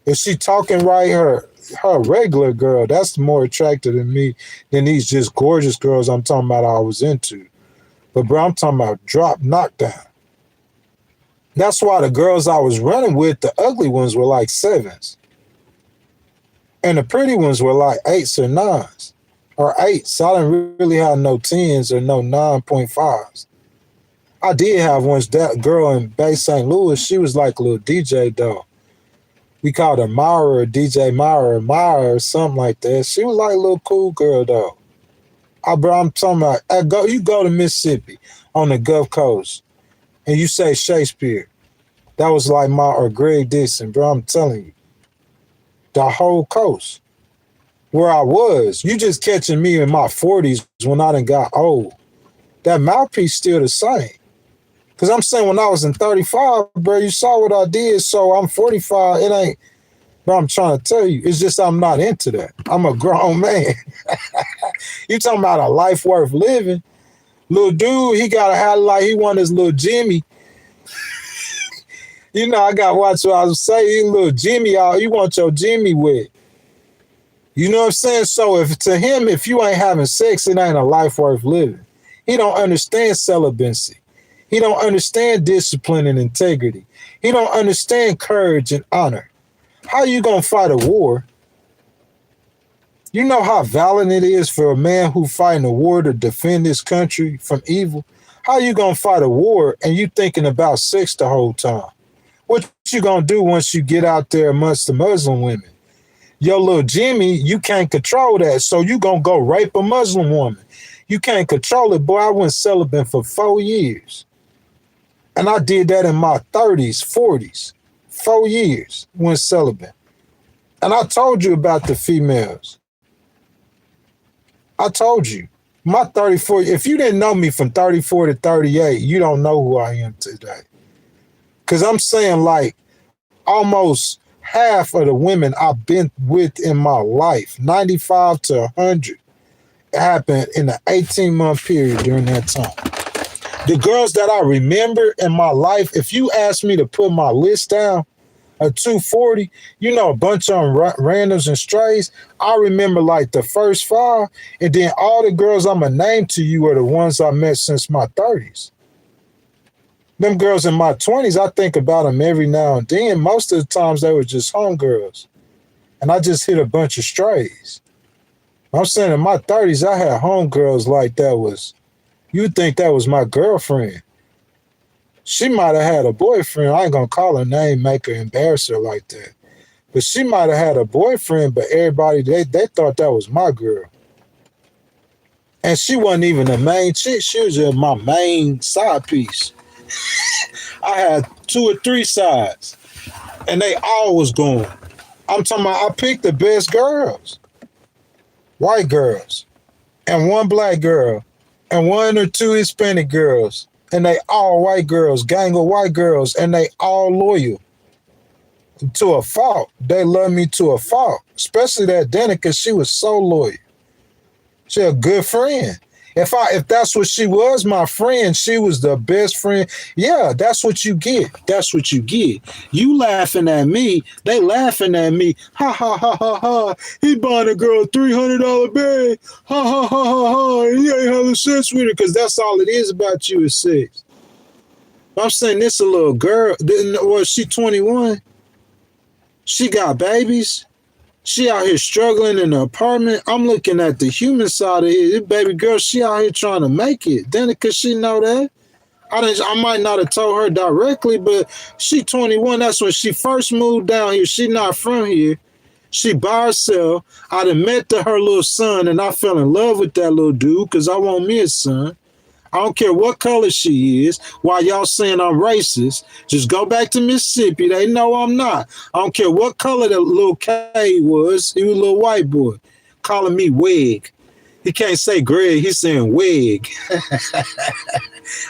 S1: If she talking right, her regular girl, that's more attractive to me than these just gorgeous girls I'm talking about I was into. But bro, I'm talking about drop knockdown. That's why the girls I was running with, the ugly ones were like 7s. And the pretty ones were like 8s or 9s. Or 8s. I didn't really have no 10s or no 9.5s. I did have one, that girl in Bay St. Louis, she was like a little DJ though. We called her Myra or DJ Myra or something like that. She was like a little cool girl though. I'm talking about, you go to Mississippi on the Gulf Coast and you say Shakespeare. That was like or Greg Dixon, bro. I'm telling you. The whole coast. Where I was. You just catching me in my 40s when I done got old. That mouthpiece still the same. Because I'm saying when I was in 35, bro, you saw what I did, so I'm 45. It ain't, bro, I'm trying to tell you. It's just I'm not into that. I'm a grown man. You talking about a life worth living. Little dude, he got to have like he want his little Jimmy. You know, I got to watch what I was saying. Little Jimmy, you want your Jimmy with. You know what I'm saying? So to him, if you ain't having sex, it ain't a life worth living. He don't understand celibacy. He don't understand discipline and integrity. He don't understand courage and honor. How you gonna fight a war? You know how valiant it is for a man who fighting a war to defend his country from evil? How you gonna fight a war and you thinking about sex the whole time? What you gonna do once you get out there amongst the Muslim women? Your little Jimmy, you can't control that, so you gonna go rape a Muslim woman. You can't control it. Boy, I went celibate for 4 years. And I did that in my 30s, 40s. 4 years went celibate. And I told you about the females. I told you. My 34, if you didn't know me from 34 to 38, you don't know who I am today. Because I'm saying like almost half of the women I've been with in my life, 95 to 100, happened in an 18-month period during that time. The girls that I remember in my life, if you ask me to put my list down, a 240, you know, a bunch of randoms and strays, I remember like the first 5, and then all the girls I'm going to name to you are the ones I met since my 30s. Them girls in my 20s, I think about them every now and then. Most of the times they were just homegirls. And I just hit a bunch of strays. I'm saying in my 30s, I had homegirls like that was, you'd think that was my girlfriend. She might have had a boyfriend. I ain't going to call her name, make her embarrass her like that. But she might have had a boyfriend, but everybody, they thought that was my girl. And she wasn't even the main chick. She was just my main side piece. I had 2 or 3 sides, and they all was going. I'm talking about I picked the best girls. White girls, and 1 black girl, and 1 or 2 Hispanic girls. And they all white girls, gang of white girls, and they all loyal to a fault. They love me to a fault, especially that Dana, because she was so loyal. She a good friend. If that's what she was, my friend, she was the best friend. Yeah, that's what you get. That's what you get. You laughing at me, they laughing at me. Ha, ha, ha, ha, ha. He bought a girl a $300 bag. Ha, ha, ha, ha, ha. He ain't having sex with her because that's all it is about you is sex. I'm saying this a little girl. Was she 21? She got babies. She out here struggling in the apartment. I'm looking at the human side of it. This baby girl, she out here trying to make it. Then because she know that. I might not have told her directly, but she 21. That's when she first moved down here. She not from here. She by herself. I done met her little son, and I fell in love with that little dude because I want me a son. I don't care what color she is. While y'all saying I'm racist, just go back to Mississippi. They know I'm not. I don't care what color the little K was. He was a little white boy. calling me Wig. He can't say Greg, he's saying Wig.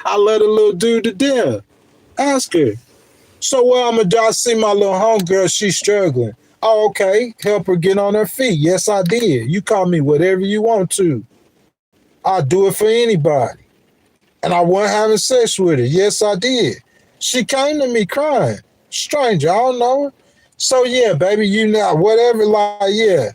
S1: I love the little dude to death. Ask her. So what I'm gonna do? I see my little homegirl, she's struggling. Oh, okay. Help her get on her feet. Yes, I did. You call me whatever you want to. I'll do it for anybody. And I wasn't having sex with her. Yes, I did. She came to me crying. Stranger, I don't know her. So yeah, baby, you know, whatever, like, yeah.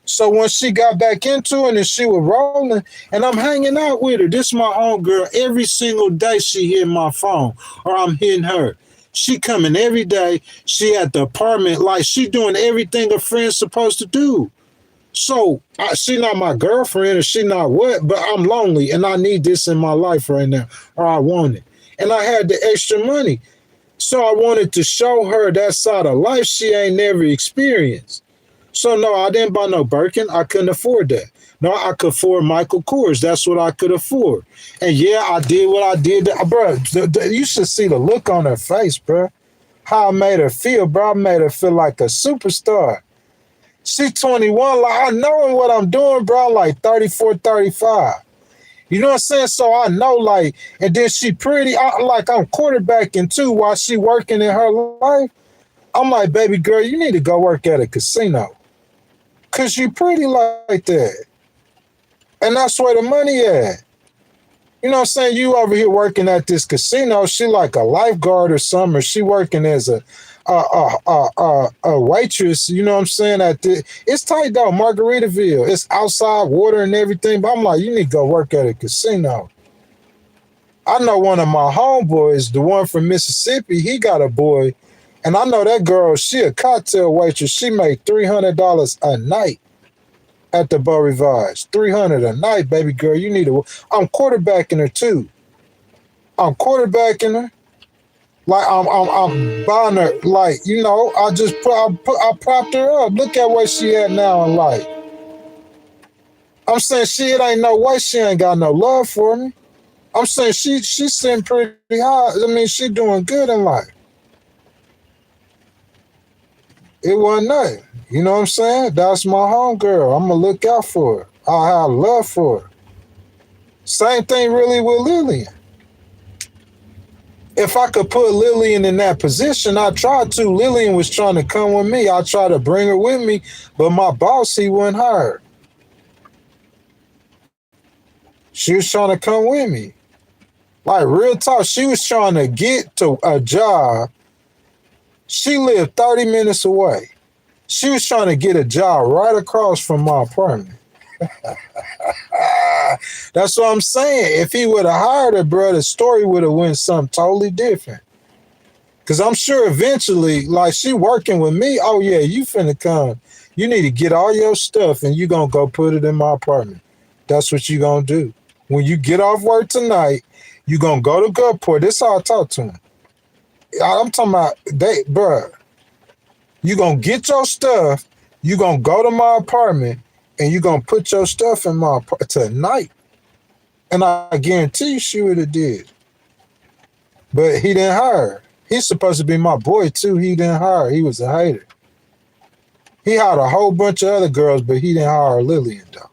S1: So when she got back into it and she was rolling, and I'm hanging out with her. This is my own girl. Every single day she hit my phone, or I'm hitting her. She coming every day. She at the apartment, like she doing everything a friend's supposed to do. So she not my girlfriend, or she not what, but I'm lonely and I need this in my life right now, or I want it. And I had the extra money. So I wanted to show her that side of life she ain't never experienced. So no, I didn't buy no Birkin. I couldn't afford that. No, I could afford Michael Kors. That's what I could afford. And yeah, I did what I did. Bro, you should see the look on her face, bro. How I made her feel, bro. I made her feel like a superstar. She 21. Like, I know what I'm doing, bro. I'm like 34, 35. You know what I'm saying? So I know, like, and then she pretty. I'm quarterbacking too while she working in her life. I'm like, baby girl, you need to go work at a casino. Cause you pretty like that. And that's where the money at. You know what I'm saying? You over here working at this casino, she like a lifeguard or something, or she working as a waitress, you know what I'm saying? It's tight though, Margaritaville. It's outside water and everything. But I'm like, you need to go work at a casino. I know one of my homeboys, the one from Mississippi, he got a boy. And I know that girl, she a cocktail waitress. She made $300 a night at the Beau Rivage. $300 a night, baby girl. You need to. I'm quarterbacking her too. I'm quarterbacking her. Like I'm buying her. Like, you know, I propped her up. Look at where she at now in life. I'm saying it ain't no way she ain't got no love for me. I'm saying she's sitting pretty high. I mean, she doing good in life. It wasn't nothing. You know what I'm saying? That's my homegirl. I'm going to look out for her. I have love for her. Same thing really with Lillian. If I could put Lillian in that position, I tried to. Lillian was trying to come with me. I tried to bring her with me, but my boss, he wouldn't hire her. She was trying to come with me. Like, real talk, she was trying to get to a job. She lived 30 minutes away. She was trying to get a job right across from my apartment. That's what I'm saying. If he would have hired her, bro, the story would have went something totally different. Because I'm sure eventually, like, she working with me. Oh, yeah, you finna come. You need to get all your stuff and you going to go put it in my apartment. That's what you going to do. When you get off work tonight, you going to go to Gulfport. This is how I talk to him. I'm talking about, bro, you going to get your stuff, you going to go to my apartment, and you going to put your stuff in my apartment tonight. And I guarantee you she would have did. But he didn't hire her. He's supposed to be my boy, too. He didn't hire her. He was a hater. He hired a whole bunch of other girls, but he didn't hire Lillian, though.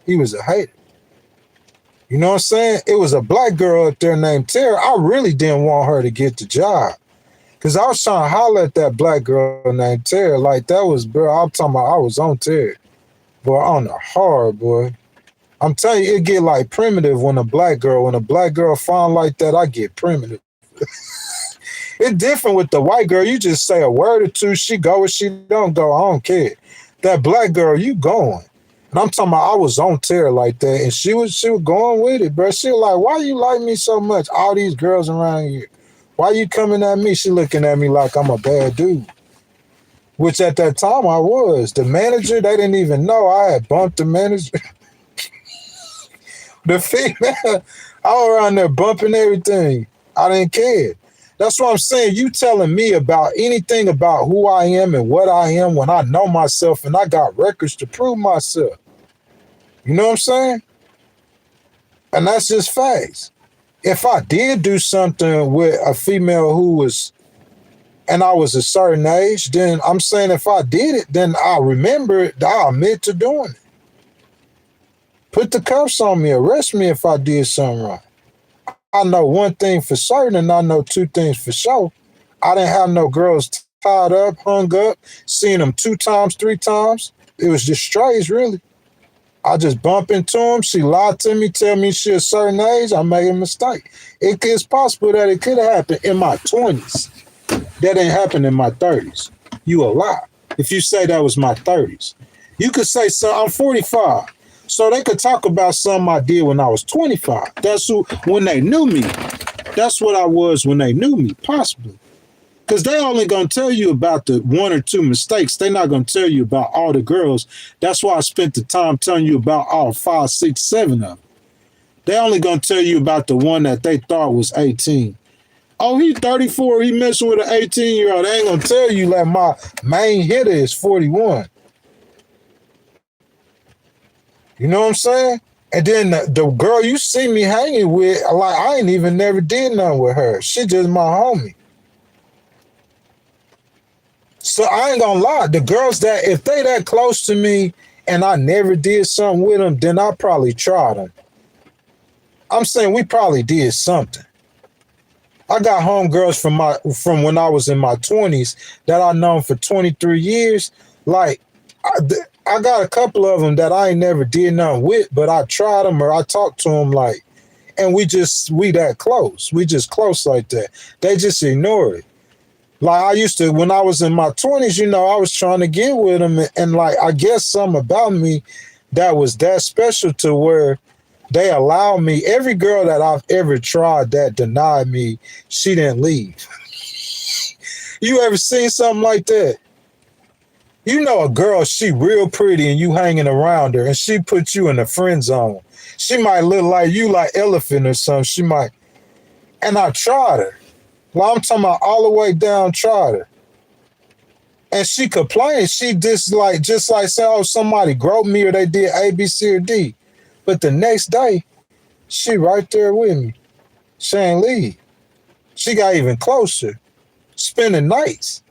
S1: He was a hater. You know what I'm saying? It was a black girl up there named Tara. I really didn't want her to get the job. Because I was trying to holler at that black girl named Tara. Like, that was, bro, I'm talking about I was on Tara. Boy, on the hard, boy. I'm telling you, it get like primitive when a black girl find like that, I get primitive. It's different with the white girl. You just say a word or two, she go or she don't go. I don't care. That black girl, you going. And I'm talking about I was on Tara like that. And she was going with it, bro. She was like, why you like me so much? All these girls around here. Why you coming at me? She looking at me like I'm a bad dude. Which at that time I was. The manager, they didn't even know I had bumped the manager. The female, I was around there bumping everything. I didn't care. That's what I'm saying. You telling me about anything about who I am and what I am when I know myself and I got records to prove myself. You know what I'm saying? And that's just facts. If I did do something with a female who was, and I was a certain age, then I'm saying if I did it, then I'll remember it, I'll admit to doing it. Put the cuffs on me. Arrest me if I did something wrong. I know one thing for certain, and I know two things for sure. I didn't have no girls tied up, hung up, seen them 2 times, 3 times. It was just strays, really. I just bump into them. She lied to me, tell me she a certain age. I made a mistake. It is possible that it could have happened in my 20s. That didn't happen in my 30s. You a lie. If you say that was my 30s. You could say, so I'm 45. So they could talk about something I did when I was 25. That's when they knew me. That's what I was when they knew me, possibly. Because they only going to tell you about the 1 or 2 mistakes. They're not going to tell you about all the girls. That's why I spent the time telling you about all 5, 6, 7 of them. They only going to tell you about the one that they thought was 18. Oh, he 34. He messing with an 18-year-old. They ain't going to tell you that my main hitter is 41. You know what I'm saying? And then the girl you see me hanging with, like, I ain't even never did nothing with her. She just my homie. So I ain't gonna lie. The girls that, if they that close to me and I never did something with them, then I probably tried them. I'm saying we probably did something. I got homegirls from when I was in my 20s that I known for 23 years. Like, I got a couple of them that I ain't never did nothing with, but I tried them or I talked to them, like, and we that close. We just close like that. They just ignore it. Like, I used to, when I was in my 20s, you know, I was trying to get with them, and like, I guess something about me that was that special to where they allowed me. Every girl that I've ever tried that denied me, she didn't leave. You ever seen something like that? You know, a girl, she real pretty and you hanging around her and she put you in the friend zone. She might look like you, like Elephant or something. She might. And I tried her. Well, I'm talking about all the way down, tried her. And she complained. She just like say, oh, somebody groped me or they did A, B, C, or D. But the next day, she right there with me. She ain't leave. She got even closer, spending nights.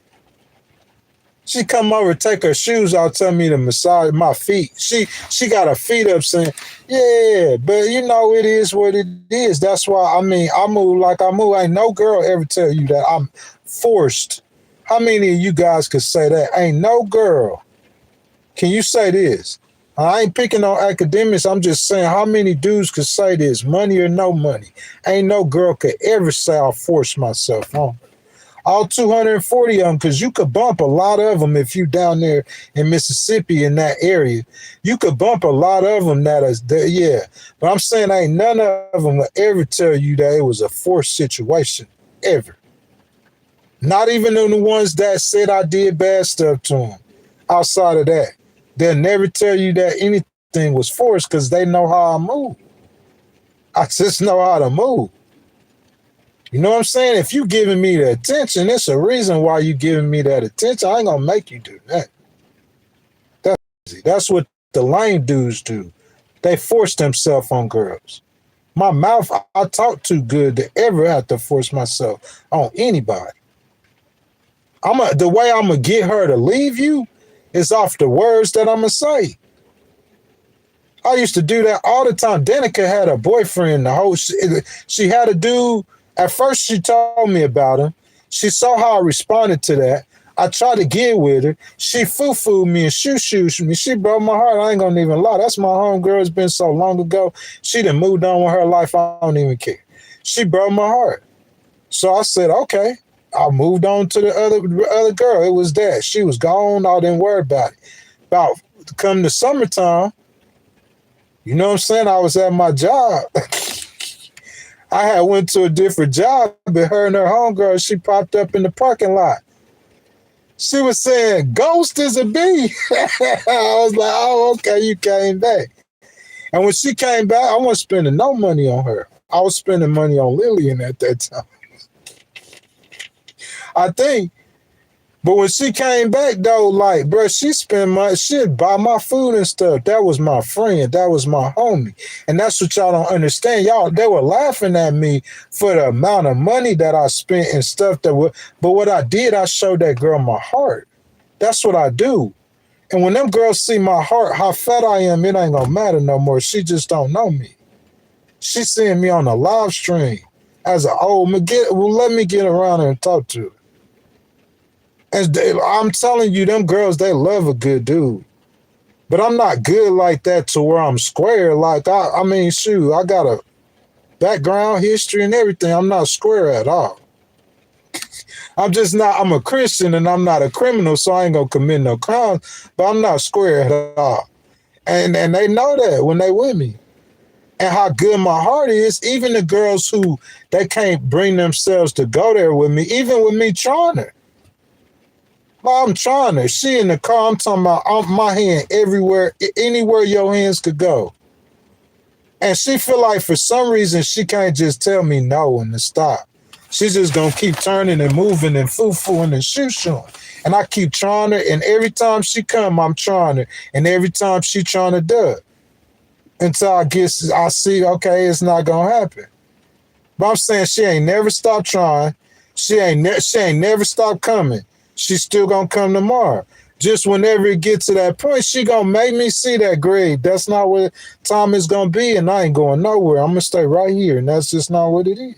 S1: She come over, take her shoes out, tell me to massage my feet. She got her feet up saying, yeah, but you know, it is what it is. That's why, I mean, I move like I move. Ain't no girl ever tell you that I'm forced. How many of you guys could say that? Ain't no girl. Can you say this? I ain't picking on academics. I'm just saying, how many dudes could say this? Money or no money? Ain't no girl could ever say I forced myself on. All 240 of them, because you could bump a lot of them if you down there in Mississippi in that area. You could bump a lot of them that is there, yeah. But I'm saying ain't none of them will ever tell you that it was a forced situation, ever. Not even the ones that said I did bad stuff to them. Outside of that, they'll never tell you that anything was forced because they know how I move. I just know how to move. You know what I'm saying? If you giving me the attention, there's a reason why you giving me that attention. I ain't gonna make you do that. That's easy. That's what the lame dudes do. They force themselves on girls. My mouth, I talk too good to ever have to force myself on anybody. The way I'm gonna get her to leave you is off the words that I'm gonna say. I used to do that all the time. Danica had a boyfriend. She had a dude. At first, she told me about him. She saw how I responded to that. I tried to get with her. She foo-fooed me and shoo-shooed me. She broke my heart. I ain't gonna even lie. That's my homegirl. It's been so long ago. She done moved on with her life. I don't even care. She broke my heart. So I said, okay. I moved on to the other girl. It was that. She was gone. I didn't worry about it. About come the summertime, you know what I'm saying? I was at my job. I had went to a different job, but her and her homegirl, she popped up in the parking lot. She was saying, Ghost is a bee. I was like, oh, okay, you came back. And when she came back, I wasn't spending no money on her. I was spending money on Lillian at that time. I think. But when she came back, though, like, bro, she spent money. She'd buy my food and stuff. That was my friend. That was my homie. And that's what y'all don't understand. Y'all, they were laughing at me for the amount of money that I spent and stuff but what I did, I showed that girl my heart. That's what I do. And when them girls see my heart, how fat I am, it ain't gonna matter no more. She just don't know me. She seeing me on a live stream as an old, let me get around her and talk to her. And I'm telling you, them girls, they love a good dude. But I'm not good like that to where I'm square. Like, I mean, shoot, I got a background, history, and everything. I'm not square at all. I'm just not, I'm a Christian and I'm not a criminal, so I ain't gonna commit no crimes, but I'm not square at all. And they know that when they with me. And how good my heart is, even the girls who, they can't bring themselves to go there with me, even with me trying her. Well, I'm trying her. She in the car, I'm talking about my hand everywhere, anywhere your hands could go. And she feel like for some reason she can't just tell me no and to stop. She's just gonna keep turning and moving and foo-fooing and shoo-shooing. And I keep trying her, and every time she come, I'm trying her. And every time she trying to do it. Until I see, okay, it's not gonna happen. But I'm saying she ain't never stopped trying. She ain't never stopped coming. She's still gonna come tomorrow. Just whenever it gets to that point, she gonna make me see that grade. That's not what time is gonna be, and I ain't going nowhere. I'm gonna stay right here, and that's just not what it is.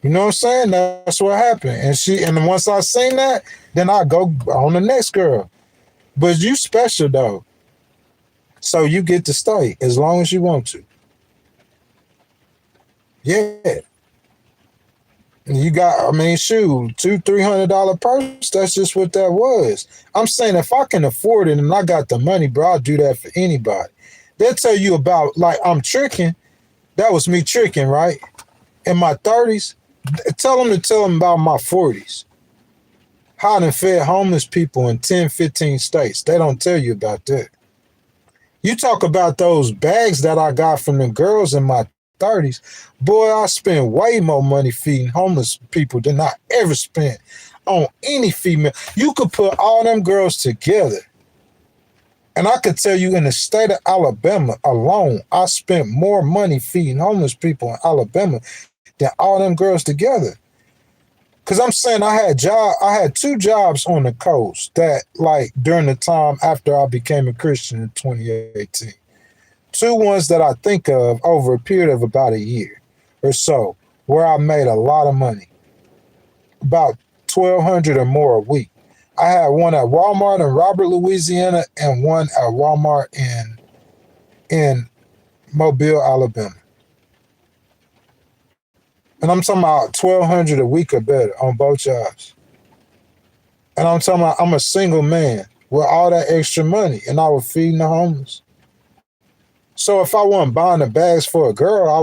S1: You know what I'm saying? That's what happened. And once I seen that, then I go on the next girl. But you special though. So you get to stay as long as you want to. Yeah. You got, I mean, shoot, $200-$300 purse. That's just what that was. I'm saying if I can afford it and I got the money, bro, I'll do that for anybody. They'll tell you about, like, I'm tricking. That was me tricking, right? In my 30s. Tell them about my 40s. How I fed homeless people in 10, 15 states. They don't tell you about that. You talk about those bags that I got from the girls in my 30s. Boy, I spent way more money feeding homeless people than I ever spent on any female. You could put all them girls together. And I could tell you in the state of Alabama alone, I spent more money feeding homeless people in Alabama than all them girls together. Because I'm saying I had 2 jobs on the coast that, like, during the time after I became a Christian in 2018. 2 ones that I think of over a period of about a year or so, where I made a lot of money. About $1,200 or more a week. I had one at Walmart in Robert, Louisiana, and one at Walmart in Mobile, Alabama. And I'm talking about $1,200 a week or better on both jobs. And I'm talking about I'm a single man with all that extra money, and I was feeding the homeless. So if I wasn't buying the bags for a girl, I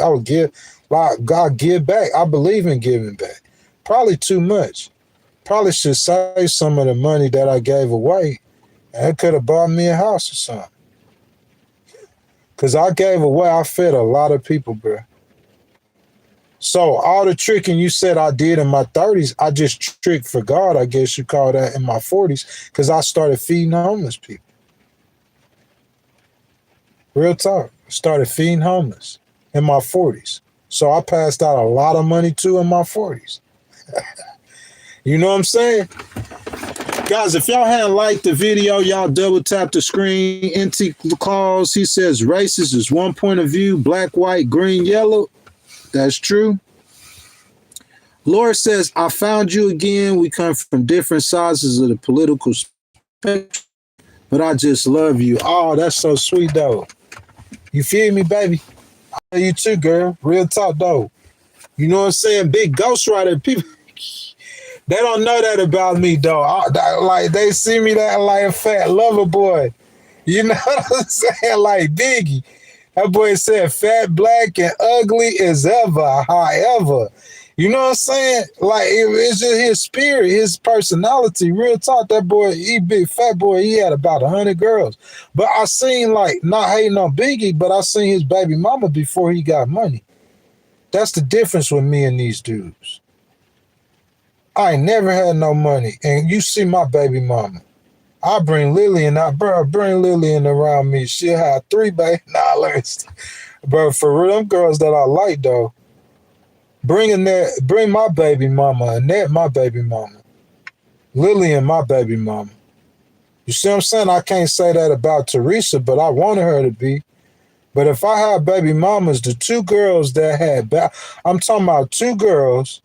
S1: would give, like, God, give back. I believe in giving back. Probably too much. Probably should save some of the money that I gave away, and it could have bought me a house or something. Because I gave away, I fed a lot of people, bro. So all the tricking you said I did in my 30s, I just tricked for God, I guess you call that, in my 40s, because I started feeding homeless people. Real talk. Started feeding homeless in my 40s. So I passed out a lot of money too in my 40s. You know what I'm saying? Guys, if y'all hadn't liked the video, y'all double tap the screen. NT Claus, he says racist is one point of view, black, white, green, yellow. That's true. Laura says, I found you again. We come from different sizes of the political spectrum, but I just love you. Oh, that's so sweet, though. You feel me, baby? I love you too, girl. Real talk, though. You know what I'm saying? Big ghostwriter. People, they don't know that about me, though. Like, they see me that like a fat lover boy. You know what I'm saying? Like Biggie. That boy said fat, black, and ugly as ever, however. You know what I'm saying? Like, it's just his spirit, his personality. Real talk, that boy, he big fat boy, he had about 100 girls. But I seen, like, not hating on Biggie, but I seen his baby mama before he got money. That's the difference with me and these dudes. I ain't never had no money. And you see my baby mama. I bring Lillian out, bro. Bring Lillian around me. She'll have 3 baby. But for real, them girls that I like, though, bring my baby mama, Annette, my baby mama, Lillian, my baby mama. You see what I'm saying? I can't say that about Teresa, but I wanted her to be. But if I had baby mamas, the two girls that had, I'm talking about two girls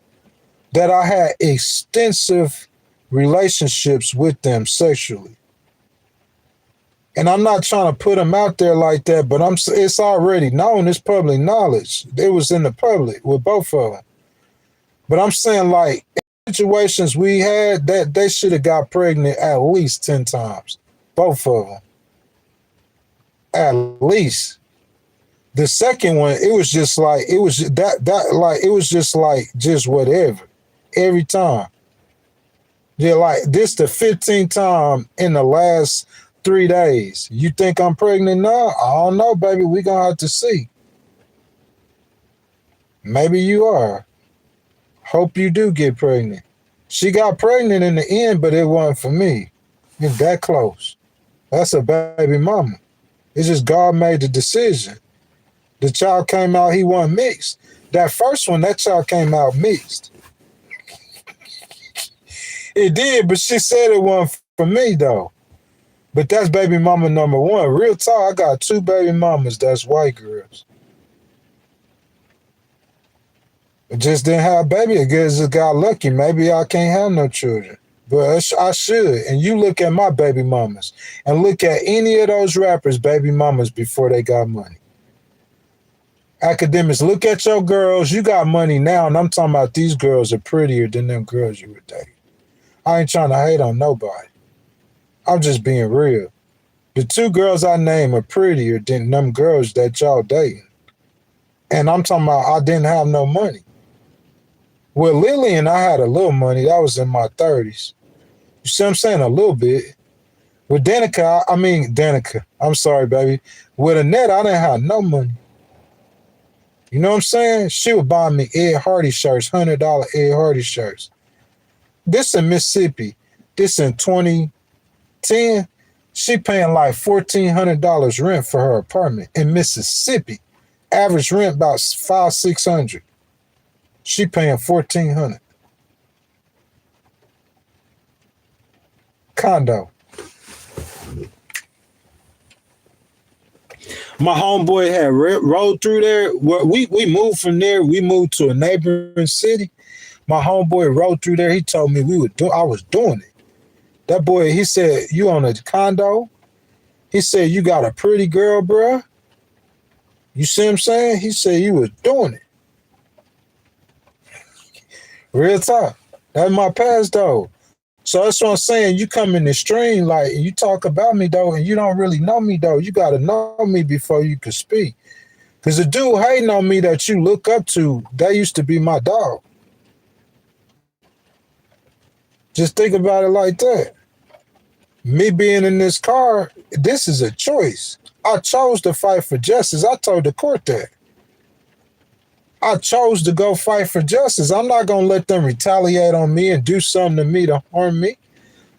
S1: that I had extensive relationships with them sexually. And I'm not trying to put them out there like that, but it's already known. It's public knowledge. It was in the public with both of them. But I'm saying, like, situations we had, that they should have got pregnant at least 10 times. Both of them. At least. The second one, it was just like, it was just whatever. Every time. Yeah, like this the 15th time in the last 3 days. You think I'm pregnant now? I don't know, baby. We gonna have to see. Maybe you are. Hope you do get pregnant. She got pregnant in the end, but it wasn't for me. It's that close. That's a baby mama. It's just God made the decision. The child came out, he wasn't mixed. That first one, that child came out mixed. It did, but she said it wasn't for me, though. But that's baby mama number one. Real talk, I got two baby mamas that's white girls. I just didn't have a baby. I guess I got lucky. Maybe I can't have no children. But I should. And you look at my baby mamas and look at any of those rappers' baby mamas before they got money. Academics, look at your girls. You got money now, and I'm talking about these girls are prettier than them girls you were dating. I ain't trying to hate on nobody. I'm just being real. The two girls I name are prettier than them girls that y'all dating. And I'm talking about I didn't have no money. With Lillian, I had a little money. That was in my 30s. You see what I'm saying? A little bit. With Danica, I'm sorry, baby. With Annette, I didn't have no money. You know what I'm saying? She would buy me Ed Hardy shirts, $100 Ed Hardy shirts. This in Mississippi. This in 2010. She paying like $1,400 rent for her apartment in Mississippi. Average rent about $500-$600. She paying $1,400. Condo. My homeboy had rode through there. We moved from there. We moved to a neighboring city. My homeboy rode through there. He told me I was doing it. That boy, he said, you on a condo? He said, you got a pretty girl, bruh. You see what I'm saying? He said you was doing it. Real talk. That's my past, though. So that's what I'm saying. You come in the stream, like, you talk about me, though, and you don't really know me, though. You got to know me before you can speak. Because the dude hating on me that you look up to, that used to be my dog. Just think about it like that. Me being in this car, this is a choice. I chose to fight for justice. I told the court that. I chose to go fight for justice. I'm not going to let them retaliate on me and do something to me to harm me.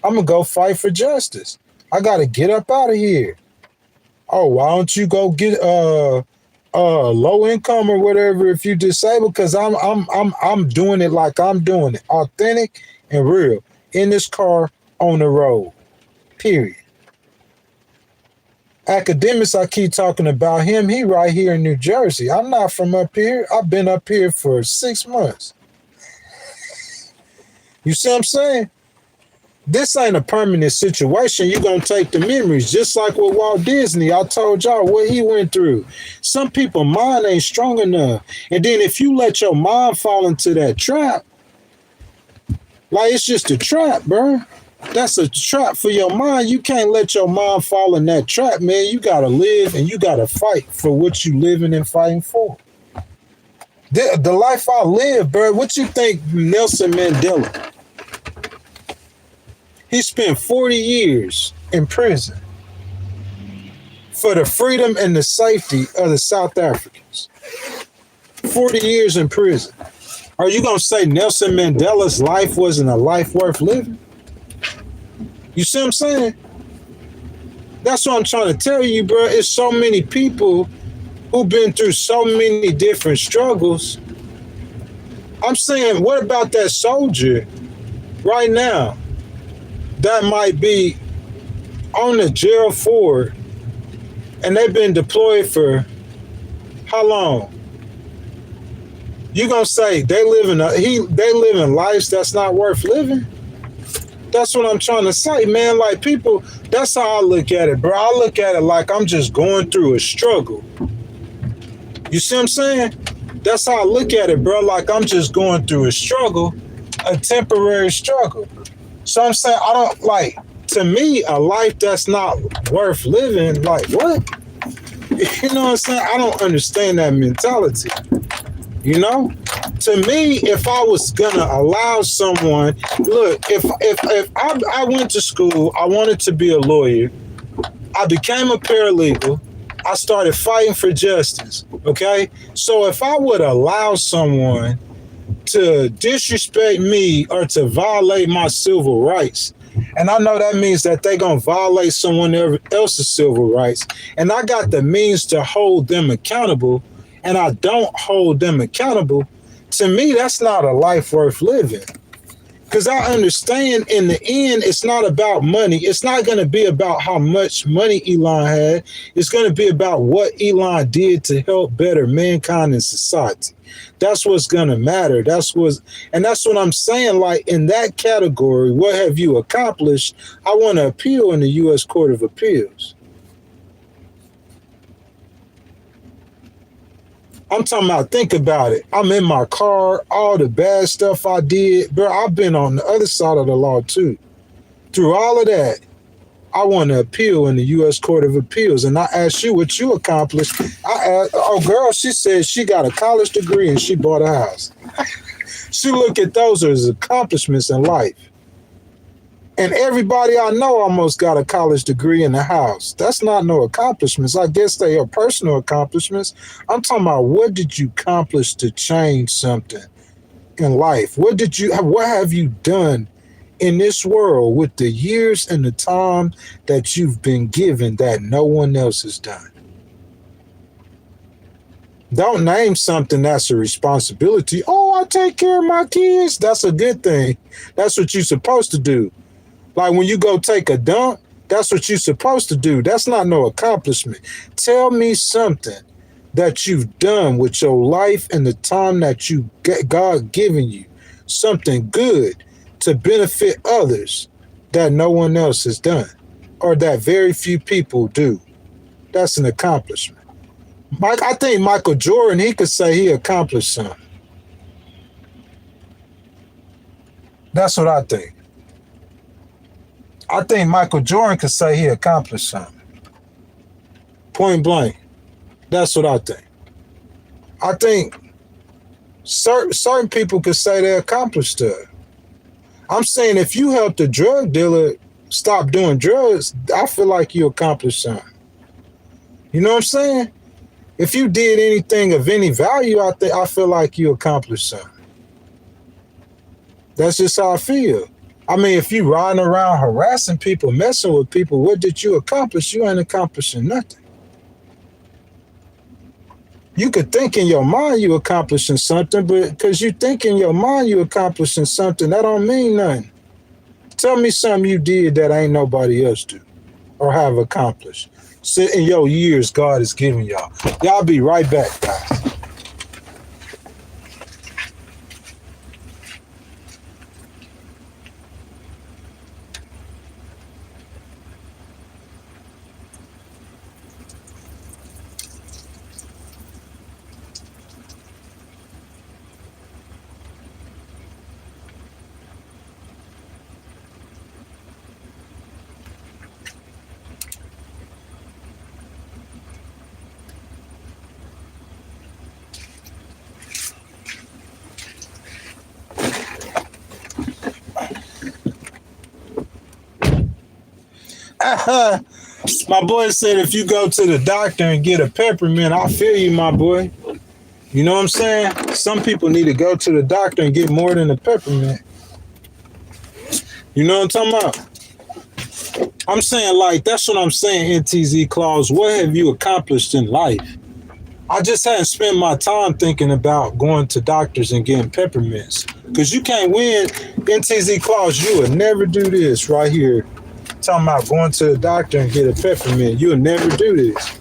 S1: I'm going to go fight for justice. I got to get up out of here. Oh, why don't you go get low income or whatever if you disabled? Because I'm doing it like I'm doing it. Authentic and real. In this car, on the road. Period. Academics, I keep talking about him. He right here in New Jersey. I'm not from up here. I've been up here for 6 months. You see what I'm saying? This ain't a permanent situation. You're going to take the memories. Just like with Walt Disney. I told y'all what he went through. Some people's mind ain't strong enough. And then if you let your mind fall into that trap, like it's just a trap, bro. That's a trap for your mind. You can't let your mind fall in that trap, man. You got to live and you got to fight for what you living and fighting for. The life I live, bro. What you think Nelson Mandela? He spent 40 years in prison for the freedom and the safety of the South Africans. 40 years in prison. Are you going to say Nelson Mandela's life wasn't a life worth living? You see what I'm saying? That's what I'm trying to tell you, bro. It's so many people who've been through so many different struggles. I'm saying, what about that soldier right now that might be on the Gerald Ford, and they've been deployed for how long? You gonna say they living lives that's not worth living? That's what I'm trying to say, man. Like, people, that's how I look at it, bro. I look at it like I'm just going through a struggle. You see what I'm saying? That's how I look at it, bro. Like, I'm just going through a struggle, a temporary struggle. So I'm saying, I don't, like, to me, a life that's not worth living, like, what? You know what I'm saying? I don't understand that mentality. You know, to me, if I was gonna allow someone, look, if I went to school, I wanted to be a lawyer, I became a paralegal, I started fighting for justice. Okay, so if I would allow someone to disrespect me or to violate my civil rights, and I know that means that they're gonna violate someone else's civil rights, and I got the means to hold them accountable, and I don't hold them accountable, to me, that's not a life worth living. Because I understand in the end, it's not about money. It's not going to be about how much money Elon had. It's going to be about what Elon did to help better mankind and society. That's what's going to matter. That's what I'm saying. Like, in that category, what have you accomplished? I want to appeal in the U.S. Court of Appeals. I'm talking about, think about it. I'm in my car, all the bad stuff I did. Bro, I've been on the other side of the law too. Through all of that, I want to appeal in the U.S. Court of Appeals. And I asked you what you accomplished. I asked, oh, girl, she said she got a college degree and she bought a house. She look at those as accomplishments in life. And everybody I know almost got a college degree in a house. That's not no accomplishments. I guess they are personal accomplishments. I'm talking about, what did you accomplish to change something in life? What have you done in this world with the years and the time that you've been given that no one else has done? Don't name something that's a responsibility. Oh, I take care of my kids. That's a good thing. That's what you're supposed to do. Like, when you go take a dump, that's what you're supposed to do. That's not no accomplishment. Tell me something that you've done with your life and the time that God given you, something good to benefit others that no one else has done, or that very few people do. That's an accomplishment. I think Michael Jordan, he could say he accomplished something. That's what I think. I think Michael Jordan could say he accomplished something. Point blank. That's what I think. I think certain people could say they accomplished stuff. I'm saying, if you helped a drug dealer stop doing drugs, I feel like you accomplished something. You know what I'm saying? If you did anything of any value, I feel like you accomplished something. That's just how I feel. I mean, if you riding around harassing people, messing with people, what did you accomplish? You ain't accomplishing nothing. You could think in your mind you accomplishing something, but because you think in your mind you accomplishing something, that don't mean nothing. Tell me something you did that ain't nobody else do or have accomplished. Sit in your years God is giving y'all. Y'all be right back, guys. My boy said, if you go to the doctor and get a peppermint, I feel you, my boy. You know what I'm saying? Some people need to go to the doctor and get more than a peppermint. You know what I'm talking about? I'm saying, like, that's what I'm saying, NTZ Claus. What have you accomplished in life? I just hadn't spent my time thinking about going to doctors and getting peppermints. Because you can't win. NTZ Claus, you would never do this right here Talking about going to the doctor and get a peppermint. You'll never do this.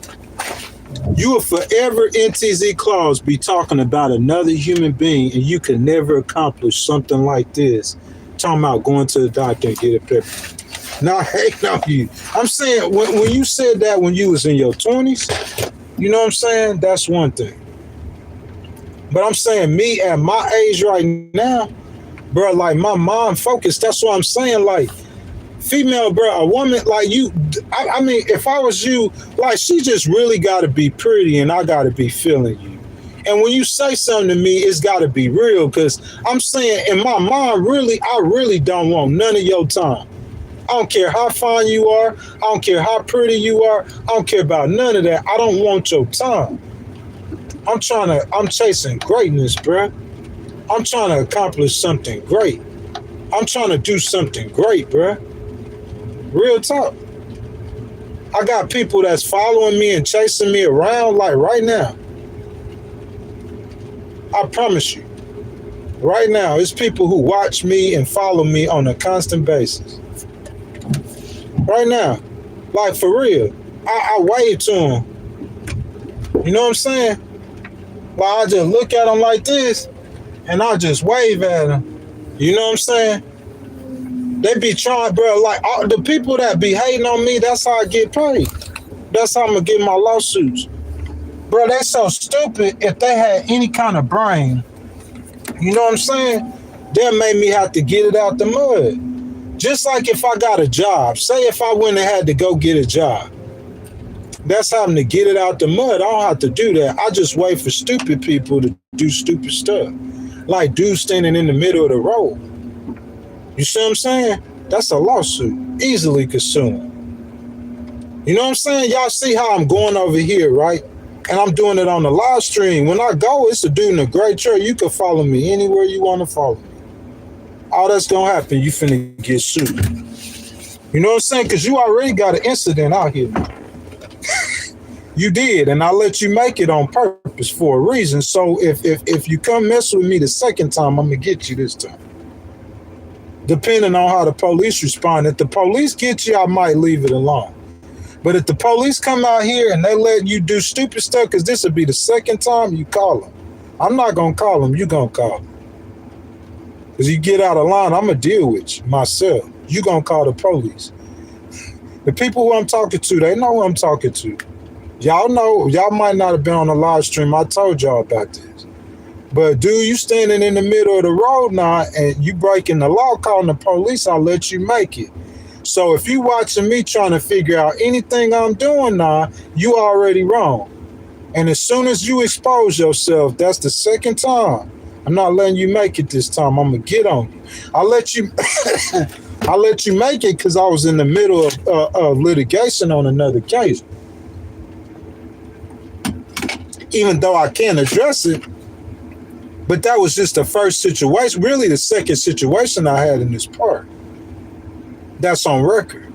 S1: You will forever, NTZ clause, be talking about another human being, and you can never accomplish something like this. Talking about going to the doctor and get a peppermint. Now, I hate on you. I'm saying, when you said that when you was in your 20s, you know what I'm saying? That's one thing. But I'm saying, me at my age right now, bro, like my mind focused. That's what I'm saying. Like, female, bro, a woman like you, I mean, if I was you, like, she just really got to be pretty and I got to be feeling you. And when you say something to me, it's got to be real, because I'm saying in my mind, really, I really don't want none of your time. I don't care how fine you are. I don't care how pretty you are. I don't care about none of that. I don't want your time. I'm chasing greatness, bro. I'm trying to accomplish something great. I'm trying to do something great, bro. Real talk. I got people that's following me and chasing me around like right now. I promise you. Right now, it's people who watch me and follow me on a constant basis. Right now. Like, for real. I wave to them. You know what I'm saying? Like, I just look at them like this and I just wave at them. You know what I'm saying? They be trying, bro, like the people that be hating on me, that's how I get paid. That's how I'm going to get my lawsuits. Bro, they so stupid. If they had any kind of brain, you know what I'm saying? They'll make me have to get it out the mud. Just like if I got a job. Say if I went and had to go get a job. That's having to get it out the mud. I don't have to do that. I just wait for stupid people to do stupid stuff. Like dudes standing in the middle of the road. You see what I'm saying? That's a lawsuit. Easily consumed. You know what I'm saying? Y'all see how I'm going over here, right? And I'm doing it on the live stream. When I go, it's a dude in a gray chair. You can follow me anywhere you want to follow me. All that's going to happen, you finna get sued. You know what I'm saying? Because you already got an incident out here. You did, and I let you make it on purpose for a reason. So if you come mess with me the second time, I'm going to get you this time. Depending on how the police respond. If the police get you, I might leave it alone. But if the police come out here and they let you do stupid stuff, because this will be the second time you call them. I'm not going to call them. You're going to call them. Because you get out of line, I'm going to deal with you myself. You're going to call the police. The people who I'm talking to, they know who I'm talking to. Y'all know, y'all might not have been on the live stream. I told y'all about this. But dude, you standing in the middle of the road now and you breaking the law, calling the police, I'll let you make it. So if you watching me trying to figure out anything I'm doing now, you already wrong. And as soon as you expose yourself, that's the second time. I'm not letting you make it this time. I'm gonna get on you. I'll let you make it because I was in the middle of litigation on another case. Even though I can't address it, but that was just the first situation, really the second situation I had in this part. That's on record.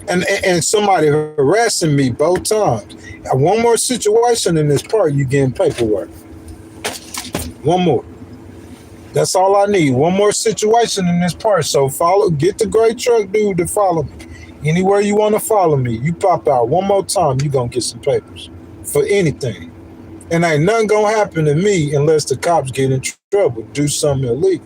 S1: And somebody harassing me both times. One more situation in this part, you getting paperwork. One more. That's all I need. One more situation in this part. So get the gray truck dude to follow me. Anywhere you want to follow me, you pop out one more time, you gonna get some papers for anything. And ain't nothing gonna happen to me unless the cops get in trouble, do something illegal.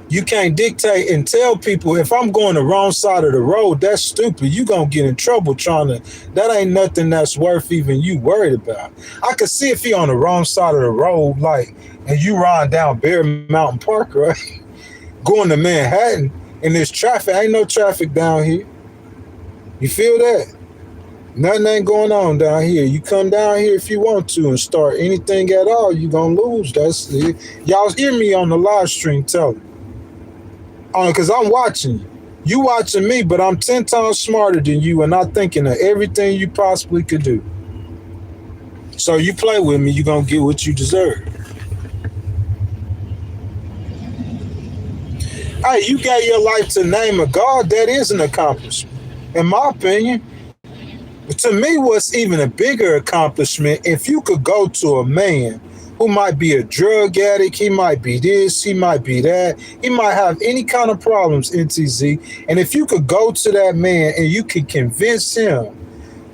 S1: You can't dictate and tell people if I'm going the wrong side of the road, that's stupid. You gonna get in trouble that ain't nothing that's worth even you worried about. I could see if you're on the wrong side of the road, like, and you riding down Bear Mountain Park, right? Going to Manhattan and there's traffic, ain't no traffic down here. You feel that? Nothing ain't going on down here. You come down here if you want to and start anything at all, you gonna lose. That's it. Y'all hear me on the live stream telling. Because I'm watching you. You watching me, but I'm 10 times smarter than you and I'm thinking of everything you possibly could do. So you play with me, you're going to get what you deserve. Hey, you gave your life to the name of God. That is an accomplishment, in my opinion. But to me, what's even a bigger accomplishment, if you could go to a man who might be a drug addict. He might be this, he might be that. He might have any kind of problems, NTZ. And if you could go to that man and you could convince him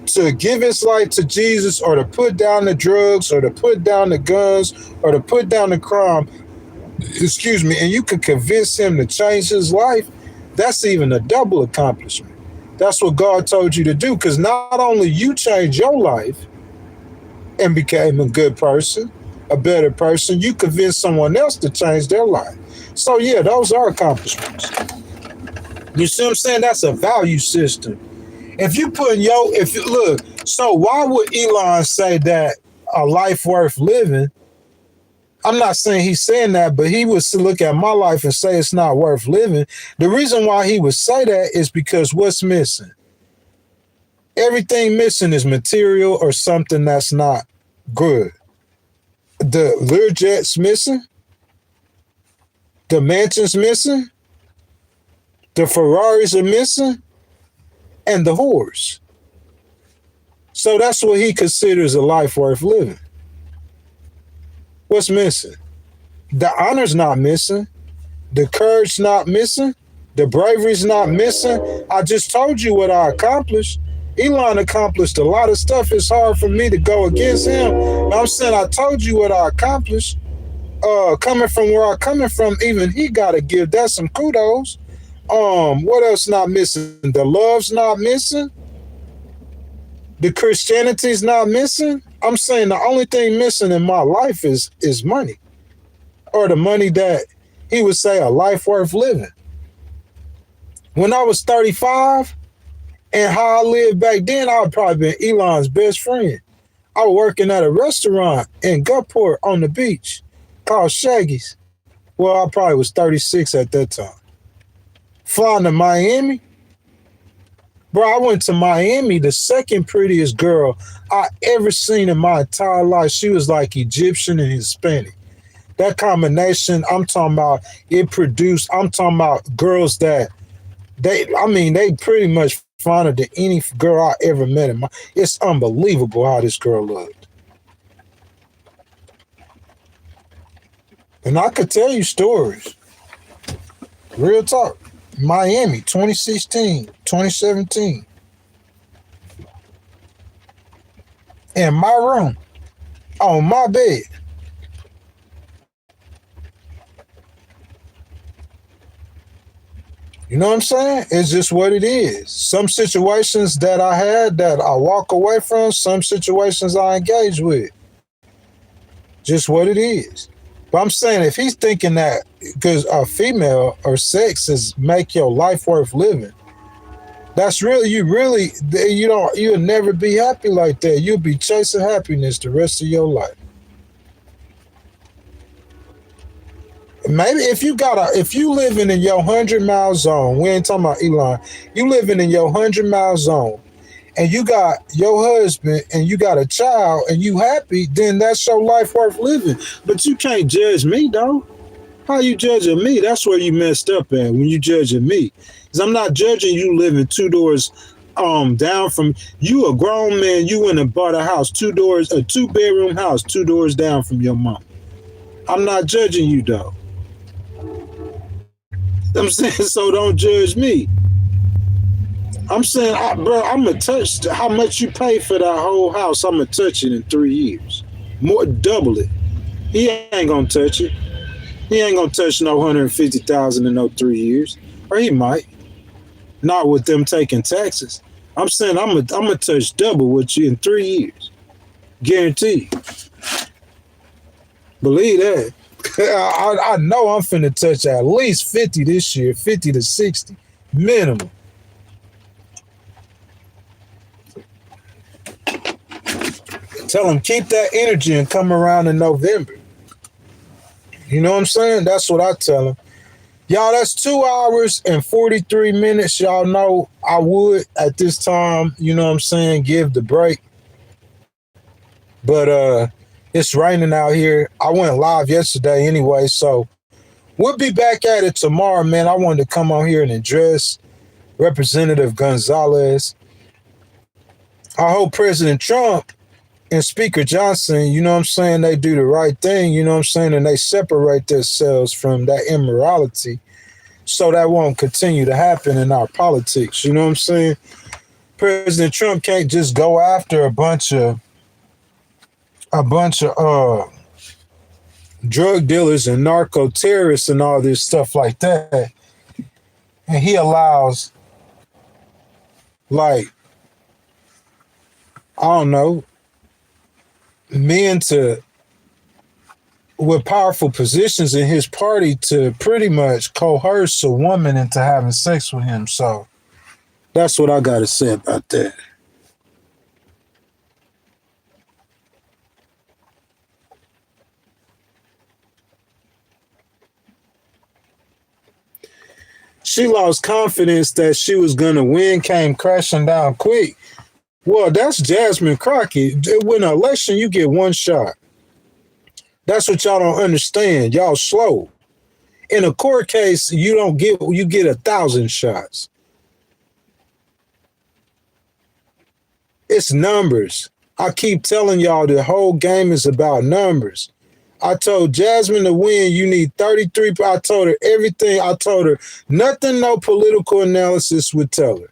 S1: to give his life to Jesus, or to put down the drugs, or to put down the guns, or to put down the crime, excuse me, and you can convince him to change his life, that's even a double accomplishment. That's what God told you to do, because not only you change your life and became a good person, a better person, you convince someone else to change their life. So yeah, those are accomplishments. You see what I'm saying? That's a value system. If you put look, so why would Elon say that a life worth living? I'm not saying he's saying that, but he would look at my life and say it's not worth living. The reason why he would say that is because what's missing? Everything missing is material or something that's not good. The Learjet's missing. The mansion's missing. The Ferraris are missing. And the whores. So that's what he considers a life worth living. What's missing? The honor's not missing. The courage not missing. The bravery's not missing. I just told you what I accomplished. Elon accomplished a lot of stuff. It's hard for me to go against him. But I'm saying I told you what I accomplished. Coming from where I'm coming from, even he got to give that some kudos. What else not missing? The love's not missing. The Christianity's not missing. I'm saying the only thing missing in my life is money, or the money that he would say a life worth living. When I was 35 and how I lived back then, I would probably been Elon's best friend. I was working at a restaurant in Gulfport on the beach called Shaggy's. Well, I probably was 36 at that time. Flying to Miami. Bro, I went to Miami, the second prettiest girl I ever seen in my entire life. She was like Egyptian and Hispanic. That combination, I'm talking about, it produced, I'm talking about girls that, they pretty much finer than any girl I ever met in my, it's unbelievable how this girl looked. And I could tell you stories. Real talk. Miami, 2016, 2017. In my room, on my bed. You know what I'm saying? It's just what it is. Some situations that I had that I walk away from, some situations I engage with. Just what it is. But I'm saying if he's thinking that because a female or sex is make your life worth living, that's really, you'll never be happy like that. You'll be chasing happiness the rest of your life. Maybe if you living in your 100-mile zone, we ain't talking about Elon, you living in your 100-mile zone, and you got your husband and you got a child and you happy, then that's your life worth living. But you can't judge me, though. How you judging me? That's where you messed up at when you judging me. Because I'm not judging you living 2 doors down from you, a grown man. You went and bought a house, a 2-bedroom house, 2 doors down from your mom. I'm not judging you, though. I'm saying, so don't judge me. I'm saying, bro, I'm going to touch how much you pay for that whole house. I'm going to touch it in 3 years. More, double it. He ain't going to touch it. He ain't going to touch no 150,000 in no 3 years. Or he might. Not with them taking taxes. I'm saying I'm going to touch double with you in 3 years. Guaranteed. Believe that. I know I'm finna touch at least 50 this year, 50 to 60 minimum. Tell them keep that energy and come around in November. You know what I'm saying? That's what I tell them. Y'all, that's 2 hours and 43 minutes. Y'all know I would at this time, you know what I'm saying, give the break. But it's raining out here. I went live yesterday anyway, so we'll be back at it tomorrow, man. I wanted to come on here and address Representative Gonzalez. I hope President Trump and Speaker Johnson, you know what I'm saying, they do the right thing, you know what I'm saying, and they separate themselves from that immorality so that won't continue to happen in our politics, you know what I'm saying? President Trump can't just go after a bunch of drug dealers and narco terrorists and all this stuff like that. And he allows, like, I don't know, men with powerful positions in his party to pretty much coerce a woman into having sex with him. So that's what I got to say about that. She lost confidence that she was going to win, came crashing down quick. Well, that's Jasmine Crockett. When an election, you get one shot. That's what y'all don't understand. Y'all slow. In a court case, you get 1,000 shots. It's numbers. I keep telling y'all the whole game is about numbers. I told Jasmine to win, you need 33. I told her everything. I told her nothing no political analysis would tell her.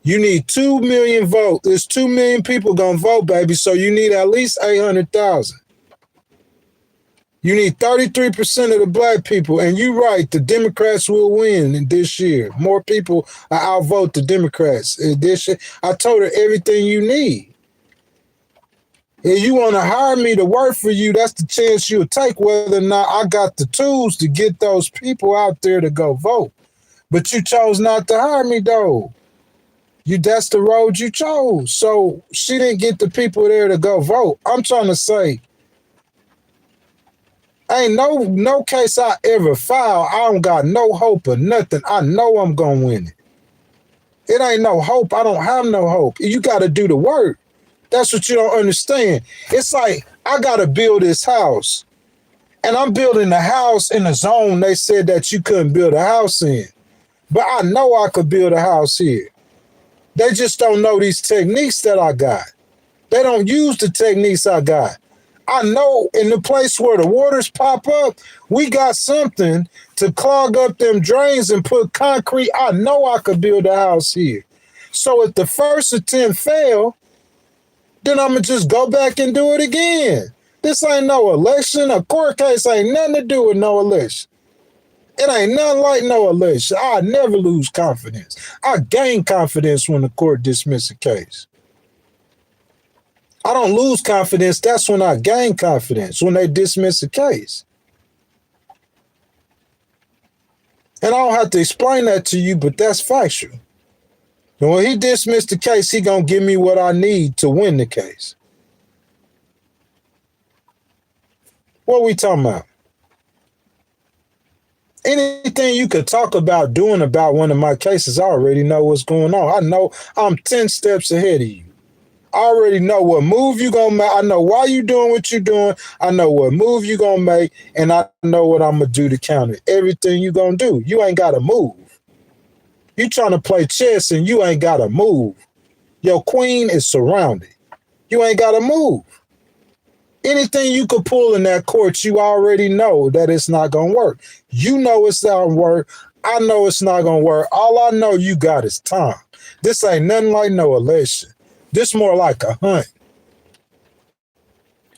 S1: You need 2 million votes. There's 2 million people going to vote, baby, so you need at least 800,000. You need 33% of the black people, and you're right, the Democrats will win this year. More people outvote the Democrats this year. I told her everything you need. If you want to hire me to work for you, that's the chance you'll take, whether or not I got the tools to get those people out there to go vote. But you chose not to hire me, though. That's the road you chose. So she didn't get the people there to go vote. I'm trying to say, ain't no case I ever filed. I don't got no hope or nothing. I know I'm going to win it. It ain't no hope. I don't have no hope. You got to do the work. That's what you don't understand. It's like, I got to build this house. And I'm building a house in a zone they said that you couldn't build a house in. But I know I could build a house here. They just don't know these techniques that I got. They don't use the techniques I got. I know in the place where the waters pop up, we got something to clog up them drains and put concrete. I know I could build a house here. So if the first attempt failed, then I'm going to just go back and do it again. This ain't no election. A court case ain't nothing to do with no election. It ain't nothing like no election. I never lose confidence. I gain confidence when the court dismisses a case. I don't lose confidence. That's when I gain confidence, when they dismiss a case. And I don't have to explain that to you, but that's factual. And when he dismissed the case, he gonna give me what I need to win the case. What we talking about? Anything you could talk about doing about one of my cases, I already know what's going on. I know I'm 10 steps ahead of you. I already know what move you gonna make. I know why you doing what you're doing. I know what move you gonna make, and I know what I'm gonna do to counter everything you gonna do. You ain't gotta move. You trying to play chess and you ain't gotta move. Your queen is surrounded. You ain't gotta move. Anything you could pull in that court, you already know that it's not gonna work. You know it's not gonna work. I know it's not gonna work. All I know you got is time. This ain't nothing like no election. This more like a hunt.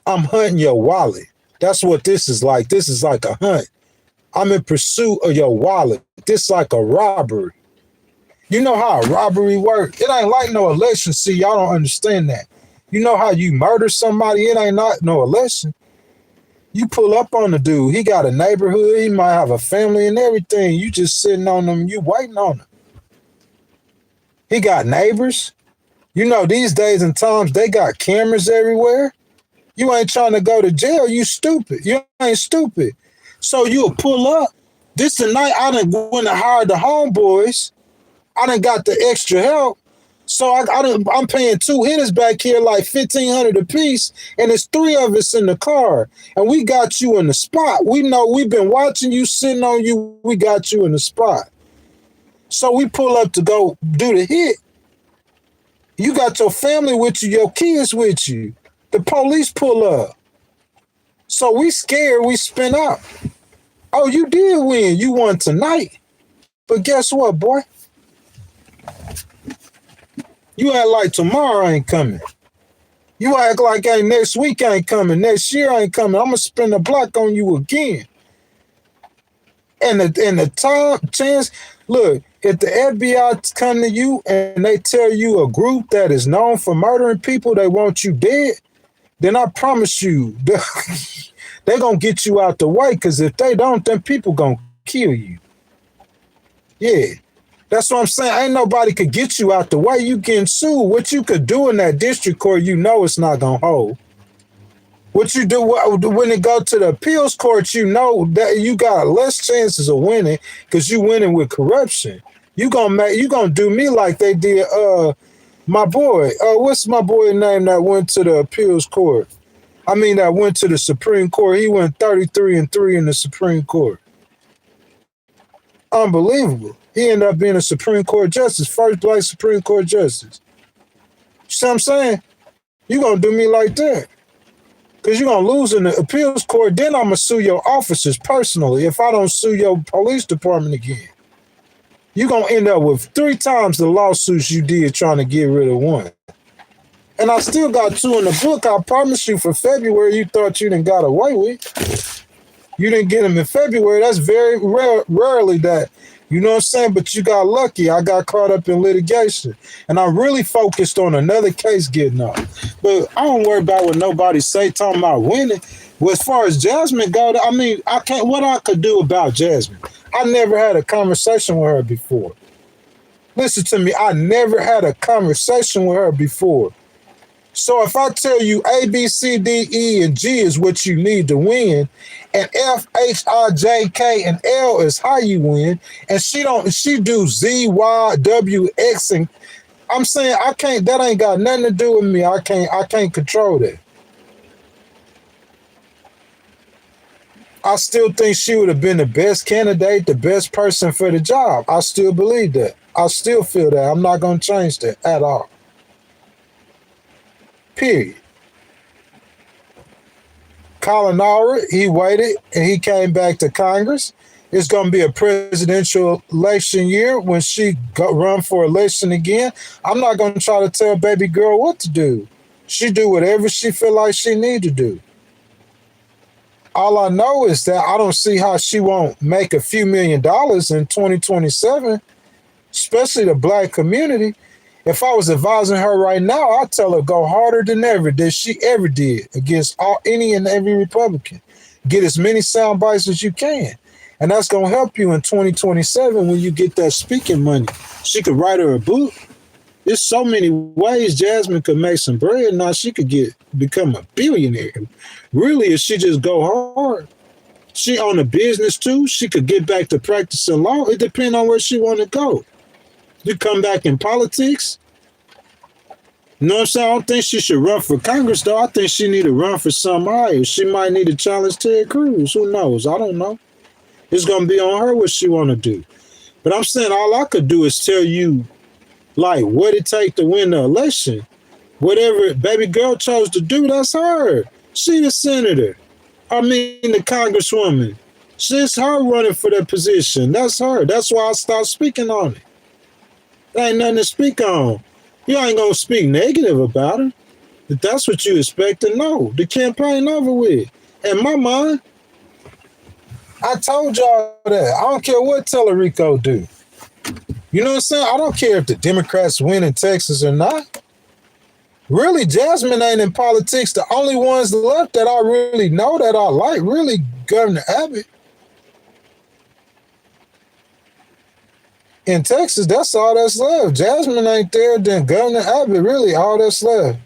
S1: I'm hunting your wallet. That's what this is like. This is like a hunt. I'm in pursuit of your wallet. This like a robbery. You know how a robbery works? It ain't like no election. See, y'all don't understand that. You know how you murder somebody? It ain't not no election. You pull up on the dude. He got a neighborhood. He might have a family and everything. You just sitting on them. You waiting on him. He got neighbors. You know, these days and times, they got cameras everywhere. You ain't trying to go to jail. You stupid. You ain't stupid. So you'll pull up. This the night I done went and hired the homeboys. I done got the extra help. So I'm paying 2 hitters back here like $1,500 a piece, and it's 3 of us in the car. And we got you in the spot. We know we've been watching you, sitting on you. We got you in the spot. So we pull up to go do the hit. You got your family with you, your kids with you. The police pull up. So we scared, we spin out. Oh, you did win. You won tonight. But guess what, boy? You act like tomorrow ain't coming. You act like next week ain't coming. Next year ain't coming. I'm going to spin the block on you again. And the chance, look, if the FBI come to you and they tell you a group that is known for murdering people, they want you dead, then I promise you, they're going to get you out the way, because if they don't, then people going to kill you. Yeah, that's what I'm saying. Ain't nobody could get you out the way. You getting sued. What you could do in that district court, you know it's not going to hold. What you do when it go to the appeals court, you know that you got less chances of winning because you winning with corruption. You gonna do me like they did my boy. What's my boy name that went to the appeals court? I mean, that went to the Supreme Court. He went 33-3 in the Supreme Court. Unbelievable. He ended up being a Supreme Court justice, first black Supreme Court justice. You see what I'm saying? You gonna do me like that? Because you're going to lose in the appeals court, then I'm going to sue your officers personally if I don't sue your police department again. You're going to end up with 3 times the lawsuits you did trying to get rid of one. And I still got 2 in the book. I promise you for February, you thought you didn't got away with. You didn't get them in February. That's very rarely that. You know what I'm saying? But you got lucky. I got caught up in litigation. And I'm really focused on another case getting up. But I don't worry about what nobody say talking about winning. Well, as far as Jasmine go, I mean, what I could do about Jasmine. I never had a conversation with her before. Listen to me. I never had a conversation with her before. So if I tell you A, B, C, D, E, and G is what you need to win, and F, H, I, J, K, and L is how you win, and she do Z, Y, W, X, and I'm saying that ain't got nothing to do with me. I can't control that. I still think she would have been the best candidate, the best person for the job. I still believe that. I still feel that. I'm not going to change that at all. Period. Colin Howard, he waited and he came back to Congress. It's going to be a presidential election year when she run for election again. I'm not going to try to tell baby girl what to do. She do whatever she feel like she need to do. All I know is that I don't see how she won't make a few $1 million in 2027, especially the black community. If I was advising her right now, I'd tell her go harder than ever she ever did against any and every Republican. Get as many sound bites as you can. And that's going to help you in 2027 when you get that speaking money. She could write her a book. There's so many ways Jasmine could make some bread. Now she could become a billionaire. Really, if she just go hard. She own a business too. She could get back to practicing law. It depends on where she want to go. You come back in politics. You know what I'm saying? I don't think she should run for Congress, though. I think she need to run for some higher. She might need to challenge Ted Cruz. Who knows? I don't know. It's going to be on her what she want to do. But I'm saying all I could do is tell you, like, what it take to win the election. Whatever baby girl chose to do, that's her. She the senator. I mean, the congresswoman. It's her running for that position. That's her. That's why I stopped speaking on it. There ain't nothing to speak on. You ain't going to speak negative about her. If that's what you expect to know. The campaign over with. In my mind, I told y'all that. I don't care what Tellerico do. You know what I'm saying? I don't care if the Democrats win in Texas or not. Really, Jasmine ain't in politics. The only ones left that I really know that I like, really, Governor Abbott. In Texas, that's all that's left. Jasmine ain't there, then Governor Abbott, really all that's left.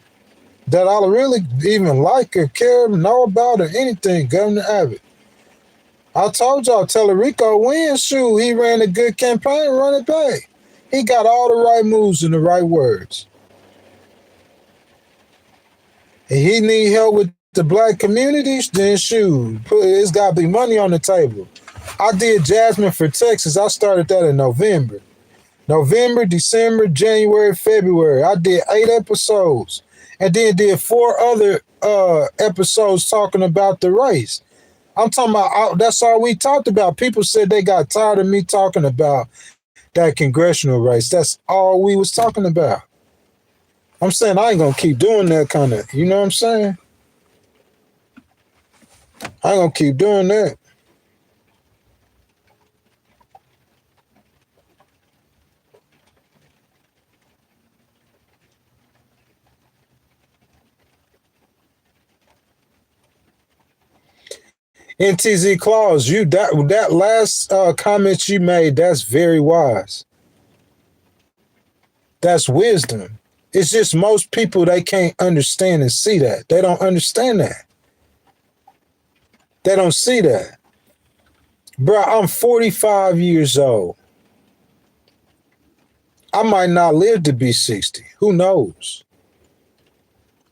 S1: That I really even like or care, know about or anything, Governor Abbott. I told y'all, Tellerico wins, shoot, he ran a good campaign, run it back. He got all the right moves and the right words. And he need help with the black communities, then shoot, it's got to be money on the table. I did Jasmine for Texas. I started that in November. November, December, January, February. I did 8 episodes and then did 4 other episodes talking about the race. I'm talking about, that's all we talked about. People said they got tired of me talking about that congressional race. That's all we was talking about. I'm saying I ain't gonna keep doing that kind of, you know what I'm saying? I ain't gonna keep doing that. NTZ Claus, that last comment you made, that's very wise. That's wisdom. It's just most people, they can't understand and see that. They don't understand that. They don't see that. Bro, I'm 45 years old. I might not live to be 60. Who knows?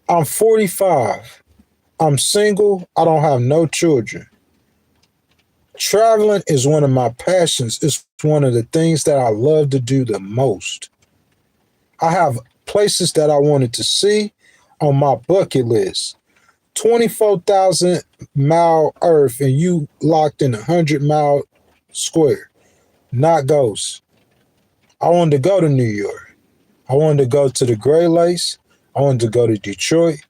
S1: I'm 45. I'm single. I don't have no children. Traveling is one of my passions. It's one of the things that I love to do the most. I have places that I wanted to see on my bucket list. 24,000 mile earth and you locked in 100-mile square. Not ghosts. I wanted to go to New York. I wanted to go to the Great Lakes. I wanted to go to Detroit.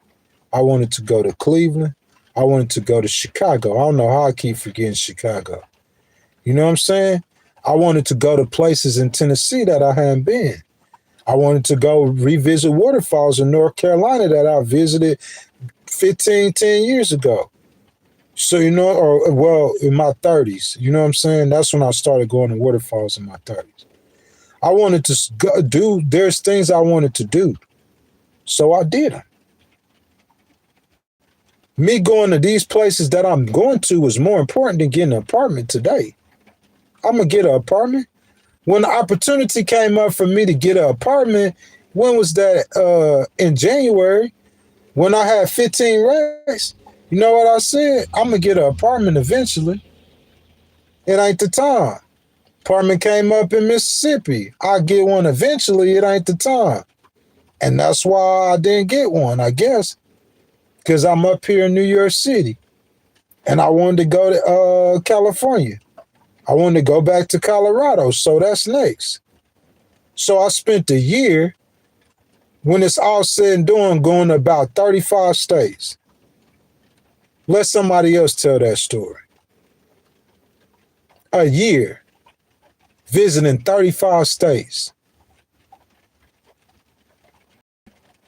S1: I wanted to go to Cleveland. I wanted to go to Chicago. I don't know how I keep forgetting Chicago. You know what I'm saying? I wanted to go to places in Tennessee that I hadn't been. I wanted to go revisit waterfalls in North Carolina that I visited 10 years ago. So, you know, or well, in my 30s, you know what I'm saying? That's when I started going to waterfalls in my 30s. I wanted to there's things I wanted to do. So I did them. Me going to these places that I'm going to was more important than getting an apartment today. I'm going to get an apartment. When the opportunity came up for me to get an apartment, when was that? In January, when I had 15 racks, you know what I said? I'm going to get an apartment eventually. It ain't the time. Apartment came up in Mississippi. I'll get one eventually. It ain't the time. And that's why I didn't get one, I guess. Because I'm up here in New York City. And I wanted to go to California. I wanted to go back to Colorado. So that's next. So I spent a year, when it's all said and done, going to about 35 states. Let somebody else tell that story. A year visiting 35 states.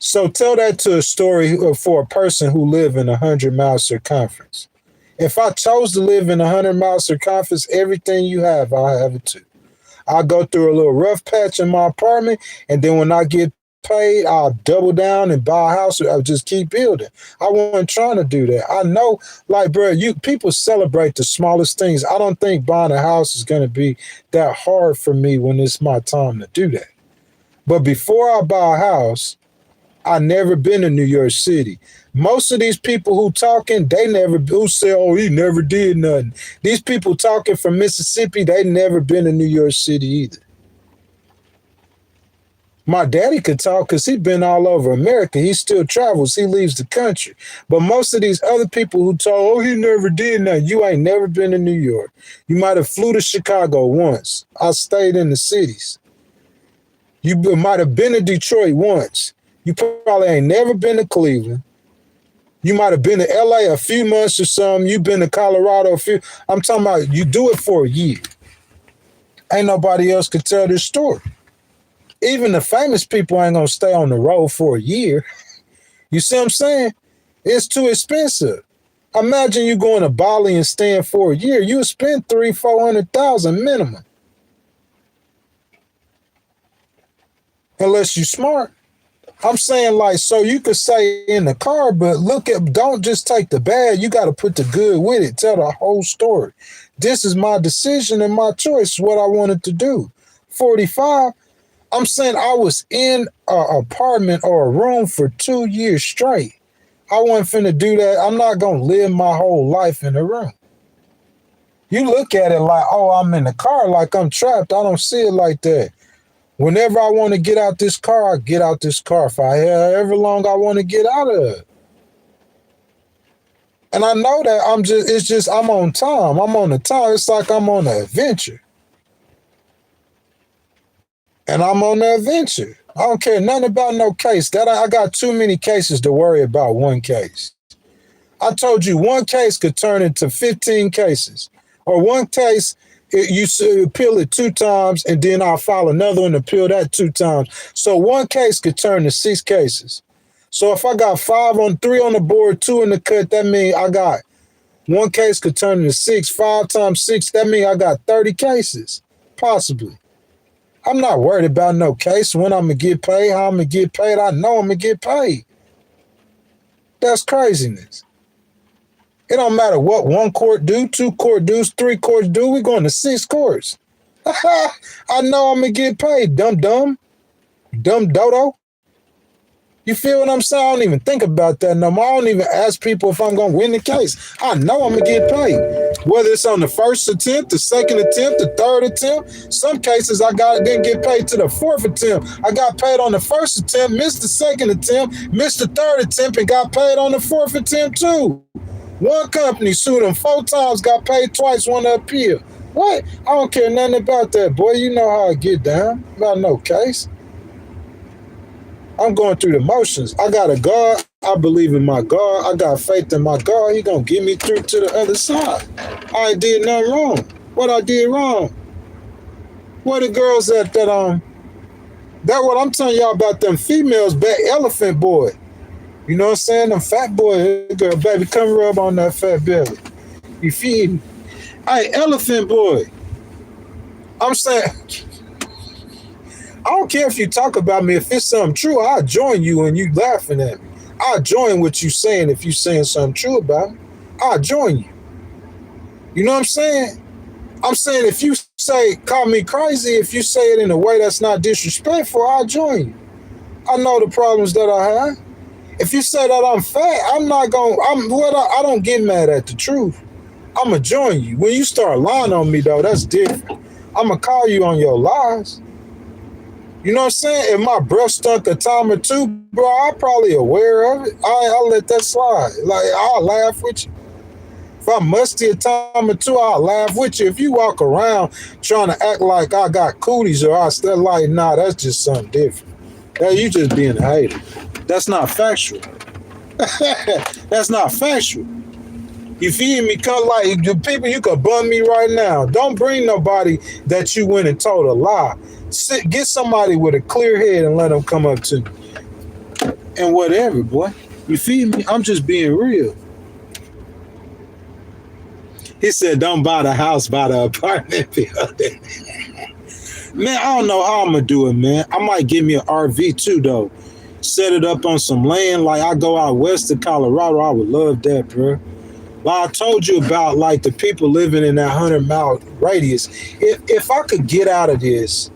S1: So tell that to a story for a person who live in 100-mile circumference. If I chose to live in 100-mile circumference, everything you have, I'll have it too. I'll go through a little rough patch in my apartment, and then when I get paid, I'll double down and buy a house. I'll just keep building. I wasn't trying to do that. I know, like, bro, people celebrate the smallest things. I don't think buying a house is going to be that hard for me when it's my time to do that. But before I buy a house, I never been to New York City. Most of these people who talking, who say, oh, he never did nothing. These people talking from Mississippi, they never been to New York City either. My daddy could talk because he been all over America. He still travels. He leaves the country. But most of these other people who talk, oh, he never did nothing. You ain't never been to New York. You might have flew to Chicago once. I stayed in the cities. You might have been to Detroit once. You probably ain't never been to Cleveland. You might have been to LA a few months or something. You've been to Colorado a few. I'm talking about you do it for a year. Ain't nobody else could tell this story. Even the famous people ain't going to stay on the road for a year. You see what I'm saying? It's too expensive. Imagine you going to Bali and staying for a year. You would spend $300,000-$400,000 minimum. Unless you smart. I'm saying, like, so you could say in the car, but don't just take the bad. You got to put the good with it. Tell the whole story. This is my decision and my choice, what I wanted to do. 45, I'm saying I was in an apartment or a room for 2 years straight. I wasn't finna do that. I'm not going to live my whole life in a room. You look at it like, oh, I'm in the car, like I'm trapped. I don't see it like that. Whenever I want to get out this car, I get out this car for however long I want to get out of it. And I know that I'm on time. I'm on the time. It's like I'm on an adventure. And I'm on the adventure. I don't care nothing about no case. I got too many cases to worry about one case. I told you one case could turn into 15 cases. Or one case, you appeal it 2 times, and then I'll file another one to appeal that 2 times. So one case could turn to 6 cases. So if I got 3 on the board, 2 in the cut, that means I got one case could turn into 6. 5 times 6, that means I got 30 cases, possibly. I'm not worried about no case, when I'm going to get paid, how I'm going to get paid. I know I'm going to get paid. That's craziness. It don't matter what 1 court do, 2 court do, 3 courts do. We're going to 6 courts. I know I'm going to get paid, dumb dodo. You feel what I'm saying? I don't even think about that no more. I don't even ask people if I'm going to win the case. I know I'm going to get paid. Whether it's on the first attempt, the second attempt, the third attempt. Some cases didn't get paid to the 4th attempt. I got paid on the first attempt, missed the second attempt, missed the third attempt, and got paid on the 4th attempt too. One company sued them 4 times, got paid twice, won the appeal. What? I don't care nothing about that, boy. You know how I get down about no case. I'm going through the motions. I got a God. I believe in my God. I got faith in my God. He gonna get me through to the other side. I ain't did nothing wrong. What I did wrong? Where the girls that what I'm telling y'all about them females, back elephant boy. You know what I'm saying? Them fat boy, girl, baby, come rub on that fat belly. You feed me? Hey, elephant boy. I'm saying, I don't care if you talk about me. If it's something true, I'll join you and you laughing at me. I'll join what you saying if you saying something true about me. I'll join you. You know what I'm saying? I'm saying if you call me crazy, if you say it in a way that's not disrespectful, I'll join you. I know the problems that I have. If you say that I'm fat, I don't get mad at the truth. I'm going to join you. When you start lying on me, though, that's different. I'm going to call you on your lies. You know what I'm saying? If my breath stunk a time or two, bro, I'm probably aware of it. I'll let that slide. Like, I'll laugh with you. If I'm musty a time or two, I'll laugh with you. If you walk around trying to act like I got cooties or I still like, nah, that's just something different. You just being a hater. That's not factual. That's not factual. You feel me? Cause like the people, you could bum me right now. Don't bring nobody that you went and told a lie. Get somebody with a clear head and let them come up to me. And whatever, boy. You feel me? I'm just being real. He said, don't buy the house, buy the apartment building. Man, I don't know how I'm going to do it, man. I might give me an RV too, though. Set it up on some land. Like I go out west of Colorado. I would love that, bro. Like I told you about, like the people living in that 100-mile radius. If I could get out of this,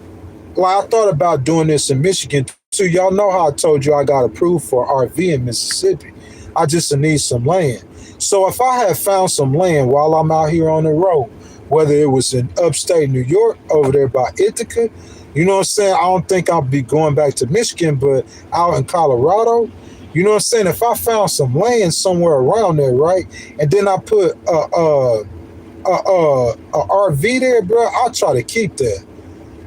S1: like I thought about doing this in Michigan too. Y'all know how I told you I got approved for RV in Mississippi. I just need some land. So if I had found some land while I'm out here on the road, whether it was in upstate New York, over there by Ithaca, you know what I'm saying? I don't think I'll be going back to Michigan, but out in Colorado, you know what I'm saying? If I found some land somewhere around there, right, and then I put a RV there, bro, I'll try to keep that.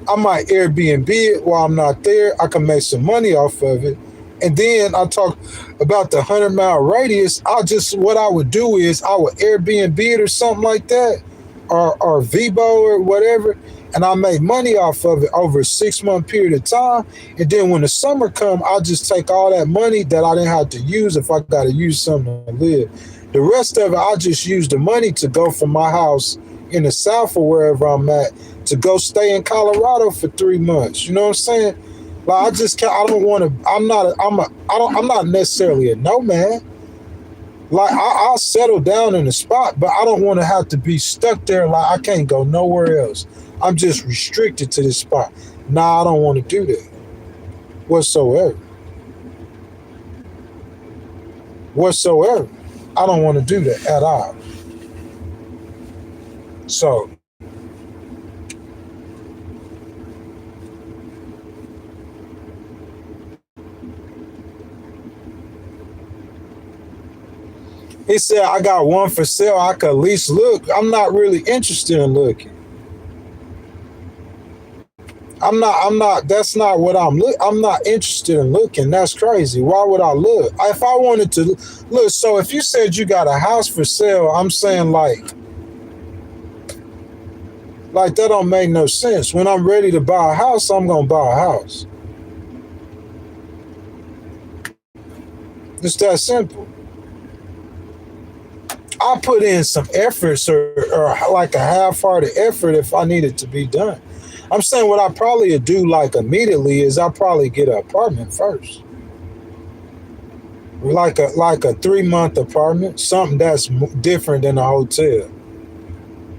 S1: I might Airbnb it while I'm not there. I can make some money off of it. And then I talk about the 100-mile radius. What I would do is I would Airbnb it or something like that, or Vibo or whatever, and I make money off of it over a 6-month period of time. And then when the summer come, I'll just take all that money that I didn't have to use if I got to use something to live. The rest of it, I'll just use the money to go from my house in the South or wherever I'm at to go stay in Colorado for 3 months. You know what I'm saying? Like I'm not necessarily a nomad. Like I'll settle down in a spot, but I don't want to have to be stuck there. Like I can't go nowhere else. I'm just restricted to this spot. Nah, I don't want to do that whatsoever. I don't want to do that at all. So He said, I got one for sale. I could at least look. I'm not really interested in looking. That's not what I'm not interested in looking. That's crazy. Why would I look? If I wanted to look, so if you said you got a house for sale, I'm saying like that don't make no sense. When I'm ready to buy a house, I'm going to buy a house. It's that simple. I put in some efforts or like a half-hearted effort if I need it to be done. I'm saying what I probably would do like immediately is I'll probably get an apartment first. Like a 3-month apartment, something that's different than a hotel.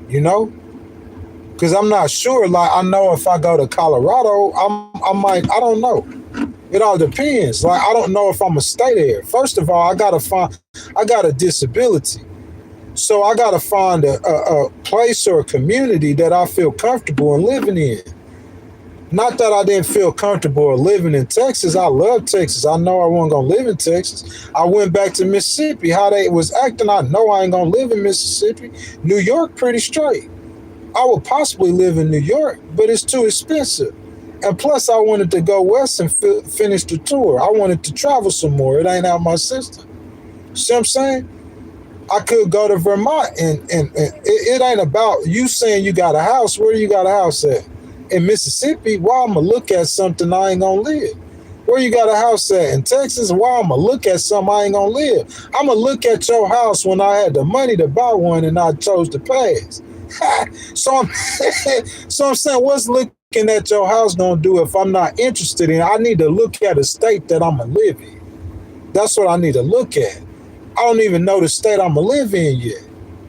S1: You know? Because I'm not sure. Like, I know if I go to Colorado, I don't know. It all depends. Like, I don't know if I'm going to stay there. First of all, I got a disability. So I got to find a place or a community that I feel comfortable in living in. Not that I didn't feel comfortable living in Texas. I love Texas. I know I wasn't going to live in Texas. I went back to Mississippi. How they was acting, I know I ain't going to live in Mississippi. New York, pretty straight. I would possibly live in New York, but it's too expensive. And plus, I wanted to go west and finish the tour. I wanted to travel some more. It ain't out my system. See what I'm saying? I could go to Vermont, and it ain't about you saying you got a house. Where you got a house at? In Mississippi, why I'm going to look at something I ain't going to live? Where you got a house at? In Texas, why I'm going to look at something I ain't going to live? I'm going to look at your house when I had the money to buy one and I chose to pass. So I'm saying, what's looking at your house going to do if I'm not interested in it? I need to look at a state that I'm going to live in. That's what I need to look at. I don't even know the state I'm going to live in yet.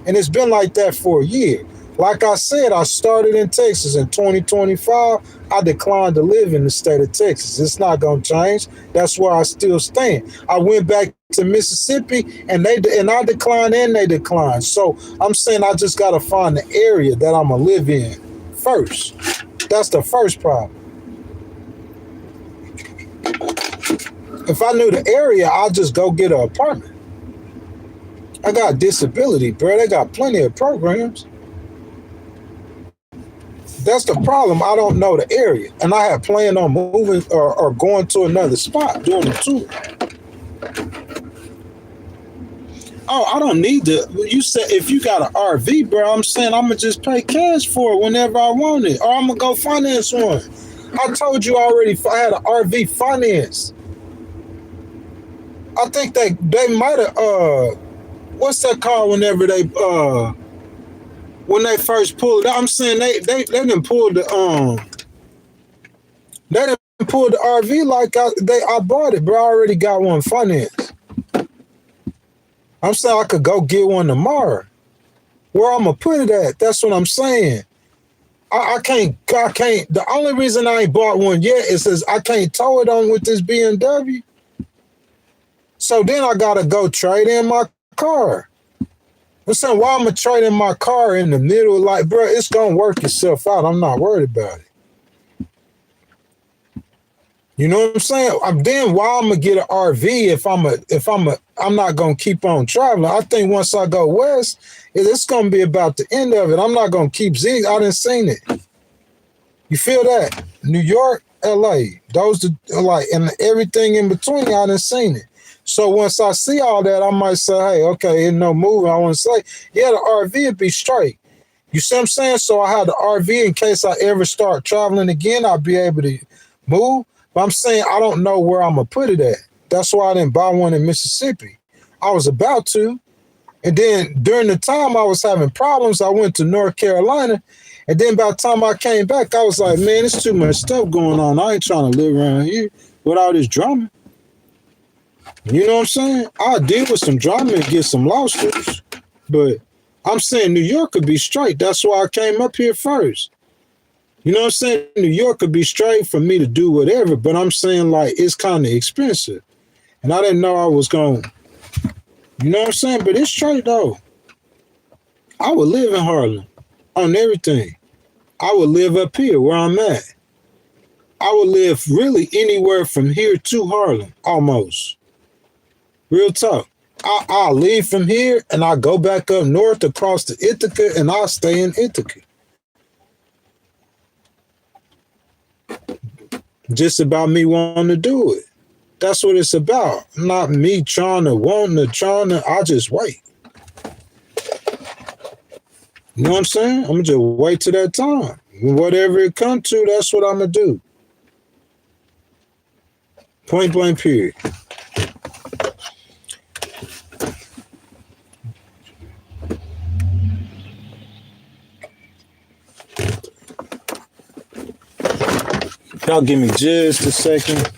S1: And it's been like that for a year. Like I said, I started in Texas in 2025. I declined to live in the state of Texas. It's not going to change. That's where I still stand. I went back to Mississippi and I declined and they declined. So I'm saying I just got to find the area that I'm going to live in first. That's the first problem. If I knew the area, I'll just go get an apartment. I got disability, bro. They got plenty of programs. That's the problem. I don't know the area. And I had planned on moving or going to another spot, doing a tour. Oh, I don't need to. You said if you got an RV, bro, I'm saying I'm going to just pay cash for it whenever I want it. Or I'm going to go finance one. I told you already I had an RV finance. I think they might have, what's that called whenever when they first pulled it? I'm saying they didn't pull the RV like I bought it, bro. I already got one financed. I'm saying I could go get one tomorrow. Where I'm gonna put it at? That's what I'm saying. I can't. The only reason I ain't bought one yet is I can't tow it on with this BMW. So then I gotta go trade in my car. I'm saying, why I'm gonna trade in my car in the middle? Like, bro, it's gonna work itself out. I'm not worried about it. You know what I'm saying? Then why I'm gonna get an RV I'm not gonna keep on traveling. I think once I go west, it's gonna be about the end of it. I'm not gonna keep zig. I done seen it. You feel that? New York, LA, those and everything in between. I done seen it. So once I see all that, I might say, hey, okay, ain't no moving. I want to say, yeah, the RV would be straight. You see what I'm saying? So I had the RV in case I ever start traveling again, I'll be able to move. But I'm saying I don't know where I'm going to put it at. That's why I didn't buy one in Mississippi. I was about to. And then during the time I was having problems, I went to North Carolina. And then by the time I came back, I was like, man, it's too much stuff going on. I ain't trying to live around here with all this drama. You know what I'm saying? I'll deal with some drama and get some lawsuits. But I'm saying New York could be straight. That's why I came up here first. You know what I'm saying? New York could be straight for me to do whatever. But I'm saying, like, it's kind of expensive. And I didn't know I was going to. You know what I'm saying? But it's straight, though. I would live in Harlem on everything. I would live up here where I'm at. I would live really anywhere from here to Harlem, almost. Real talk. I'll leave from here and I'll go back up north across the Ithaca and I'll stay in Ithaca. Just about me wanting to do it. That's what it's about. Not me trying to, I just wait. You know what I'm saying? I'm going to just wait till that time. Whatever it comes to, that's what I'm going to do. Point blank period. Y'all give me just a second.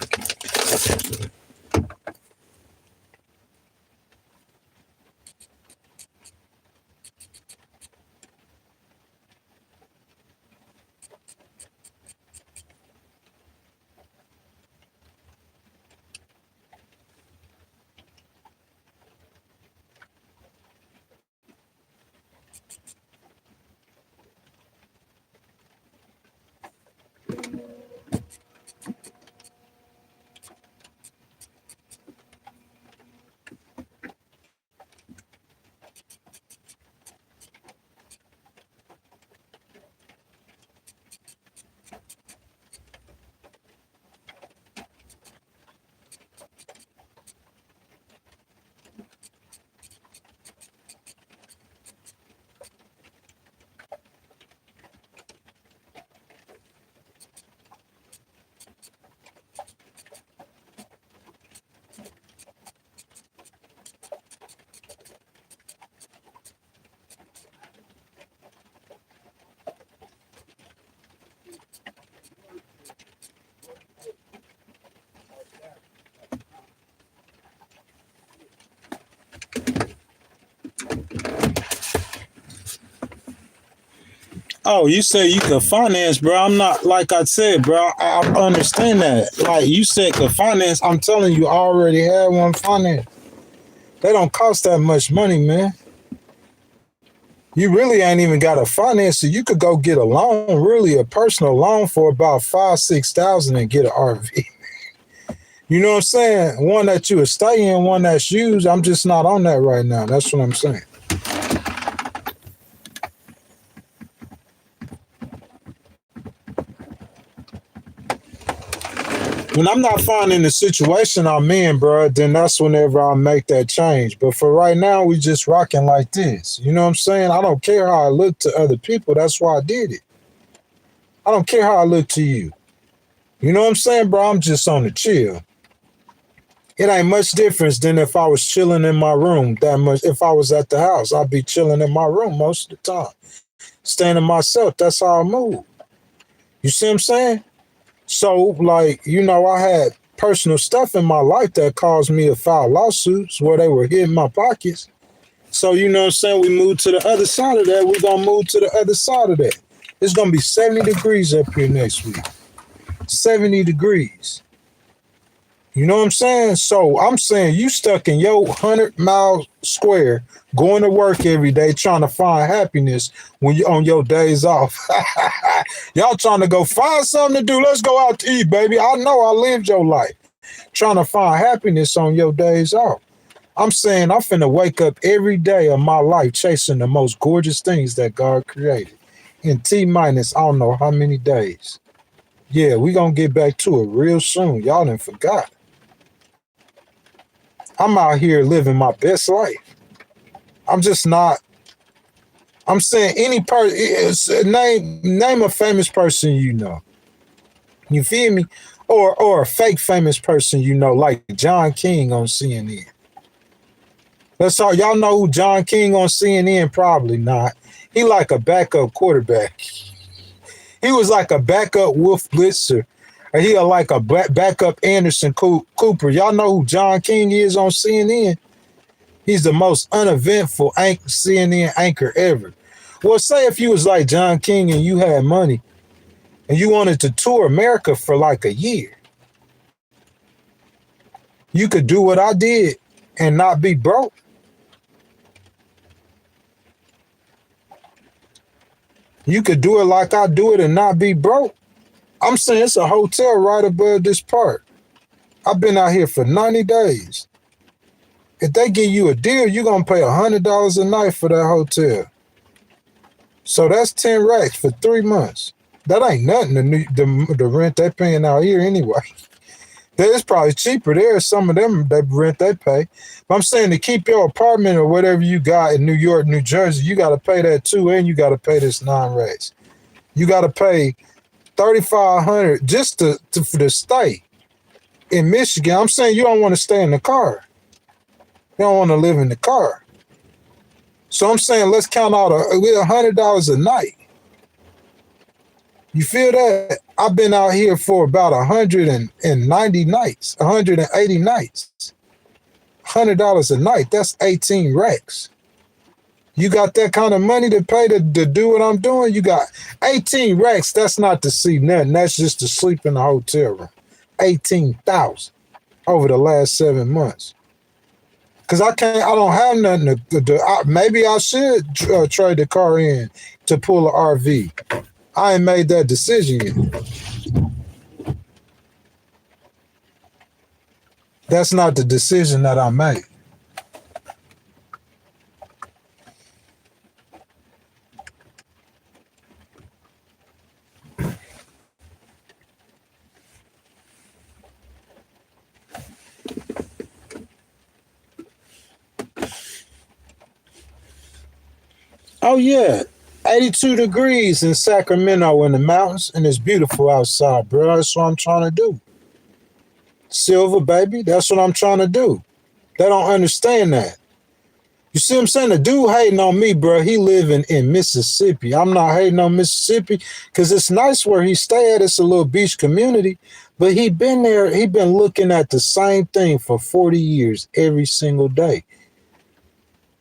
S1: Oh, you say you can finance, bro. I'm not, like I said, bro. I understand that. Like you said, can finance. I'm telling you, I already had one finance. They don't cost that much money, man. You really ain't even got a finance, so you could go get a loan, really a personal loan for about $5,000-6,000 and get an RV. You know what I'm saying? One that you would stay in, one that's used. I'm just not on that right now. That's what I'm saying. When I'm not finding the situation I'm in, bro, then that's whenever I make that change. But for right now, we just rocking like this. You know what I'm saying? I don't care how I look to other people. That's why I did it. I don't care how I look to you. You know what I'm saying, bro? I'm just on the chill. It ain't much difference than if I was chilling in my room that much. If I was at the house, I'd be chilling in my room most of the time. Staying to myself. That's how I move. You see what I'm saying? So, like, you know, I had personal stuff in my life that caused me to file lawsuits where they were hitting my pockets. So, you know what I'm saying? We moved to the other side of that. We're going to move to the other side of that. It's going to be 70 degrees up here next week. 70 degrees. You know what I'm saying? So I'm saying you stuck in your 100-mile square going to work every day trying to find happiness when you're on your days off. Y'all trying to go find something to do. Let's go out to eat, baby. I know I lived your life. Trying to find happiness on your days off. I'm saying I'm finna wake up every day of my life chasing the most gorgeous things that God created. In T-minus, I don't know how many days. Yeah, we gonna get back to it real soon. Y'all done forgot. I'm out here living my best life. I'm just not. I'm saying any person, name a famous person you know. You feel me? Or a fake famous person you know, like John King on CNN. That's all. Y'all know who John King on CNN? Probably not. He like a backup quarterback. He was like a backup Wolf Blitzer. Or he like a backup Anderson Cooper. Y'all know who John King is on CNN? He's the most uneventful CNN anchor ever. Well, say if you was like John King and you had money and you wanted to tour America for like a year, you could do what I did and not be broke. You could do it like I do it and not be broke. I'm saying it's a hotel right above this park. I've been out here for 90 days. If they give you a deal, you're going to pay $100 a night for that hotel. So that's 10 racks for 3 months. That ain't nothing, the rent they paying out here anyway. It's probably cheaper there. Some of them, the rent they pay. But I'm saying to keep your apartment or whatever you got in New York, New Jersey, you got to pay that too, and you got to pay this 9 racks. You got to pay $3,500 just for the stay. In Michigan, I'm saying you don't want to stay in the car. You don't want to live in the car. So I'm saying let's count out $100 a night. You feel that? I've been out here for about 190 nights, 180 nights. $100 a night, that's 18 racks. You got that kind of money to pay to do what I'm doing? You got 18 racks, that's not to see nothing. That's just to sleep in the hotel room. 18,000 over the last 7 months. Because I don't have nothing maybe I should trade the car in to pull an RV. I ain't made that decision yet. That's not the decision that I made. Oh, yeah. 82 degrees in Sacramento in the mountains, and it's beautiful outside, bro. That's what I'm trying to do. Silver, baby, that's what I'm trying to do. They don't understand that. You see what I'm saying? The dude hating on me, bro, he living in Mississippi. I'm not hating on Mississippi because it's nice where he stay at. It's a little beach community, but he been there. He been looking at the same thing for 40 years every single day.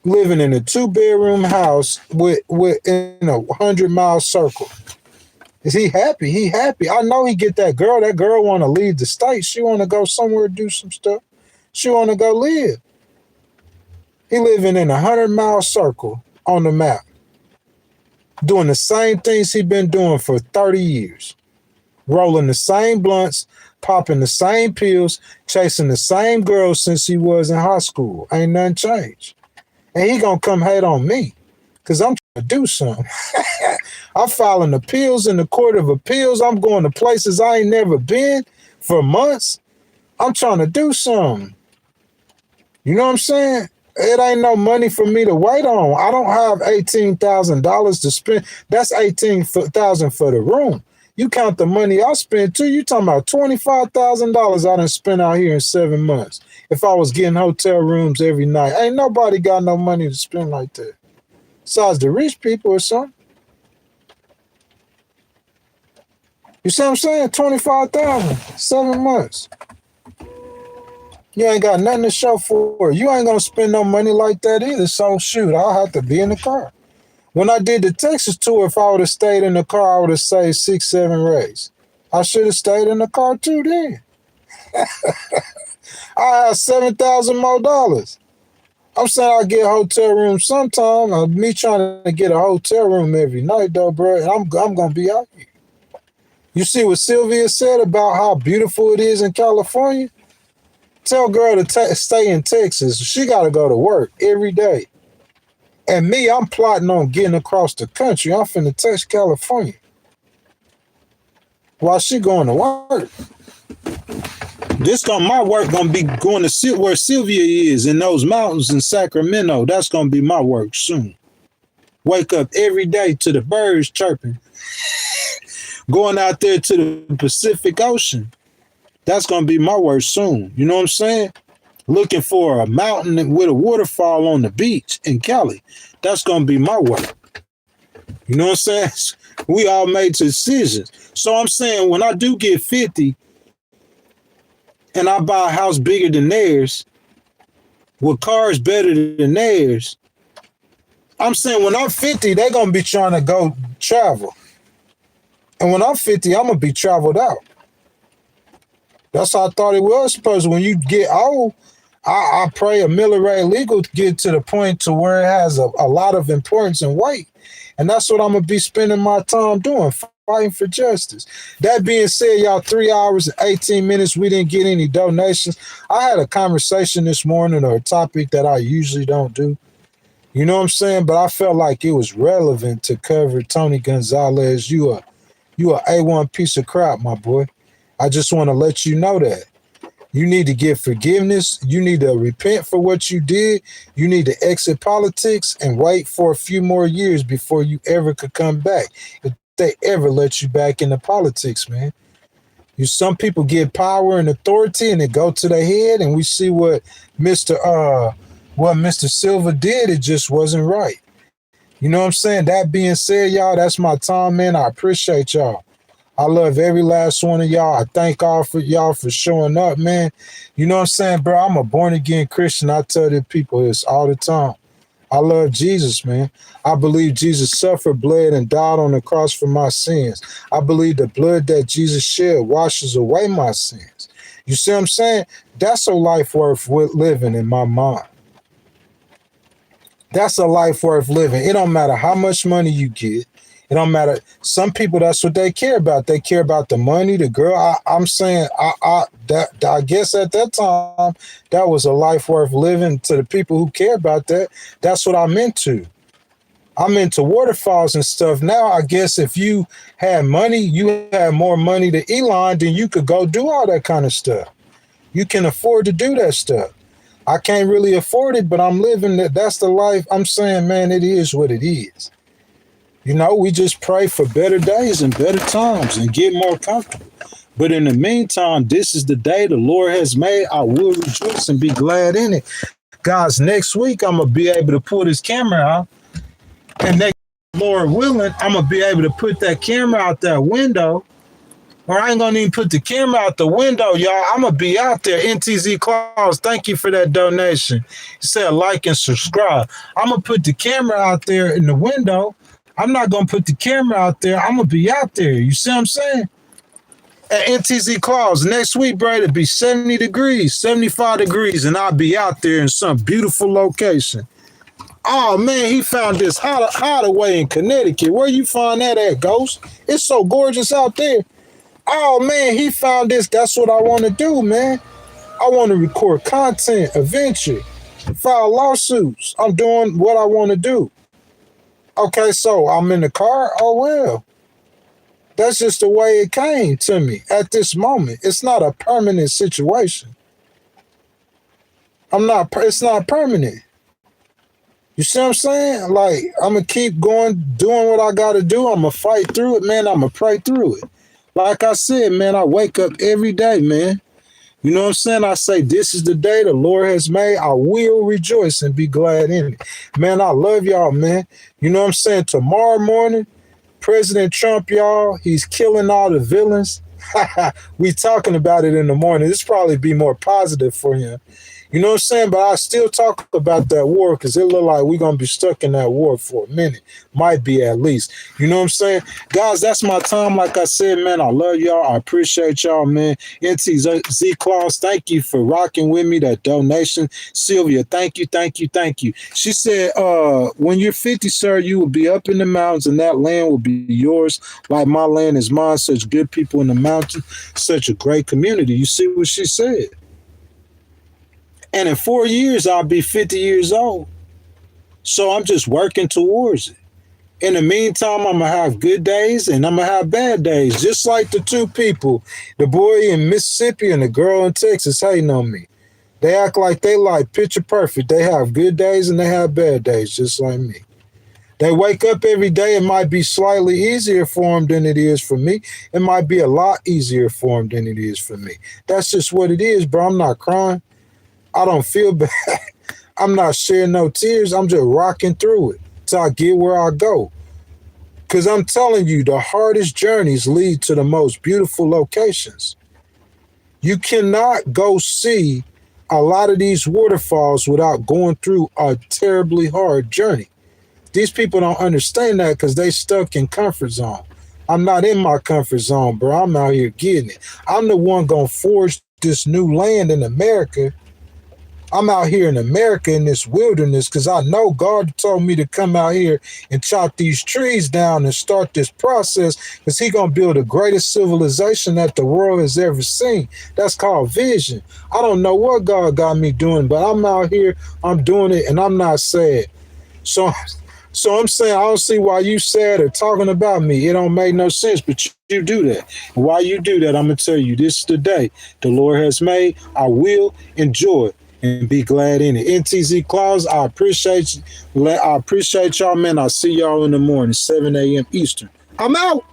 S1: Living in a 2-bedroom house with in a 100-mile circle. Is he happy? He happy. I know he get that girl. That girl want to leave the state. She want to go somewhere, do some stuff. She want to go live. He living in a 100-mile circle on the map. Doing the same things he been doing for 30 years. Rolling the same blunts, popping the same pills, chasing the same girls since he was in high school. Ain't nothing changed. And he gonna come hate on me because I'm trying to do something. I'm filing appeals in the Court of Appeals. I'm going to places I ain't never been for months. I'm trying to do something. You know what I'm saying? It ain't no money for me to wait on. I don't have $18,000 to spend. That's $18,000 for the room. You count the money I spent too. You talking about $25,000 I done spent out here in 7 months. If I was getting hotel rooms every night, ain't nobody got no money to spend like that. Besides the rich people or something. You see what I'm saying? 25,000, 7 months. You ain't got nothing to show for it. You ain't gonna spend no money like that either. So shoot, I'll have to be in the car. When I did the Texas tour, if I would have stayed in the car, I would have saved 6, 7 racks. I should have stayed in the car too then. I have $7,000 more dollars. I'm saying I get a hotel room sometime. Me trying to get a hotel room every night though, bro. And I'm gonna be out here. You see what Sylvia said about how beautiful it is in California? Tell girl to stay in Texas. She got to go to work every day. And me, I'm plotting on getting across the country. I'm finna touch California while she going to work. My work gonna be going to where Sylvia is in those mountains in Sacramento. That's gonna be my work soon. Wake up every day to the birds chirping. Going out there to the Pacific Ocean. That's gonna be my work soon. You know what I'm saying? Looking for a mountain with a waterfall on the beach in Cali. That's gonna be my work. You know what I'm saying? We all made decisions. So I'm saying when I do get 50 and I buy a house bigger than theirs, with cars better than theirs, I'm saying when I'm 50, they're going to be trying to go travel. And when I'm 50, I'm going to be traveled out. That's how I thought it was supposed to. When you get old, I pray ameliorated legal to get to the point to where it has a lot of importance and weight. And that's what I'm going to be spending my time doing, fighting for justice. That being said, y'all, 3 hours and 18 minutes, we didn't get any donations. I had a conversation this morning or a topic that I usually don't do. You know what I'm saying? But I felt like it was relevant to cover Tony Gonzalez. You a A1 piece of crap, my boy. I just want to let you know that. You need to get forgiveness. You need to repent for what you did. You need to exit politics and wait for a few more years before you ever could come back. If they ever let you back into politics, man. Some people get power and authority and it go to their head, and we see what Mr. Silva did. It just wasn't right. You know what I'm saying? That being said, y'all, that's my time, man. I appreciate y'all. I love every last one of y'all. I thank all for y'all for showing up, man. You know what I'm saying, bro? I'm a born-again Christian. I tell the people this all the time. I love Jesus, man. I believe Jesus suffered, bled, and died on the cross for my sins. I believe the blood that Jesus shed washes away my sins. You see what I'm saying? That's a life worth living in my mind. That's a life worth living. It don't matter how much money you get. It don't matter. Some people, that's what they care about. They care about the money, the girl. I'm saying, I guess at that time, that was a life worth living to the people who care about that. That's what I'm into. I'm into waterfalls and stuff. Now, I guess if you had money, you had more money than Elon, then you could go do all that kind of stuff. You can afford to do that stuff. I can't really afford it, but I'm living that. That's the life. I'm saying, man, it is what it is. You know, we just pray for better days and better times and get more comfortable. But in the meantime, this is the day the Lord has made. I will rejoice and be glad in it. Guys, next week, I'm going to be able to pull this camera out. And next, Lord willing, I'm going to be able to put that camera out that window. Or I ain't going to even put the camera out the window, y'all. I'm going to be out there. NTZ Claus, thank you for that donation. He said like and subscribe. I'm going to put the camera out there in the window. I'm not going to put the camera out there. I'm going to be out there. You see what I'm saying? At NTZ Claus, next week, bro, it'll be 70 degrees, 75 degrees, and I'll be out there in some beautiful location. Oh, man, he found this hideaway in Connecticut. Where you find that at, Ghost? It's so gorgeous out there. Oh, man, he found this. That's what I want to do, man. I want to record content, adventure, file lawsuits. I'm doing what I want to do. Okay, so I'm in the car. Oh, well, that's just the way it came to me at this moment. It's not a permanent situation. It's not permanent. You see what I'm saying? Like, I'm going to keep going, doing what I got to do. I'm going to fight through it, man. I'm going to pray through it. Like I said, man, I wake up every day, man. You know what I'm saying? I say, this is the day the Lord has made. I will rejoice and be glad in it. Man, I love y'all, man. You know what I'm saying? Tomorrow morning, President Trump, y'all, he's killing all the villains. We talking about it in the morning. This probably be more positive for him. You know what I'm saying? But I still talk about that war because it look like we're going to be stuck in that war for a minute. Might be at least. You know what I'm saying? Guys, that's my time. Like I said, man, I love y'all. I appreciate y'all, man. NTZ Claus, thank you for rocking with me. That donation. Sylvia, thank you. She said, when you're 50, sir, you will be up in the mountains and that land will be yours. Like my land is mine. Such good people in the mountain. Such a great community. You see what she said? And in 4 years, I'll be 50 years old. So I'm just working towards it. In the meantime, I'm going to have good days and I'm going to have bad days. Just like the two people, the boy in Mississippi and the girl in Texas hating on me. They act like they like picture perfect. They have good days and they have bad days, just like me. They wake up every day. It might be slightly easier for them than it is for me. It might be a lot easier for them than it is for me. That's just what it is, bro. I'm not crying. I don't feel bad. I'm not shedding no tears. I'm just rocking through it till I get where I go. Because I'm telling you, the hardest journeys lead to the most beautiful locations. You cannot go see a lot of these waterfalls without going through a terribly hard journey. These people don't understand that because they stuck in comfort zone. I'm not in my comfort zone, bro. I'm out here getting it. I'm the one going to forge this new land in America I'm out here in America in this wilderness because I know God told me to come out here and chop these trees down and start this process because He gonna build the greatest civilization that the world has ever seen. That's called vision. I don't know what God got me doing, but I'm out here, I'm doing it, and I'm not sad. So I'm saying I don't see why you sad or talking about me. It don't make no sense, but you do that. And while you do that, I'm gonna tell you this is the day the Lord has made. I will enjoy and be glad in it. NTZ Claus, I appreciate you. I appreciate y'all, man. I'll see y'all in the morning, 7 a.m. Eastern. I'm out.